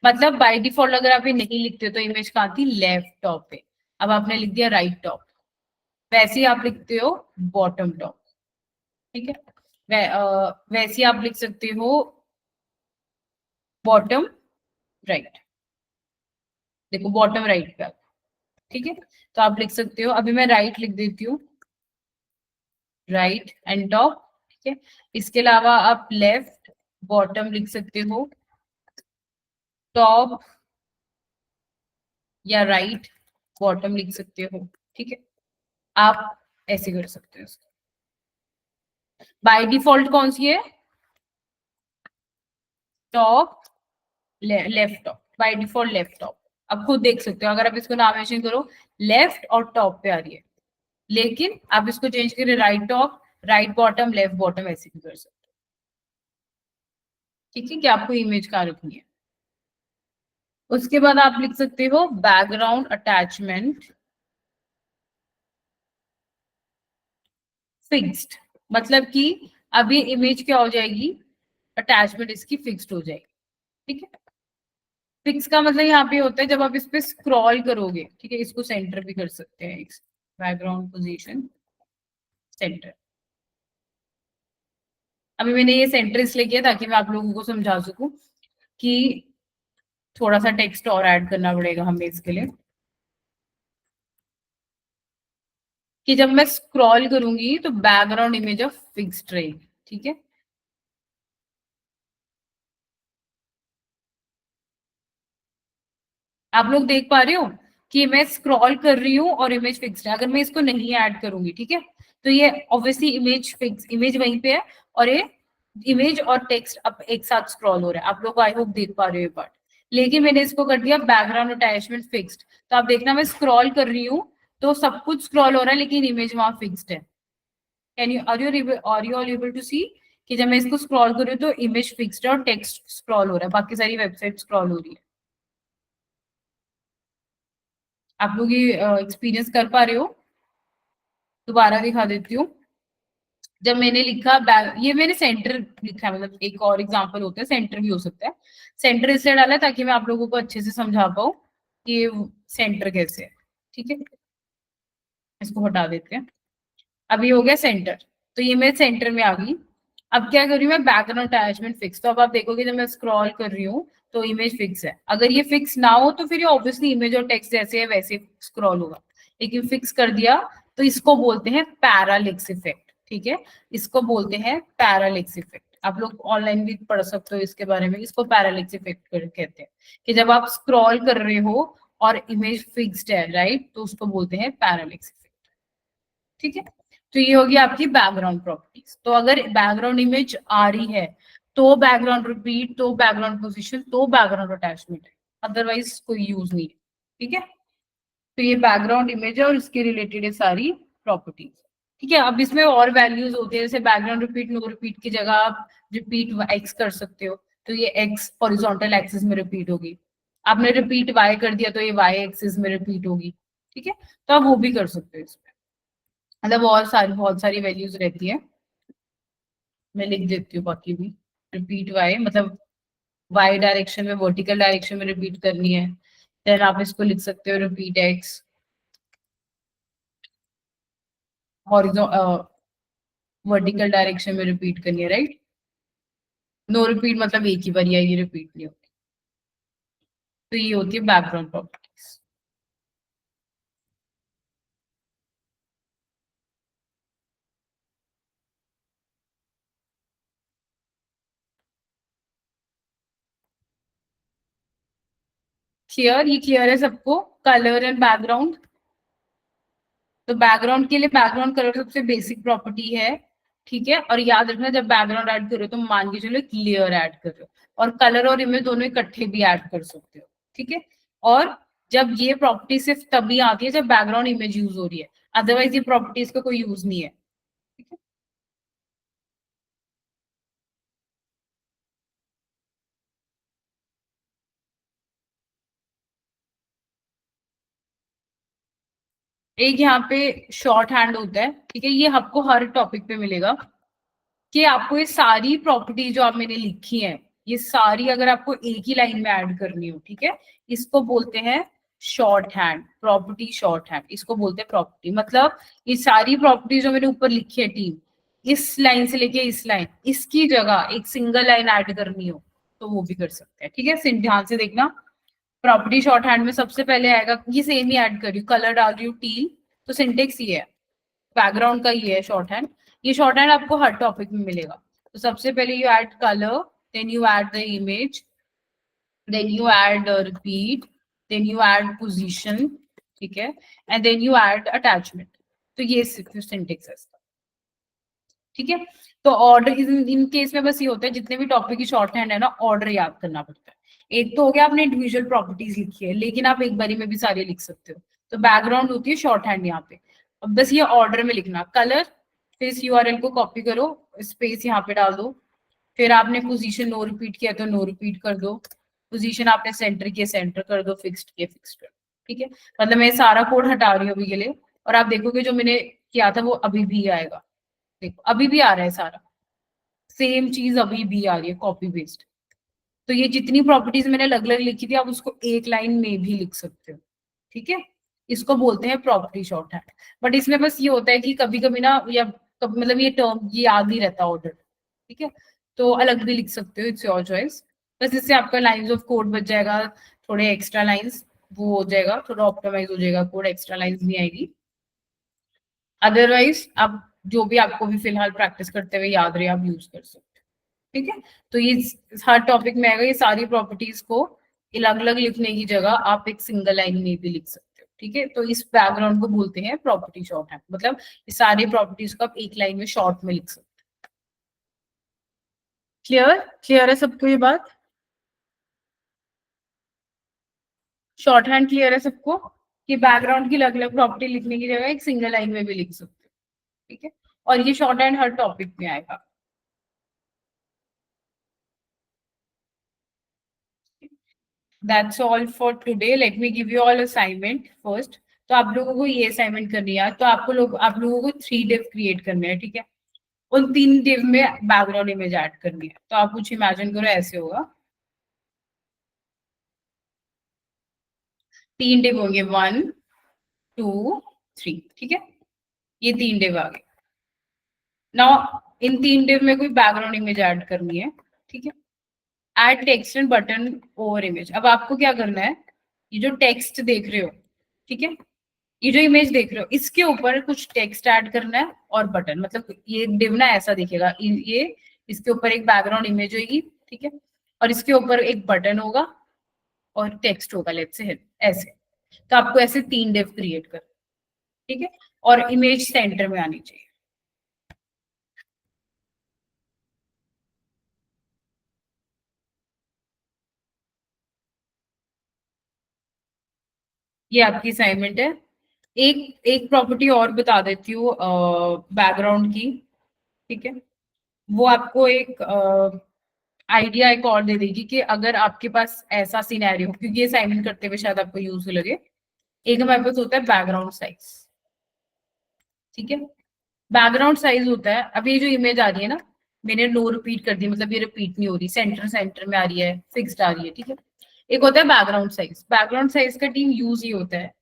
[SPEAKER 1] मतलब बाय डिफॉल्ट अगर आप ये नहीं लिखते तो इमेज कहाँ थी, लेफ्ट टॉप पे, अब आपने लिख दिया राइट टॉप। वैसे ही आप लिखते हो बॉटम टॉप, ठीक है। वैसे ही आप लिख सकते हो बॉटम राइट, देखो बॉटम राइट पे, ठीक है। तो आप लिख सकते हो, अभी मैं राइट लिख देती हूँ, राइट एंड टॉप, ठीक है। इसके अलावा आप लेफ्ट बॉटम लिख सकते हो, टॉप या राइट बॉटम लिख सकते हो, ठीक है। आप ऐसे कर सकते हो। बाय डिफॉल्ट कौन सी है, top left top, by default left top. आप खुद देख सकते हो, अगर आप इसको नामेशन करो लेफ्ट और टॉप पे आ रही है, लेकिन आप इसको चेंज करिए right top, right bottom, left bottom, ऐसे भी कर सकते हो, ठीक है। कि आपको इमेज कहाँ रखनी है। उसके बाद आप लिख सकते हो बैकग्राउंड अटैचमेंट फिक्स्ड, मतलब कि अभी इमेज क्या हो जाएगी, अटैचमेंट इसकी फिक्स्ड हो जाएगी, ठीक है। फिक्स का मतलब यहाँ पे होता है जब आप इस पे स्क्रॉल करोगे, ठीक है। इसको सेंटर भी कर सकते हैं, बैकग्राउंड पोजीशन सेंटर। अभी मैंने ये सेंटर इसलिए किया ताकि मैं आप लोगों को समझा सकूं कि थोड़ा सा टेक्स्ट और ऐड करना पड़ेगा हमें इसके लिए, कि जब मैं स्क्रॉल करूंगी तो बैकग्राउंड इमेज ऑफ फिक्स्ड रहेगी। ठीक है, आप लोग देख पा रहे हो कि मैं स्क्रॉल कर रही हूँ और इमेज फिक्स्ड है। अगर मैं इसको नहीं ऐड करूंगी, ठीक है, तो ये ऑब्वियसली इमेज फिक्स, इमेज वहीं पे है और ये इमेज और टेक्स्ट अब एक साथ स्क्रॉल हो रहा है। आप लोग आई होप देख पा रहे हो ये पार्ट। लेकिन मैंने इसको कर दिया बैकग्राउंड अटैचमेंट फिक्स्ड, तो आप देखना मैं स्क्रॉल कर रही हूँ तो सब कुछ स्क्रॉल हो रहा है लेकिन इमेज वहां फिक्स्ड है। Can you are you all able to see कि जब मैं इसको स्क्रॉल कर रही हूँ तो इमेज फिक्स्ड है और टेक्स्ट स्क्रॉल हो रहा है, बाकी सारी वेबसाइट स्क्रॉल हो रही है। आप लोग ये एक्सपीरियंस कर पा रहे हो? दोबारा दिखा देती हूँ। जब मैंने लिखा ये मैंने सेंटर लिखा है, मतलब एक और एग्जांपल होता है, सेंटर भी हो सकता है। सेंटर इसलिए डाला है ताकि मैं आप लोगों को अच्छे से समझा पाऊँ कि सेंटर कैसे है। ठीक है, इसको हटा देते हैं। अभी हो गया सेंटर, तो ये मैं सेंटर में आ गई। अब क्या कर रही हूँ मैं, बैकग्राउंड अटैचमेंट फिक्स। तो अब आप देखोगे जब मैं स्क्रॉल कर रही हूँ तो इमेज फिक्स है। अगर ये फिक्स ना हो तो फिर ये ऑब्वियसली इमेज और टेक्स्ट जैसे है वैसे स्क्रॉल होगा, लेकिन फिक्स कर दिया तो इसको बोलते हैं पैरालेक्स इफेक्ट। ठीक है, इसको बोलते हैं पैरालेक्स इफेक्ट। आप लोग ऑनलाइन भी पढ़ सकते हो इसके बारे में। इसको पैरालेक्स इफेक्ट कहते हैं कि जब आप स्क्रॉल कर रहे हो और इमेज फिक्स्ड है, राइट, तो उसको बोलते हैं पैरालेक्स इफेक्ट। ठीक है, तो ये होगी आपकी बैकग्राउंड प्रॉपर्टीज। तो अगर बैकग्राउंड इमेज आ रही है तो बैकग्राउंड रिपीट, तो बैकग्राउंड पोजीशन, तो बैकग्राउंड अटैचमेंट है, अदरवाइज कोई यूज नहीं है। ठीक है, तो ये बैकग्राउंड इमेज है और इसके रिलेटेड है सारी प्रॉपर्टीज। ठीक है, अब इसमें और वैल्यूज होती है, जैसे बैकग्राउंड रिपीट, नो रिपीट की जगह आप रिपीट एक्स कर सकते हो, तो ये एक्स हॉरिजॉन्टल एक्सिस में रिपीट होगी। आपने रिपीट वाई कर दिया तो ये वाई एक्सिस में रिपीट होगी। ठीक है, तो आप वो भी कर सकते हो इसमें, मतलब और सारी बहुत सारी वैल्यूज रहती है। मैं लिख देती हूँ बाकी भी। रिपीट वाई मतलब वाई डायरेक्शन में, वर्टिकल डायरेक्शन में रिपीट करनी है। देन आप इसको लिख सकते हो repeat x, horizontal vertical direction में रिपीट करनी है, राइट। नो रिपीट मतलब एक ही बार आएगी, रिपीट नहीं होती। तो ये होती है बैकग्राउंड प्रॉपर्टीज। क्लियर, ये क्लियर है सबको? कलर एंड बैकग्राउंड, तो बैकग्राउंड के लिए बैकग्राउंड कलर सबसे बेसिक प्रॉपर्टी है। ठीक है, और याद रखना जब बैकग्राउंड ऐड कर रहे हो तो मान के चलो क्लियर ऐड कर रहे हो, और कलर और इमेज दोनों इकट्ठे भी ऐड कर सकते हो। ठीक है, और जब ये प्रॉपर्टी सिर्फ तभी आती है जब बैकग्राउंड इमेज यूज हो रही है, अदरवाइज ये प्रॉपर्टीज का कोई यूज नहीं है। ठीक है, एक यहाँ पे शॉर्ट हैंड होता है। ठीक है, ये आपको हर टॉपिक पे मिलेगा कि आपको ये सारी प्रॉपर्टी जो आप मैंने लिखी है, ये सारी अगर आपको एक ही लाइन में ऐड करनी हो, ठीक है, इसको बोलते हैं short hand property. Short hand इसको बोलते हैं प्रॉपर्टी, मतलब ये सारी प्रॉपर्टी जो मैंने ऊपर लिखी है टीम, इस लाइन से लेके इस लाइन, इसकी जगह एक सिंगल लाइन ऐड करनी हो तो वो भी कर सकते हैं। ठीक है, ध्यान से देखना। प्रॉपर्टी शॉर्ट हैंड में सबसे पहले आएगा, ये सेम ही ऐड कर रही हूँ, कलर डाल रही हूँ टील, तो सिंटेक्स ये है, बैकग्राउंड का ये है शॉर्ट हैंड। ये शॉर्ट हैंड आपको हर टॉपिक में मिलेगा। तो सबसे पहले you add colour, then you add the image, then you add repeat, then you add position, ठीक है, and then you add attachment. तो ये सिंटेक्स है इसका। ठीक है, तो ऑर्डर इन केस में बस ये होता है, जितने भी टॉपिक की शॉर्ट हैंड है ना, ऑर्डर याद करना पड़ता है। एक तो हो गया आपने इंडिविजुअल प्रॉपर्टीज लिखी है, लेकिन आप एक बारी में भी सारी लिख सकते हो। तो बैकग्राउंड होती है शॉर्ट हैंड यहाँ पे। अब बस ये ऑर्डर में लिखना, कलर, फिर इस यूआरएल को कॉपी करो, स्पेस यहाँ पे डाल दो, फिर आपने पोजीशन नो रिपीट किया तो नो रिपीट कर दो, पोजीशन आपने सेंटर किया सेंटर कर दो, फिक्स्ड किया फिक्स्ड कर दो। ठीक है, मतलब मैं सारा कोड हटा रही हूँ अभी के लिए, और आप देखोगे जो मैंने किया था वो अभी भी आएगा। देखो अभी भी आ रहा है सारा, सेम चीज अभी भी आ रही है, कॉपी पेस्ट। तो ये जितनी प्रॉपर्टीज मैंने अलग अलग लिखी थी आप उसको एक लाइन में भी लिख सकते हो। ठीक है, इसको बोलते हैं प्रॉपर्टी शॉर्ट हैंड। बट इसमें बस ये होता है कि कभी कभी ना, या कब मतलब ये टर्म ये याद नहीं रहता ऑर्डर, ठीक है, तो अलग भी लिख सकते हो, इट्स योर चॉइस। बस इससे आपका लाइंस ऑफ कोड बच जाएगा, थोड़े एक्स्ट्रा लाइंस वो हो जाएगा, थोड़ा ऑप्टिमाइज हो जाएगा कोड, एक्स्ट्रा लाइंस नहीं आएगी। अदरवाइज आप जो भी आपको भी फिलहाल प्रैक्टिस करते हुए याद रहे आप यूज कर सकते हो, ठीक है। तो ये हर टॉपिक में आएगा, ये सारी प्रॉपर्टीज को अलग अलग लिखने की जगह आप एक सिंगल लाइन में भी लिख सकते हो, ठीक है। तो इस बैकग्राउंड को बोलते हैं प्रॉपर्टी शॉर्ट हैंड, मतलब ये सारी प्रॉपर्टीज को आप एक लाइन में शॉर्ट में लिख सकते हो। क्लियर क्लियर है सबको ये बात? शॉर्ट हैंड क्लियर है सबको कि बैकग्राउंड की अलग अलग प्रॉपर्टी लिखने की जगह एक सिंगल लाइन में भी लिख सकते हो, ठीक है। और ये शॉर्ट हैंड हर टॉपिक में आएगा। That's all for today, let me give you all assignment first. तो आप लोगों को ये असाइनमेंट करनी है, तो आप लोगों को 3 div क्रिएट करने हैं, ठीक है। उन 3 div में बैकग्राउंड इमेज ऐड करनी है, तो आप कुछ इमेजिन करो ऐसे होगा। 3 div होंगे, 1 2 3, ठीक है। ये 3 div आ गए। नाउ इन 3 div में कोई बैकग्राउंड इमेज ऐड करनी है, ठीक है। Add text and button over image. अब आपको क्या करना है, ये जो टेक्स्ट देख रहे हो, ठीक है, ये जो इमेज देख रहे हो इसके ऊपर कुछ टेक्स्ट ऐड करना है और बटन, मतलब ये डिव ना ऐसा दिखेगा, ये इसके ऊपर एक बैकग्राउंड इमेज होगी, ठीक है, और इसके ऊपर एक बटन होगा और टेक्स्ट होगा, लेट्स से ऐसे। तो आपको ऐसे 3 डिव क्रिएट कर, ठीक है, और इमेज सेंटर में आनी चाहिए। ये आपकी असाइनमेंट है। एक एक प्रॉपर्टी और बता देती हूँ बैकग्राउंड की, ठीक है। वो आपको एक आइडिया एक और दे देगी कि अगर आपके पास ऐसा सिनेरियो, क्योंकि ये असाइनमेंट करते हुए शायद आपको यूज लगे, एक हमारे पास होता है बैकग्राउंड साइज, ठीक है। बैकग्राउंड साइज होता है, अब ये जो इमेज आ रही है ना, मैंने नो रिपीट कर दी, मतलब ये रिपीट नहीं हो रही, सेंटर सेंटर में आ रही है, फिक्स्ड आ रही है, ठीक है। एक होता है बैकग्राउंड साइज, बैकग्राउंड साइज का टीम यूज ये होता है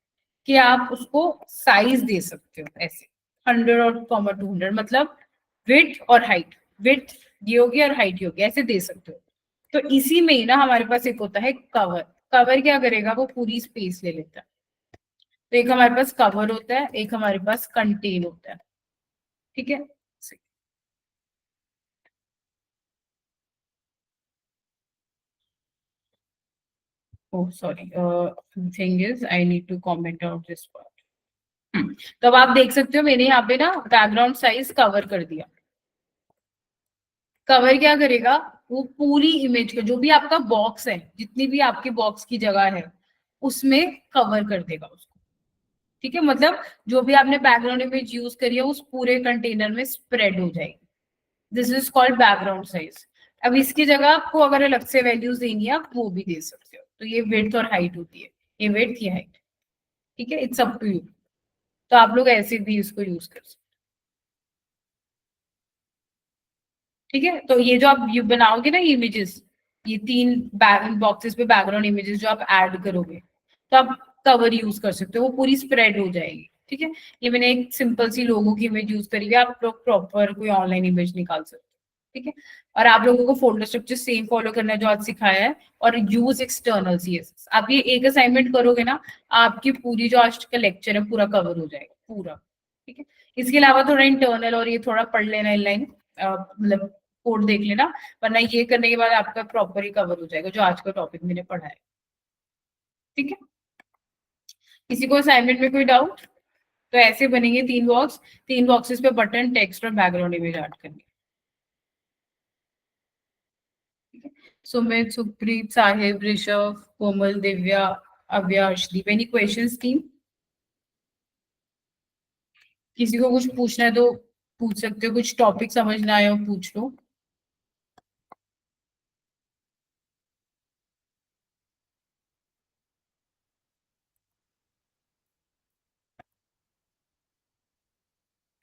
[SPEAKER 1] कि आप उसको साइज दे सकते हो ऐसे, 100 और 200, मतलब विड्थ और हाइट, विड्थ ये होगी और हाइट ये होगी, ऐसे दे सकते हो। तो इसी में ही ना हमारे पास एक होता है कवर। कवर क्या करेगा, वो पूरी स्पेस ले लेता है। तो एक हमारे पास कवर होता है, एक हमारे पास कंटेन होता है, ठीक है। Oh sorry, thing is I need to comment out this part. तो अब आप देख सकते हो मैंने यहाँ पे ना बैकग्राउंड साइज कवर कर दिया। कवर क्या करेगा, वो पूरी इमेज का जो भी आपका बॉक्स है, जितनी भी आपके बॉक्स की जगह है, उसमें कवर कर देगा उसको, ठीक है। मतलब जो भी आपने बैकग्राउंड इमेज यूज करी है उस पूरे कंटेनर में स्प्रेड हो जाएगी। This is called background size. अब इसकी जगह आपको अगर अलग से वैल्यूज देनी है आप वो भी दे सकते हो, तो ये विड्थ और हाइट होती है, ये विड्थ ये हाइट, ठीक है, इट्स अप टू यू। तो आप लोग ऐसे भी इसको यूज कर सकते हो, ठीक है। तो ये जो आप ये बनाओगे ना इमेजेस, ये 3 बॉक्सेस पे बैकग्राउंड इमेजेस जो आप ऐड करोगे, तो आप कवर यूज कर सकते हो, वो पूरी स्प्रेड हो जाएगी, ठीक है। ये मैंने एक सिंपल सी लोगों की इमेज यूज करी है, आप लोग प्रॉपर कोई ऑनलाइन इमेज निकाल सकते हो, ठीक है। और आप लोगों को फोल्डर स्ट्रक्चर सेम फॉलो करना है जो आज सिखाया है, और यूज एक्सटर्नल सीएसएस। आप ये एक असाइनमेंट करोगे ना, आपकी पूरी जो आज का लेक्चर है पूरा कवर हो जाएगा पूरा, ठीक है। इसके अलावा थोड़ा इंटरनल और ये थोड़ा पढ़ लेना इनलाइन, मतलब कोड देख लेना, वरना ये करने के बाद आपका प्रॉपर ही कवर हो जाएगा जो आज का टॉपिक मैंने पढ़ा है, ठीक है। किसी को असाइनमेंट में कोई डाउट? तो ऐसे बनेंगे 3 बॉक्स, 3 बॉक्सेस पे बटन, टेक्स्ट और बैकग्राउंड इमेज ऐड करनी, ठीक है। सुमित, सुप्रीत, साहिब, ऋषभ, कोमल, Divya, अव्या, Arshdeep, any questions team? किसी को कुछ पूछना है तो पूछ सकते हो, कुछ टॉपिक समझ ना आए हो पूछ लो।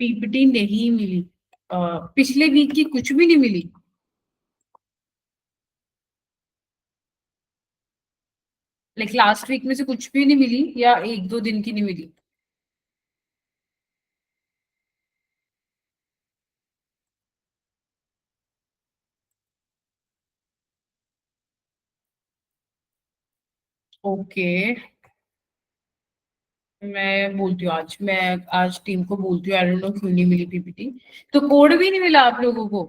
[SPEAKER 1] पीपीटी नहीं मिली? पिछले वीक की कुछ भी नहीं मिली? लाइक लास्ट वीक में से कुछ भी नहीं मिली या 1 2 दिन की नहीं मिली? ओके, मैं बोलती हूँ, आज मैं आज टीम को बोलती हूँ, आई डोंट नो क्यों नहीं मिली पीपीटी। तो कोड भी नहीं मिला आप लोगों को?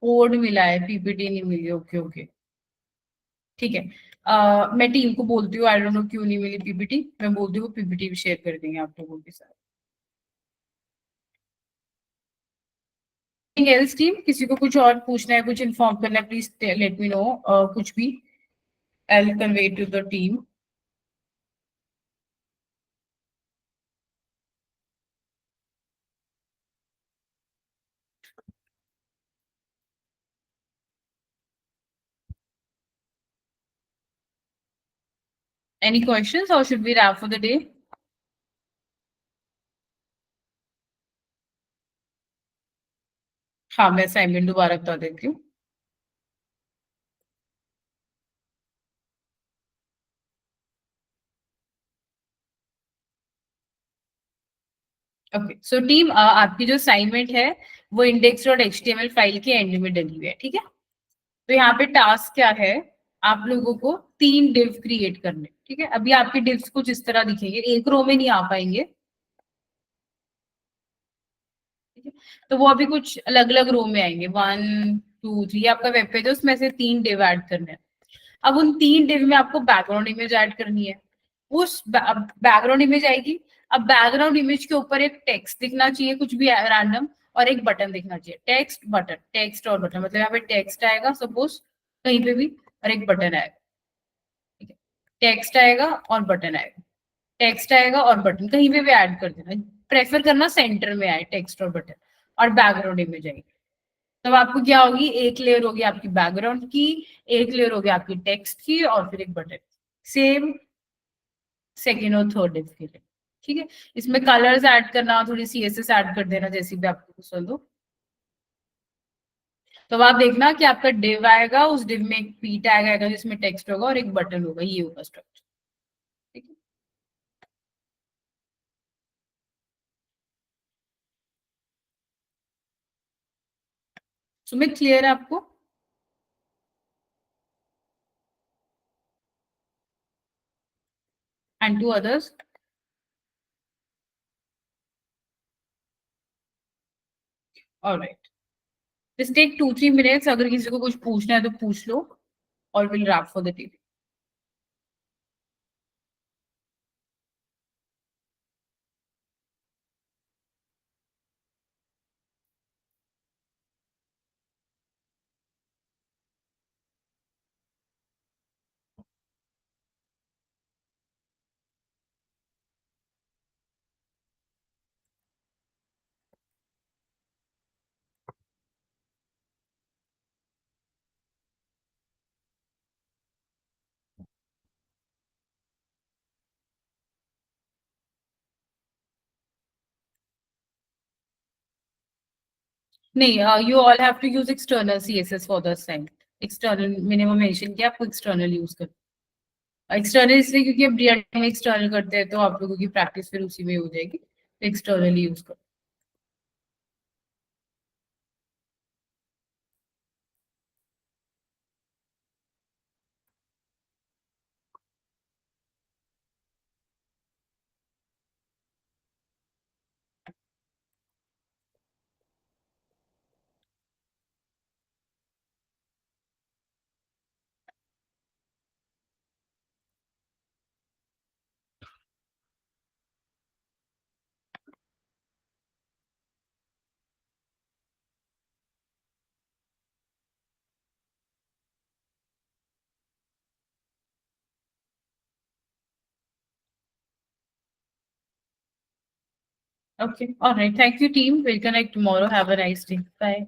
[SPEAKER 1] कोड मिला है, पीपीटी नहीं मिली, ओके ओके, ठीक है। मैं टीम को बोलती हूँ, आई डोंट नो क्यों नहीं मिली पीपीटी, मैं बोलती हूँ पीपीटी भी शेयर कर देंगे आप लोगों के साथ। एल्स टीम, किसी को कुछ और पूछना है, कुछ इन्फॉर्म करना है, प्लीज लेट मी नो, कुछ भी, I will convey to the team. Any questions और should we wrap for the day? हाँ, मैं असाइनमेंट दोबारा बता देती हूँ। ओके, सो टीम, आपकी जो असाइनमेंट है वो इंडेक्स डॉट एचटीएमएल फाइल के एंड में डली हुई है, ठीक है। तो यहाँ पे टास्क क्या है, आप लोगों को 3 डिव क्रिएट करने, ठीक है। अभी आपके डिव्स कुछ इस तरह दिखेंगे, एक रो में नहीं आ पाएंगे, ठीक है। तो वो अभी कुछ अलग अलग रो में आएंगे, 1 2 3, आपका वेब पेज है, उसमें से 3 डिव ऐड करने हैं। अब उन 3 डिव में आपको बैकग्राउंड इमेज ऐड करनी है। उस बैकग्राउंड इमेज आएगी। अब बैकग्राउंड इमेज के ऊपर एक टेक्स्ट दिखना चाहिए, कुछ भी रैंडम, और एक बटन दिखना चाहिए, टेक्स्ट बटन, टेक्स्ट और बटन, मतलब यहाँ पे टेक्स्ट आएगा सपोज कहीं पे भी, और एक बटन आएगा, ठीक है। टेक्स्ट आएगा और बटन आएगा, टेक्स्ट आएगा और बटन, कहीं पे भी ऐड कर देना, प्रेफर करना सेंटर में आए टेक्स्ट और बटन, और बैकग्राउंड इमेज आएगी। तब आपको क्या होगी, एक लेयर होगी आपकी बैकग्राउंड की, एक लेयर होगी आपकी टेक्स्ट की, और फिर एक बटन। सेम सेकेंड और थर्ड डिव के लिए, ठीक है। इसमें कलर्स ऐड करना, थोड़ी सीएसएस ऐड कर देना, जैसी भी आपको पसंद हो। तो अब आप देखना कि आपका डिव आएगा, उस डिव में एक पी टैग आएगा जिसमें टेक्स्ट होगा और एक बटन होगा, ये होगा स्ट्रक्चर, ठीक है। सुमित, क्लियर है आपको? And to others? Alright, just take 2 3 minutes, अगर किसी को कुछ पूछना है तो पूछ लो, और will wrap for the day. नहीं, you all have to use external CSS for the assignment. External minimum mention किया, आपको एक्सटर्नल यूज कर, एक्सटर्नल इसलिए क्योंकि अब रियल टाइम एक्सटर्नल करते हैं तो आप लोगों की प्रैक्टिस फिर उसी में हो जाएगी, तो एक्सटर्नल यूज करो। Okay, all right, thank you team, we'll connect tomorrow, have a nice day, bye.